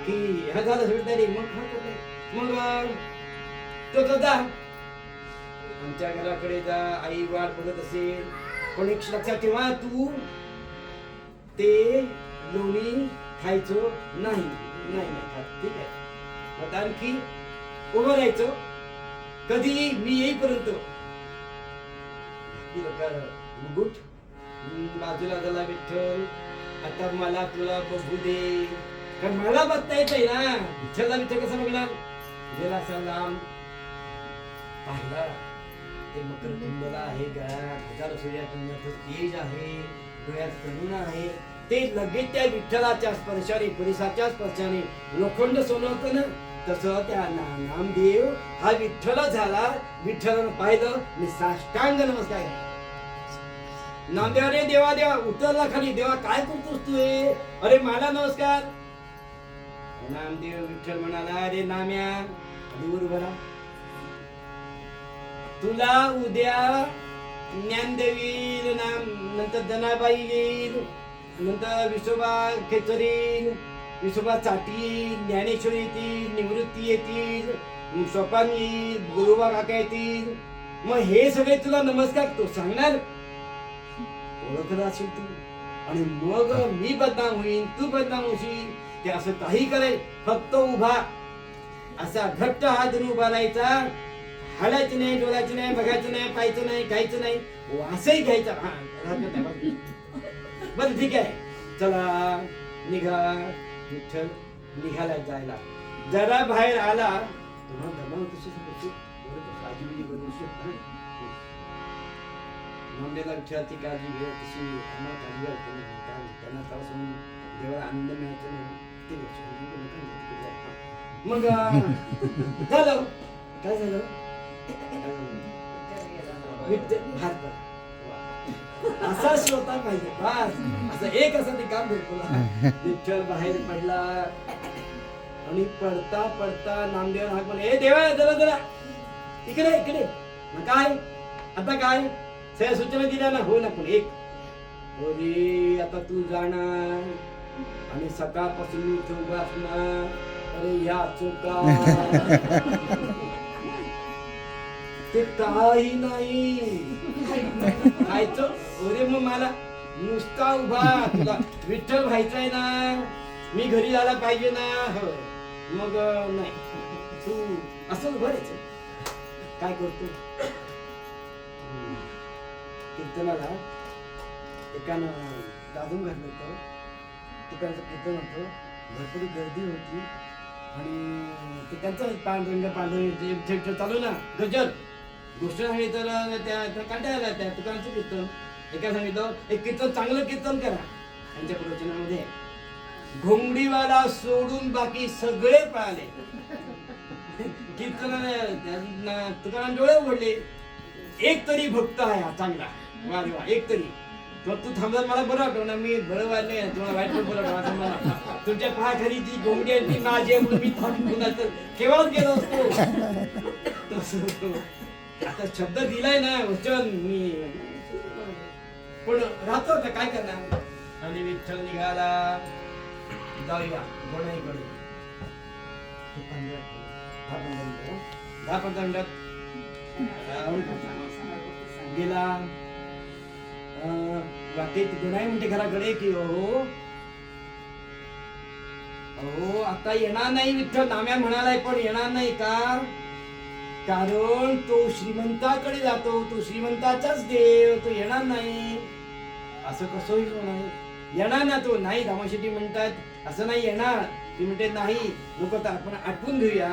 की ह्या झालं सगळं मग तो जा आमच्या घराकडे जा. आई वाट बघत असेल. पण एक लक्षात ठेवा, तू ते लोणी खायचं नाही. ठीक आहे. आता आणखी उभं राहायचं. कधी मी येईपर्यंत गुट बाजूला झाला विठ्ठल. आता मला तुला बघू दे. कारण मला बघता येत आहे ना. विठ्ठल कसा बघणार? गेला सलाम पाहिला ते मकर कुंडला आहे, गळ्यात हजार सूर्यकुंडाचं तेज आहे, डोळ्यात करुणा आहे. ते लगेच त्या विठ्ठलाच्या स्पर्शाने, परिसाच्या स्पर्शाने लोखंड सोनवतं ना, तसं त्या नामदेव हा विठ्ठल झाला. विठ्ठलानं पाहिलं मी साष्टांग नमस्कार. नामदेवाने देवा उतरला खाली. देवा काय करतोस तू? अरे मला नमस्कार. नामदेव विठ्ठल म्हणाला अरे नाम्या आधी बरा, तुला उद्या ज्ञानदेवी येईल, नंतर जनाबाई येईल, नंतर विसोबा खेचरी, विसोबा चाटी, ज्ञानेश्वरी येतील, निवृत्ती येतील, सोपान येईल, गुरुबा काका येतील. मग हे सगळे तुला नमस्कार तो सांगणार, ओळखला असेल तू. आणि मग मी बदनाम होईन, तू बदनाम होशील. ते असं काही कराय, फक्त उभा असा घट्ट हात धरून उभा राहायचा. हाडायचं नाही, डोळायचं नाही, बघायचं नाही, पाहायचं नाही, खायचं नाही, वासही घ्यायचा. बरं ठीक आहे, चला निघा. विठ्ठल निघाला जायला. जरा बाहेर आला नोंदेला विठ्ठलाची काळजी घे, तशी त्यांना देवाला आनंद मिळायचा नाही. मग झालं काय झालं? असा श्रोता पाहिजे बस. असं एक असं ते काम भेटला. विठ्ठल बाहेर पडला आणि पडता पडता नामदेव हाक म्हणे, ए देवा जरा जरा इकडे इकडे. मग काय आता काय सगळ्या सूचना दिल्या ना, हो ना पण एक हो रे आता तू जाणार आणि सकाळपासून मी इथे उभा असणार. अरे या चुका ते काही नाही खायचं. अरे मग मला नुसता उभा तुला विठ्ठल व्हायचंय ना, मी घरी जायला पाहिजे ना. हो मग नाही तू असं उभं राहायचं. काय करतो कीर्तनाला एकानं दादून घातलं होतं. तुकाराचं कीर्तन होतं, भरपूर गर्दी होती आणि ते त्यांचं पांढरंग चालू ना गजर गोष्ट सांगितली तर त्या काट्या आल्या त्या तुकाराचं कीर्तन. एका सांगितलं एक कीर्तन चांगलं कीर्तन करा. त्यांच्या प्रवचनामध्ये घोंगडीवाला सोडून बाकी सगळे पळाले. कीर्तनाने तुकाराम डोळे उघडले, एक तरी भक्त आहे हा चांगला. वा वा एक तरी तू थांबला मला बरं वाटलं ना, मी बरं वाटले तुम्हाला वाईट पण बरं वाटलं मला. तुमच्या पायाखाली जी घोंगडी आहे ती माझी आहे म्हणून मी थांबून केव्हाच गेलो असतो. आता शब्द दिलाय ना वचन मी, पण राहतो आता काय करणार. आणि विठ्ठल निघाला, जाऊया गोणाईकडे. 10-15 मिनिटात गेला. वाटेत गोणाई म्हणते घराकडे की अहो अहो आता येणार नाही विठ्ठल. नाम्या म्हणालाय पण येणार नाही का, कारण तो श्रीमंताकडे जातो, तो श्रीमंताचाच देव, तो येणार नाही. असं कसं होईल नाही येणार ना तो. नाही दामाशेट्टी म्हणतात असं नाही येणार. ती म्हणते नाही लोक तर आपण आटपून घेऊया.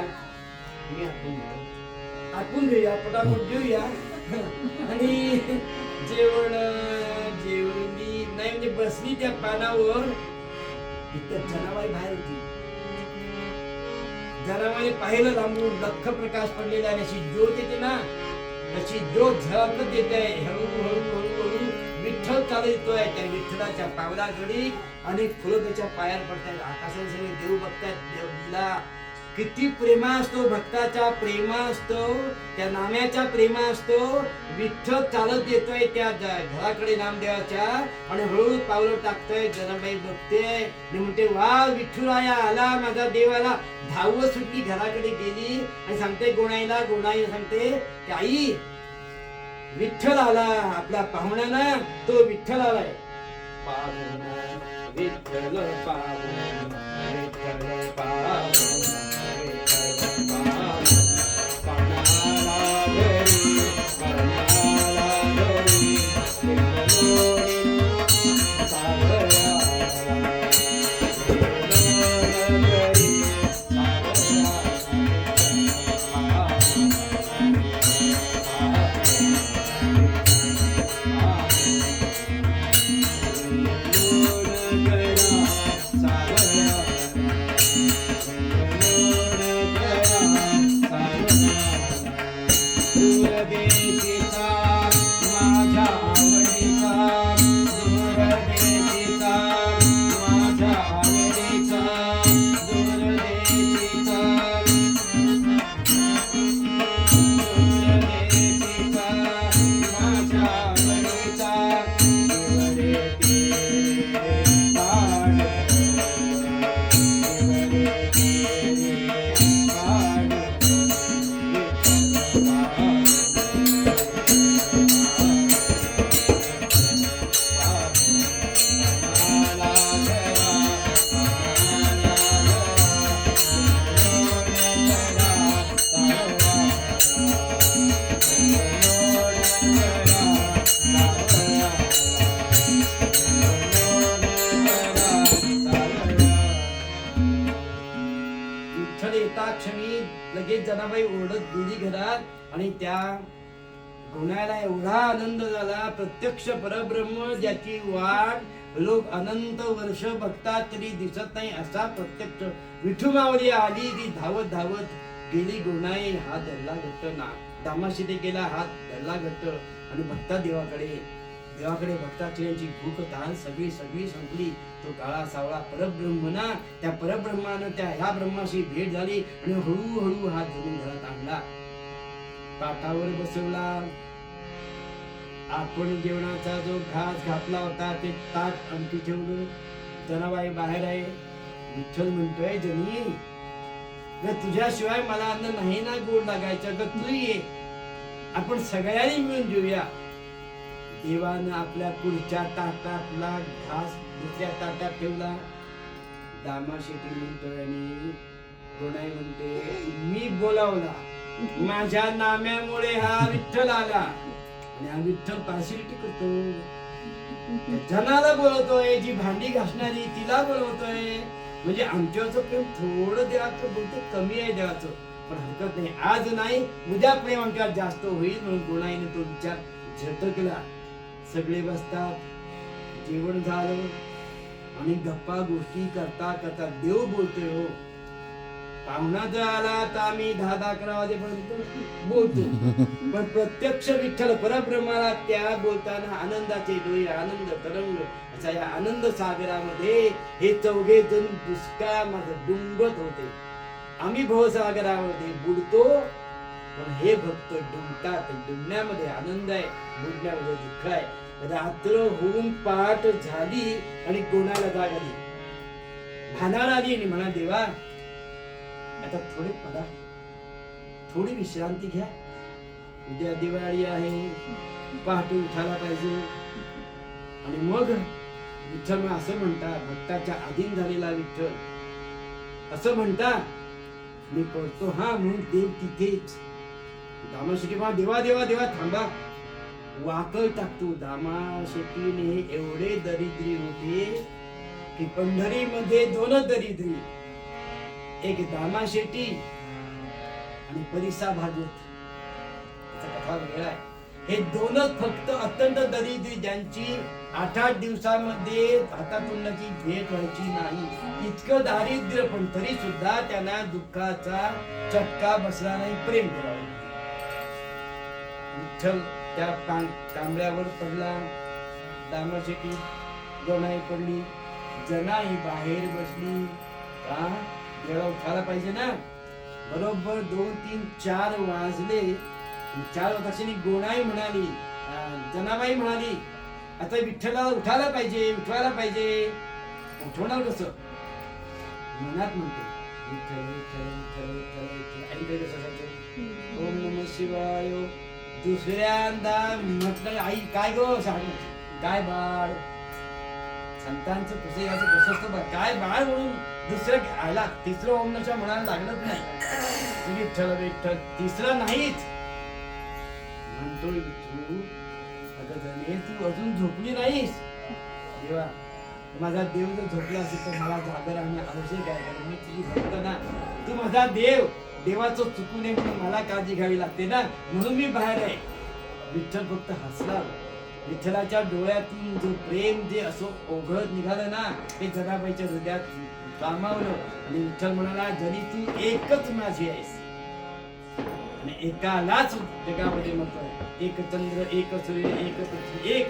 आटपून घेऊया पटापट घेऊया. आणि जेवण जेवली नाही म्हणजे बसली त्या पानावर. इथं जनाबाई बाहेर होती. जनाबाई पाहिलं लांबून लख प्रकाश पडलेला आणि अशी ज्योत येते ना, तशी ज्योत झळकत येते. हळूहळू हळूहळू विठ्ठल चालत येतोय. त्या विठ्ठलाच्या पावलाकडे अनेक फुलं त्याच्या पायावर पडतात. आकाशात सगळे देव बघतात. देवला किती प्रेमा असतो, भक्ताच्या प्रेमा असतो, त्या नाम्याच्या प्रेमा असतो. विठ्ठल चालत येतोय त्या घराकडे नामदेवाच्या आणि हळूहळू पावलं टाकतोय. जनाबाई बघते आणि म्हणते वा विठ्ठलाया आला, माझा देव आला. धावत सुटली घराकडे गेली आणि सांगते गोणाईला. गोणाई सांगते की आई विठ्ठल आला, आपला पाहुणा ना तो विठ्ठल आलाय. विठ्ठल पाहुणा विठ्ठल पाहुणा लगेच जनाबाई ओरडत गेली घरात आणि त्या गोणाला एवढा आनंद झाला. प्रत्यक्ष परब्रह्म ज्याची वाट लोक अनंत वर्ष बघतात तरी दिसत नाही असा प्रत्यक्ष विठुमावली आली. ती धावत धावत गेली. गोणाई हात धरला घट्ट ना दामाशीने गेला, हात धरला घट्ट आणि भक्ता देवाकडे देवाकडे भक्ताची भूक ताण सगळी सगळी संपली. तो काळा सावळा परब्रह्म ना, त्या परब्रह्मानं त्या ह्या ब्रह्माशी भेट झाली आणि हळूहळू हात धरून घरात आणला, पाटावर बसवला. आपण जेवणाचा जो घास घातला होता ते ताट आणखी ठेवलं. जनाबाई बाहेर आहे. विठ्ठल म्हणतोय, जनी ग तुझ्याशिवाय मला अन्न नाही ना गोड लागायचं, ग तू ये, आपण सगळ्यांनी मिळून जेऊया. देवानं आपल्या पुढच्या ताटातला घास दुसऱ्या ताटात ठेवला. दामा शेट्टी म्हणतोय आणि गोणाई म्हणते, मी बोलावला, माझ्या नाम्यामुळे हा विठ्ठल आला आणि हा विठ्ठल पार्शिलिटी करतो. जनाला बोलवतोय, जी भांडी घासणारी तिला बोलवतोय. म्हणजे आमच्यावरचं प्रेम थोडं देवाचं बोलते कमी आहे देवाचं, पण हरकत नाही, आज नाही उद्या प्रेम आमच्यावर जास्त होईल. म्हणून गोणाईने तो विचार झटकला. सगळे बसतात, जेवण झालं आणि गप्पा गोष्टी करता करता देव बोलतोय, हो पाहुणा जर आला तर आम्ही 10-11 वाजेपर्यंत बोलतो, पण प्रत्यक्ष विठ्ठल परब्रह्माला त्या बोलताना आनंदाचे डोळे, आनंद तरंग असा या आनंद सागरामध्ये हे चौघे जण दुष्काळामध्ये डुंबत होते. आम्ही भवसागरामध्ये बुडतो, पण हे भक्त डुंबतात. डुंबण्यामध्ये आनंद आहे, बुडण्यामध्ये दुःख आहे. रात्र होऊन पहाट झाली आणि कोणाला जाग आली, भानाला आली आणि म्हणा, देवा आता थोडे पडा, थोडी विश्रांती घ्या, उद्या दिवाळी आहे, पहाटे उठायला पाहिजे. आणि मग विठ्ठल असं म्हणता, भक्ताच्या अधीन झालेला विठ्ठल असं म्हणता, मी पडतो हा, म्हणून देव तिथेच. दामा शेट्टी म्हणा, देवा देवा देवा थांबा, वाकळ टाकतो. दामा शेट्टीने एवढे दरिद्री होते की पंढरीमध्ये 2 दरिद्री, एक दामा शेट्टी आणि परिसा भागवत, कथा वेगळा आहे. हे 2च फक्त अत्यंत दरिद्री, ज्यांची 8-8 दिवसामध्ये हातातोंडाची भेट व्हायची नाही, इतकं दारिद्र्य, पण तरी सुद्धा त्यांना दुःखाचा चटका बसला नाही, प्रेम करावं. विठ्ठल त्या कांबळ्यावर पडला. दामा शेट्टी गोणाई पडली. जनाई बाहेर बसली. का देवा उठायला पाहिजे ना. बरोबर 2, 3, 4 वाजले. 4 वाजताक्षणी गोणाई म्हणाली, जनाबाई म्हणाली, आता विठ्ठला उठायला पाहिजे, उठवायला पाहिजे. उठवणार कसं? मनात म्हणते, विठ्ठल विठ्ठल विठ्ठल विठ्ठल विठ्ठल. आई काय कसं सांगते, ओम नमः शिवाय. दुसऱ्यांदा म्हटलं, आई काय गो सांग, काय बाळ, संतांचं कसं याचं कसं असतं बघ, काय बाळ म्हणून दुसरं आला. तिसरं ओम नमः शिवाय म्हणायला लागलंच नाही. विठ्ठल विठ्ठल तिसरं नाहीच म्हणतोय. विठ्ठल अगं धने, तू अजून झोपली नाहीस. देवा, माझा देव जर झोपला असेल तर मला जागर राहणे आवश्यक आहे, कारण मी तुझी भक्त ना. तू माझा देव, देवाचं चुकू नये म्हणून मला काळजी घ्यावी लागते ना, म्हणून मी बाहेर आहे. विठ्ठल फक्त हसला. विठ्ठलाच्या डोळ्यातून जो प्रेम जे असं ओघळत निघालं ना, ते जनाबाईच्या हृदयात सामावलं. आणि विठ्ठल म्हणाला, जरी तू एकच माझी आहेस आणि एकालाच जगामध्ये महत्व आहे, एक चंद्र, एक सूर्य, एक पृथ्वी, एक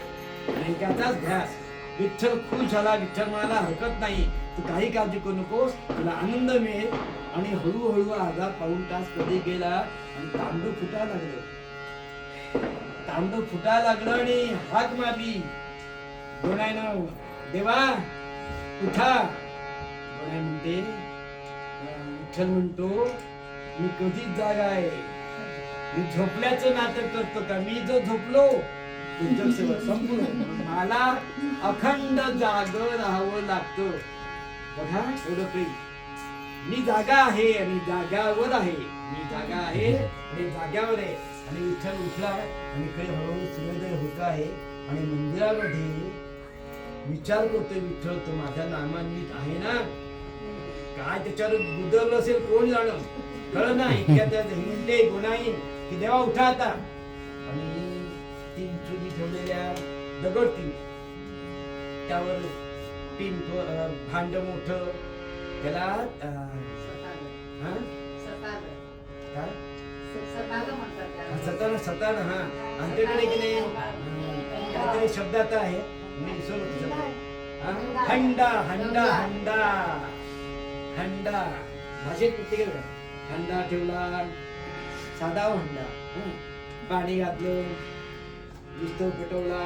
आणि एकाचाच ध्यास. विठ्ठल खुश झाला. विठ्ठल म्हणाला, हरकत नाही, तू काही काळजी करू नकोस, तुला आनंद मिळेल. आणि हळूहळू अर्धा पाऊण तास कधी गेला आणि तांदूळ फुटायला लागलं. तांदूळ फुटायला लागलं आणि हाक मारली गोणाईनं, देवा उठा. गोणाई म्हणते, विठ्ठल म्हणतो, मी कधीच जागा आहे, मी झोपल्याचं नाटक करतो का? मी जर झोपलो संपूर्ण, मला अखंड जागं राहावं लागतं. बघा एवढं प्रेम. मी जागा आहे आणि जाग्यावर आहे, मी जागा आहे आणि जाग्यावर आहे. आणि विठ्ठल उठला आणि इकडे हळूहळू सूर्योदय होत आहे. आणि मंदिरामध्ये विचार करतोय विठ्ठल, तो माझ्या नामान्वित आहे ना, काय त्याच्यावर गुदरलं असेल कोण जाणं, कळ ना. इतक्या त्या हिंडले गोणाई की देवा उठा आता. आणि 3 चुली ठेवलेल्या दगड, 3 त्यावर 3 भांड मोठं, त्याला सतार, हा आमच्याकडे की नाही काहीतरी शब्दात आहे मी विसरलो तो शब्द. हा? हंडा हंडा हंडा हंडा भाषेत प्रत्येक हंडा ठेवला, साधा हंडा. पाणी घातलं, नुसतं पेटवला,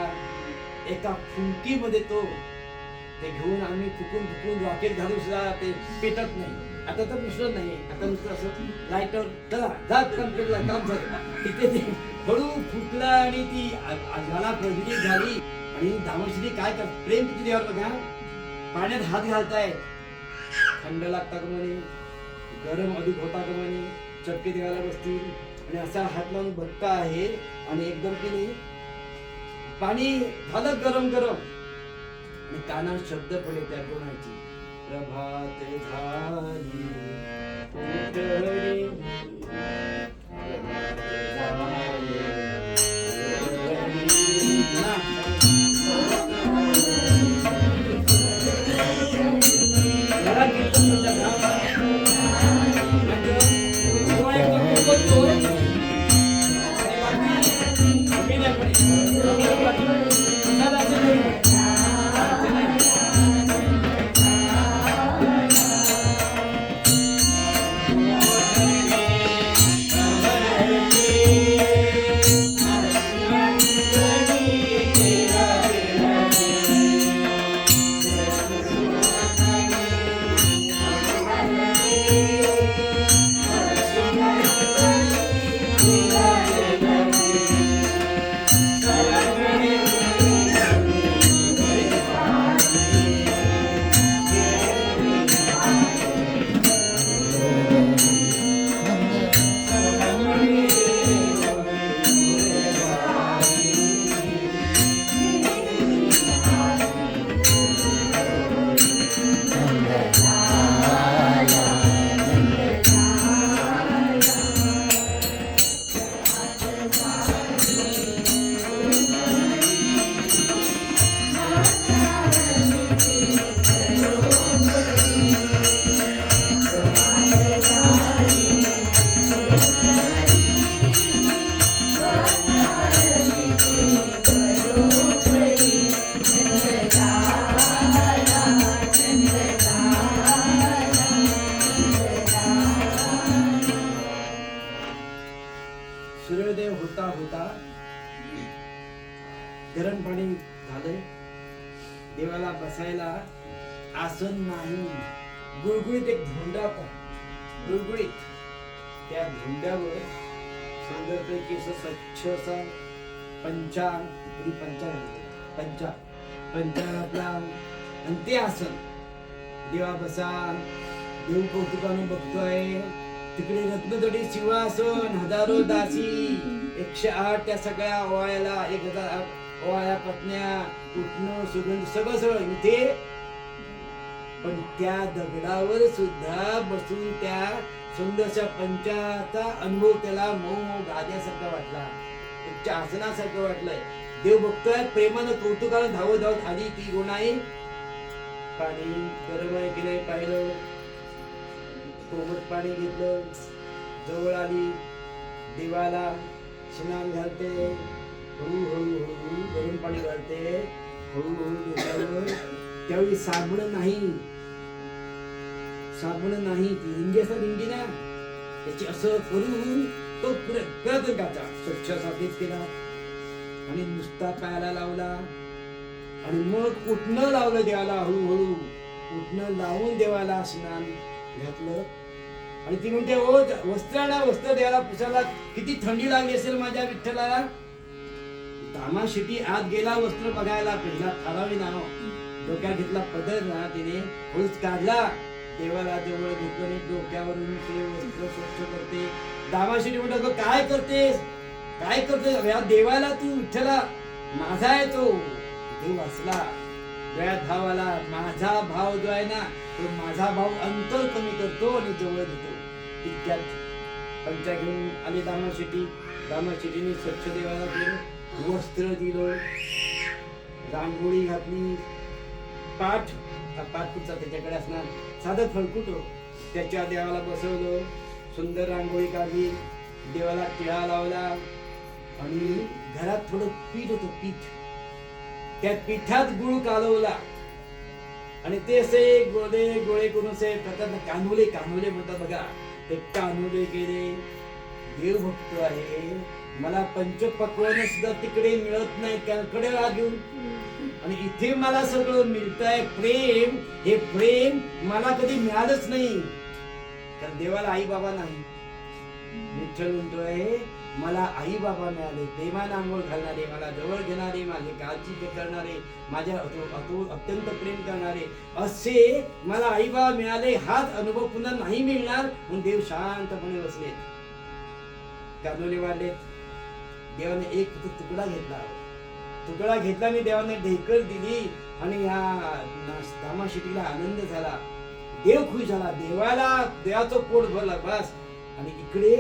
एका फुंकीमध्ये तो ते घेऊन आम्ही फुकून रॉकेट घालून सुद्धा ते पेटत नाही. आता तर नुसतं नाही, आता नुसतं असं लाईटर चला जात काम पेटला काम झालं. तिथे ते हळू फुटला आणि ती ज्वाला प्रज्वलित झाली. आणि दामोदरजी काय कर प्रेम किती देवावर बघा. पाण्यात हात घालतायत, थंड लागता का म्हणे, गरम अधिक होता का म्हणे, चटके देवाला बसतील. आणि असा हात लावून बघता आहे आणि एकदम की नाही पाणी झालं गरम गरम आणि कानात शब्द पडले त्या कोणाची, प्रभात झाली उठली, प्रभात झाली उठली. जरा कीर्तन म्हणतात ना. तेव्हा एकदम खूपच आणि बाकी कमी नाही पडे. बाकी प्रसादाचं नाही पडे. सूर्योदय होता होता गरम पाणी झालंय. देवाला बसायला आसन नाही. गुळगुळीत एक धोंडा होता, गुळगुळीत. त्या धोंड्यावर सुंदरपैकी असं स्वच्छ असा पंचा घातला आणि ते आसन. देवा बसा, देव कौतुकानं बघतोय. तिकडे रत्नजडी शिवासन, हजारो दासी, 108 त्या सगळ्या ओवाळ्याला, 1008 ओवाळ्या पत्न्या, उठणं सुगंध सगळं इथे. पण त्या दगडावर सुद्धा बसून त्या सुंदरशा पंचाचा अनुभव त्याला मऊ गाद्यासारखा वाटला, उच्च आसनासारखं वाटलंय. देव बघतोय, प्रेमानं कौतुकानं धावत आली ती गोणाई. पाणी गरम आहे की नाही पाहिलं, कोमट पाणी घेतलं, जवळ आली, देवाला स्नान घालते, हळूहळू गरम पाणी घालते, हळूहळू देवावर. त्यावेळी साबण नाही, ती रिंगी असतात, रिंगी ना, त्याची असं करून तो परत गाचा स्वच्छ साफीच केला आणि नुसता पायाला लावला. आणि मग उठणं लावलं देवाला, हळूहळू उठणं लावून देवाला स्नान घातलं. आणि ती म्हणते, ओ वस्त्र देवाला पुसायला किती थंडी लागली असेल माझ्या विठ्ठलाला. दामा शेटी आत गेला वस्त्र बघायला, पहिला ठरावी नाव डोक्यात घेतला पदर ना, तिने हळूच काढला, देवाला जवळ घेतलं आणि डोक्यावरून ते वस्त्र स्वच्छ करते. दामा शेटी म्हणतो, काय करतेस, काय करते या देवाला, तू विठ्ठला माझा आहे तो. देव वाचला, डोळ्यात भाव आला. माझा भाव जो आहे ना, तो माझा भाव अंतर कमी करतो आणि जवळ घेतो. इतक्यात पंचा घेऊन आले दामाशेटीने स्वच्छ देवाला दिलं, वस्त्र दिलं, रांगोळी घातली. पाठ कुठचा त्याच्याकडे असणार, साधं फळकुट, त्याच्या देवाला बसवलं, सुंदर रांगोळी काढली, देवाला टिळा लावला. आणि घरात थोडं पीठ होतं, पीठ त्या पिठात गुळ कालवला आणि ते असे गोळे गोळे करून असे प्रकार कानोले कानोले म्हणतात बघा, ते कानोले केले. देव भक्त आहे, मला पंचपक्वान्न सुद्धा तिकडे मिळत नाही त्याकडे घेऊन, आणि इथे मला सगळं मिळतंय. प्रेम, हे प्रेम मला कधी मिळालंच नाही, कारण देवाला आई बाबा नाही. विठ्ठल म्हणतोय मला आई बाबा मिळाले, प्रेमानं आंघोळ घालणारे, मला जवळ घेणारे, माझी काळजी करणारे, माझ्या अत्यंत प्रेम करणारे, असे मला आई बाबा मिळाले. हाच अनुभव पुन्हा नाही मिळणार म्हणून देव शांतपणे बसले. कानोले वाढलेत. देवाने एक तुकडा घेतला आणि देवाने ढेकर दिली आणि या तामाशिटीला आनंद झाला. देव खुश झाला, देवाचं पोट भरला बस. आणि इकडे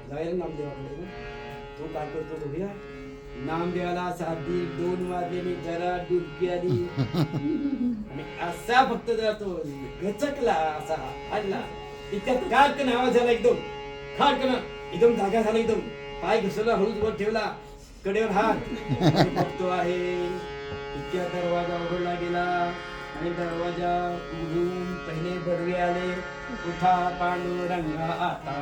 जायला नामदेवाकडे, तो काय करतो बघूया. नामदेवाला साधी 2 वाजले, जरा डुबकी आली आणि असा फक्त जातो गचकला, असा हाडला. इतक्यात खाडकन आवाज झाला, एकदम खाडकन एकदम जागा झाला, एकदम पाय घसरला, हळूच वर ठेवला, कडेवर हात बघतो आहे. इतक्या दरवाजा उघडला गेला आणि दरवाजा उघडून पहिले बडवे आले. उठा पांडुरंगा आता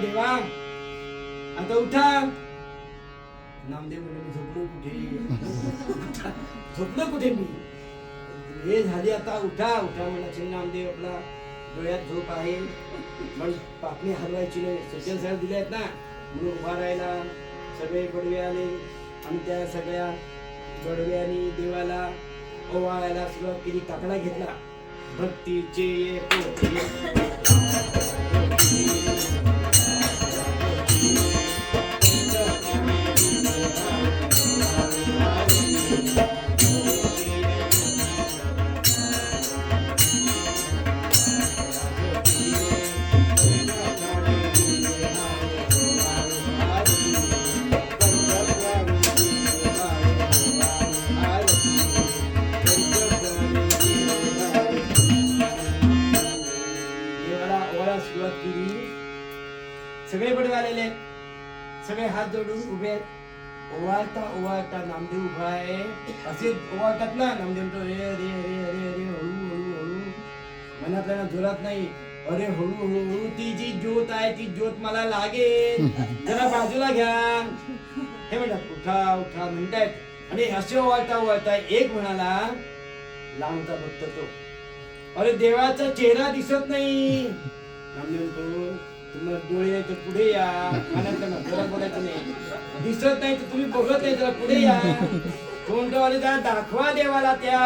देवा आता उठा. नामदेव म्हणजे झोपलो कुठे मी, हे झाली आता उठा म्हणा. नामदेव आपला डोळ्यात झोप आहे, पण पापणी हलवायची नाही, सज्जन साहेब दिले आहेत ना म्हणून उभा राहायला. सगळे बडवे आले आणि त्या सगळ्या बडव्यांनी देवाला ओवाळायला सुरुवात केली. काकडा घेतला, भक्तीचे सगळे बडवे आलेले, सगळे हात जोडून उभे. ओवाळता नामदेव उभा आहे, असे ओवाळतात ना. नामदेव तो रे रे रे रे रे हळू मनातल्या जोरात नाही, अरे हळू ती जी ज्योत आहे ती ज्योत मला लागेल, जरा बाजूला घ्या हे म्हणतात. उठा म्हणतायत आणि असे ओवाळता एक म्हणाला, लांबचा भक्त तो, अरे देवाचा चेहरा दिसत नाही. नामदेव तो, तुम्हाला डोळे नाही तर पुढे या, मनातल्या जोरात बोलायचं नाही, दिसत नाही तर तुम्ही बघत नाही, जरा पुढे या. तो म्हणतो अरे जरा दाखवा देवाला त्या.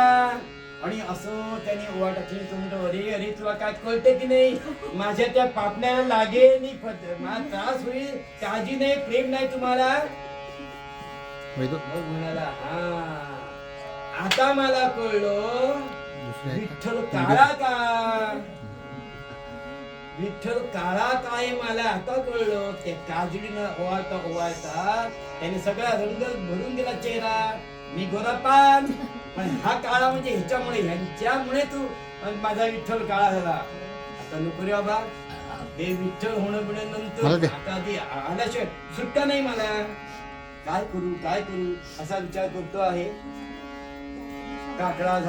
आणि असं त्याने ओवाटाची तो म्हणतो, अरे तुला काय कळते की नाही, माझ्या त्या पापण्याला लागेल, मला त्रास होईल, काळजी नाही, प्रेम नाही तुम्हाला. मग म्हणाला, हा आता मला कळलं विठ्ठल काळा का, विठ्ठल काळा काय मला आता कळलं. त्या काजळीनं ओवाळता त्याने सगळा रंग भरून गेला चेहरा. मी गोरापान, पण हा काळा म्हणजे ह्याच्यामुळे तू माझा विठ्ठल काळा झाला. आता नको रे बाबा, हे विठ्ठल होणं नंतर आता ते आल्याशिवाय सुट्टा नाही मला. काय करू असा विचार करतो आहे. काकडा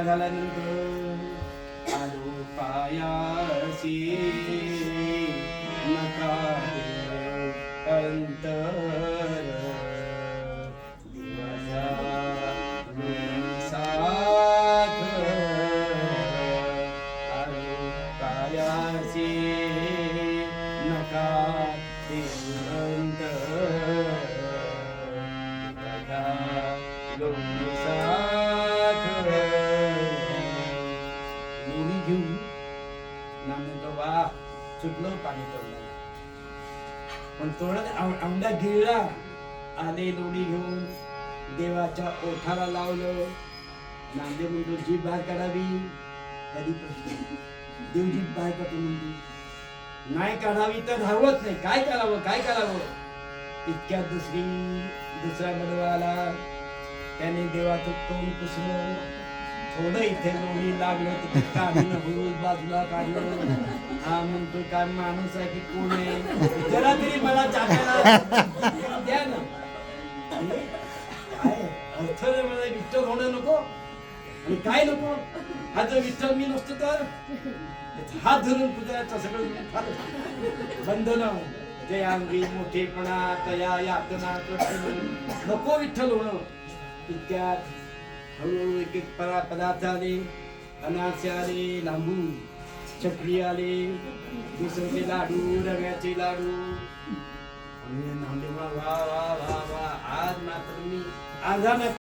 झाल्यानंतर आलो पायासी नका अंतर दिवसा साथ आलो पायासी नका सुटलं पाणी पण थोडं औंधा गिळला. आले लोणी घेऊन देवाच्या ओठाला लावलं. नामदेव म्हणतो जीभ बाहेर काढावी. कधी प्रश्न देव जीभ बाहेर काढतो म्हणतो नाही काढावी तर राहवत नाही. काय करावं काय करावं. इतक्यात दुसरा गडवा आला. त्याने देवाचं तोंड पुसलं. थोडं इथे लोणी लागलं तर काढून हळूच बाजूला काढलं. हा म्हणतो काय माणूस आहे की कोण आहे. जरा तरी मला चाकायला द्या ना. काय अर्थ नाही मला विठ्ठल होणं नको आणि काय नको. हा जर विठ्ठल मी नसतो तर हात धरून पुजायचं सगळं बंधन ते अंगी मोठेपणा तया यातना कष्ट नको विठ्ठल होणं. इतक्यात हळूहळू एक एक पदार्थ आले. अनारसे आले, लांबू चकली आले, दुसऱ्याचे लाडू, रव्याचे लाडू. आणि नामदेव वा वा वा वा आज मात्र मी अर्धा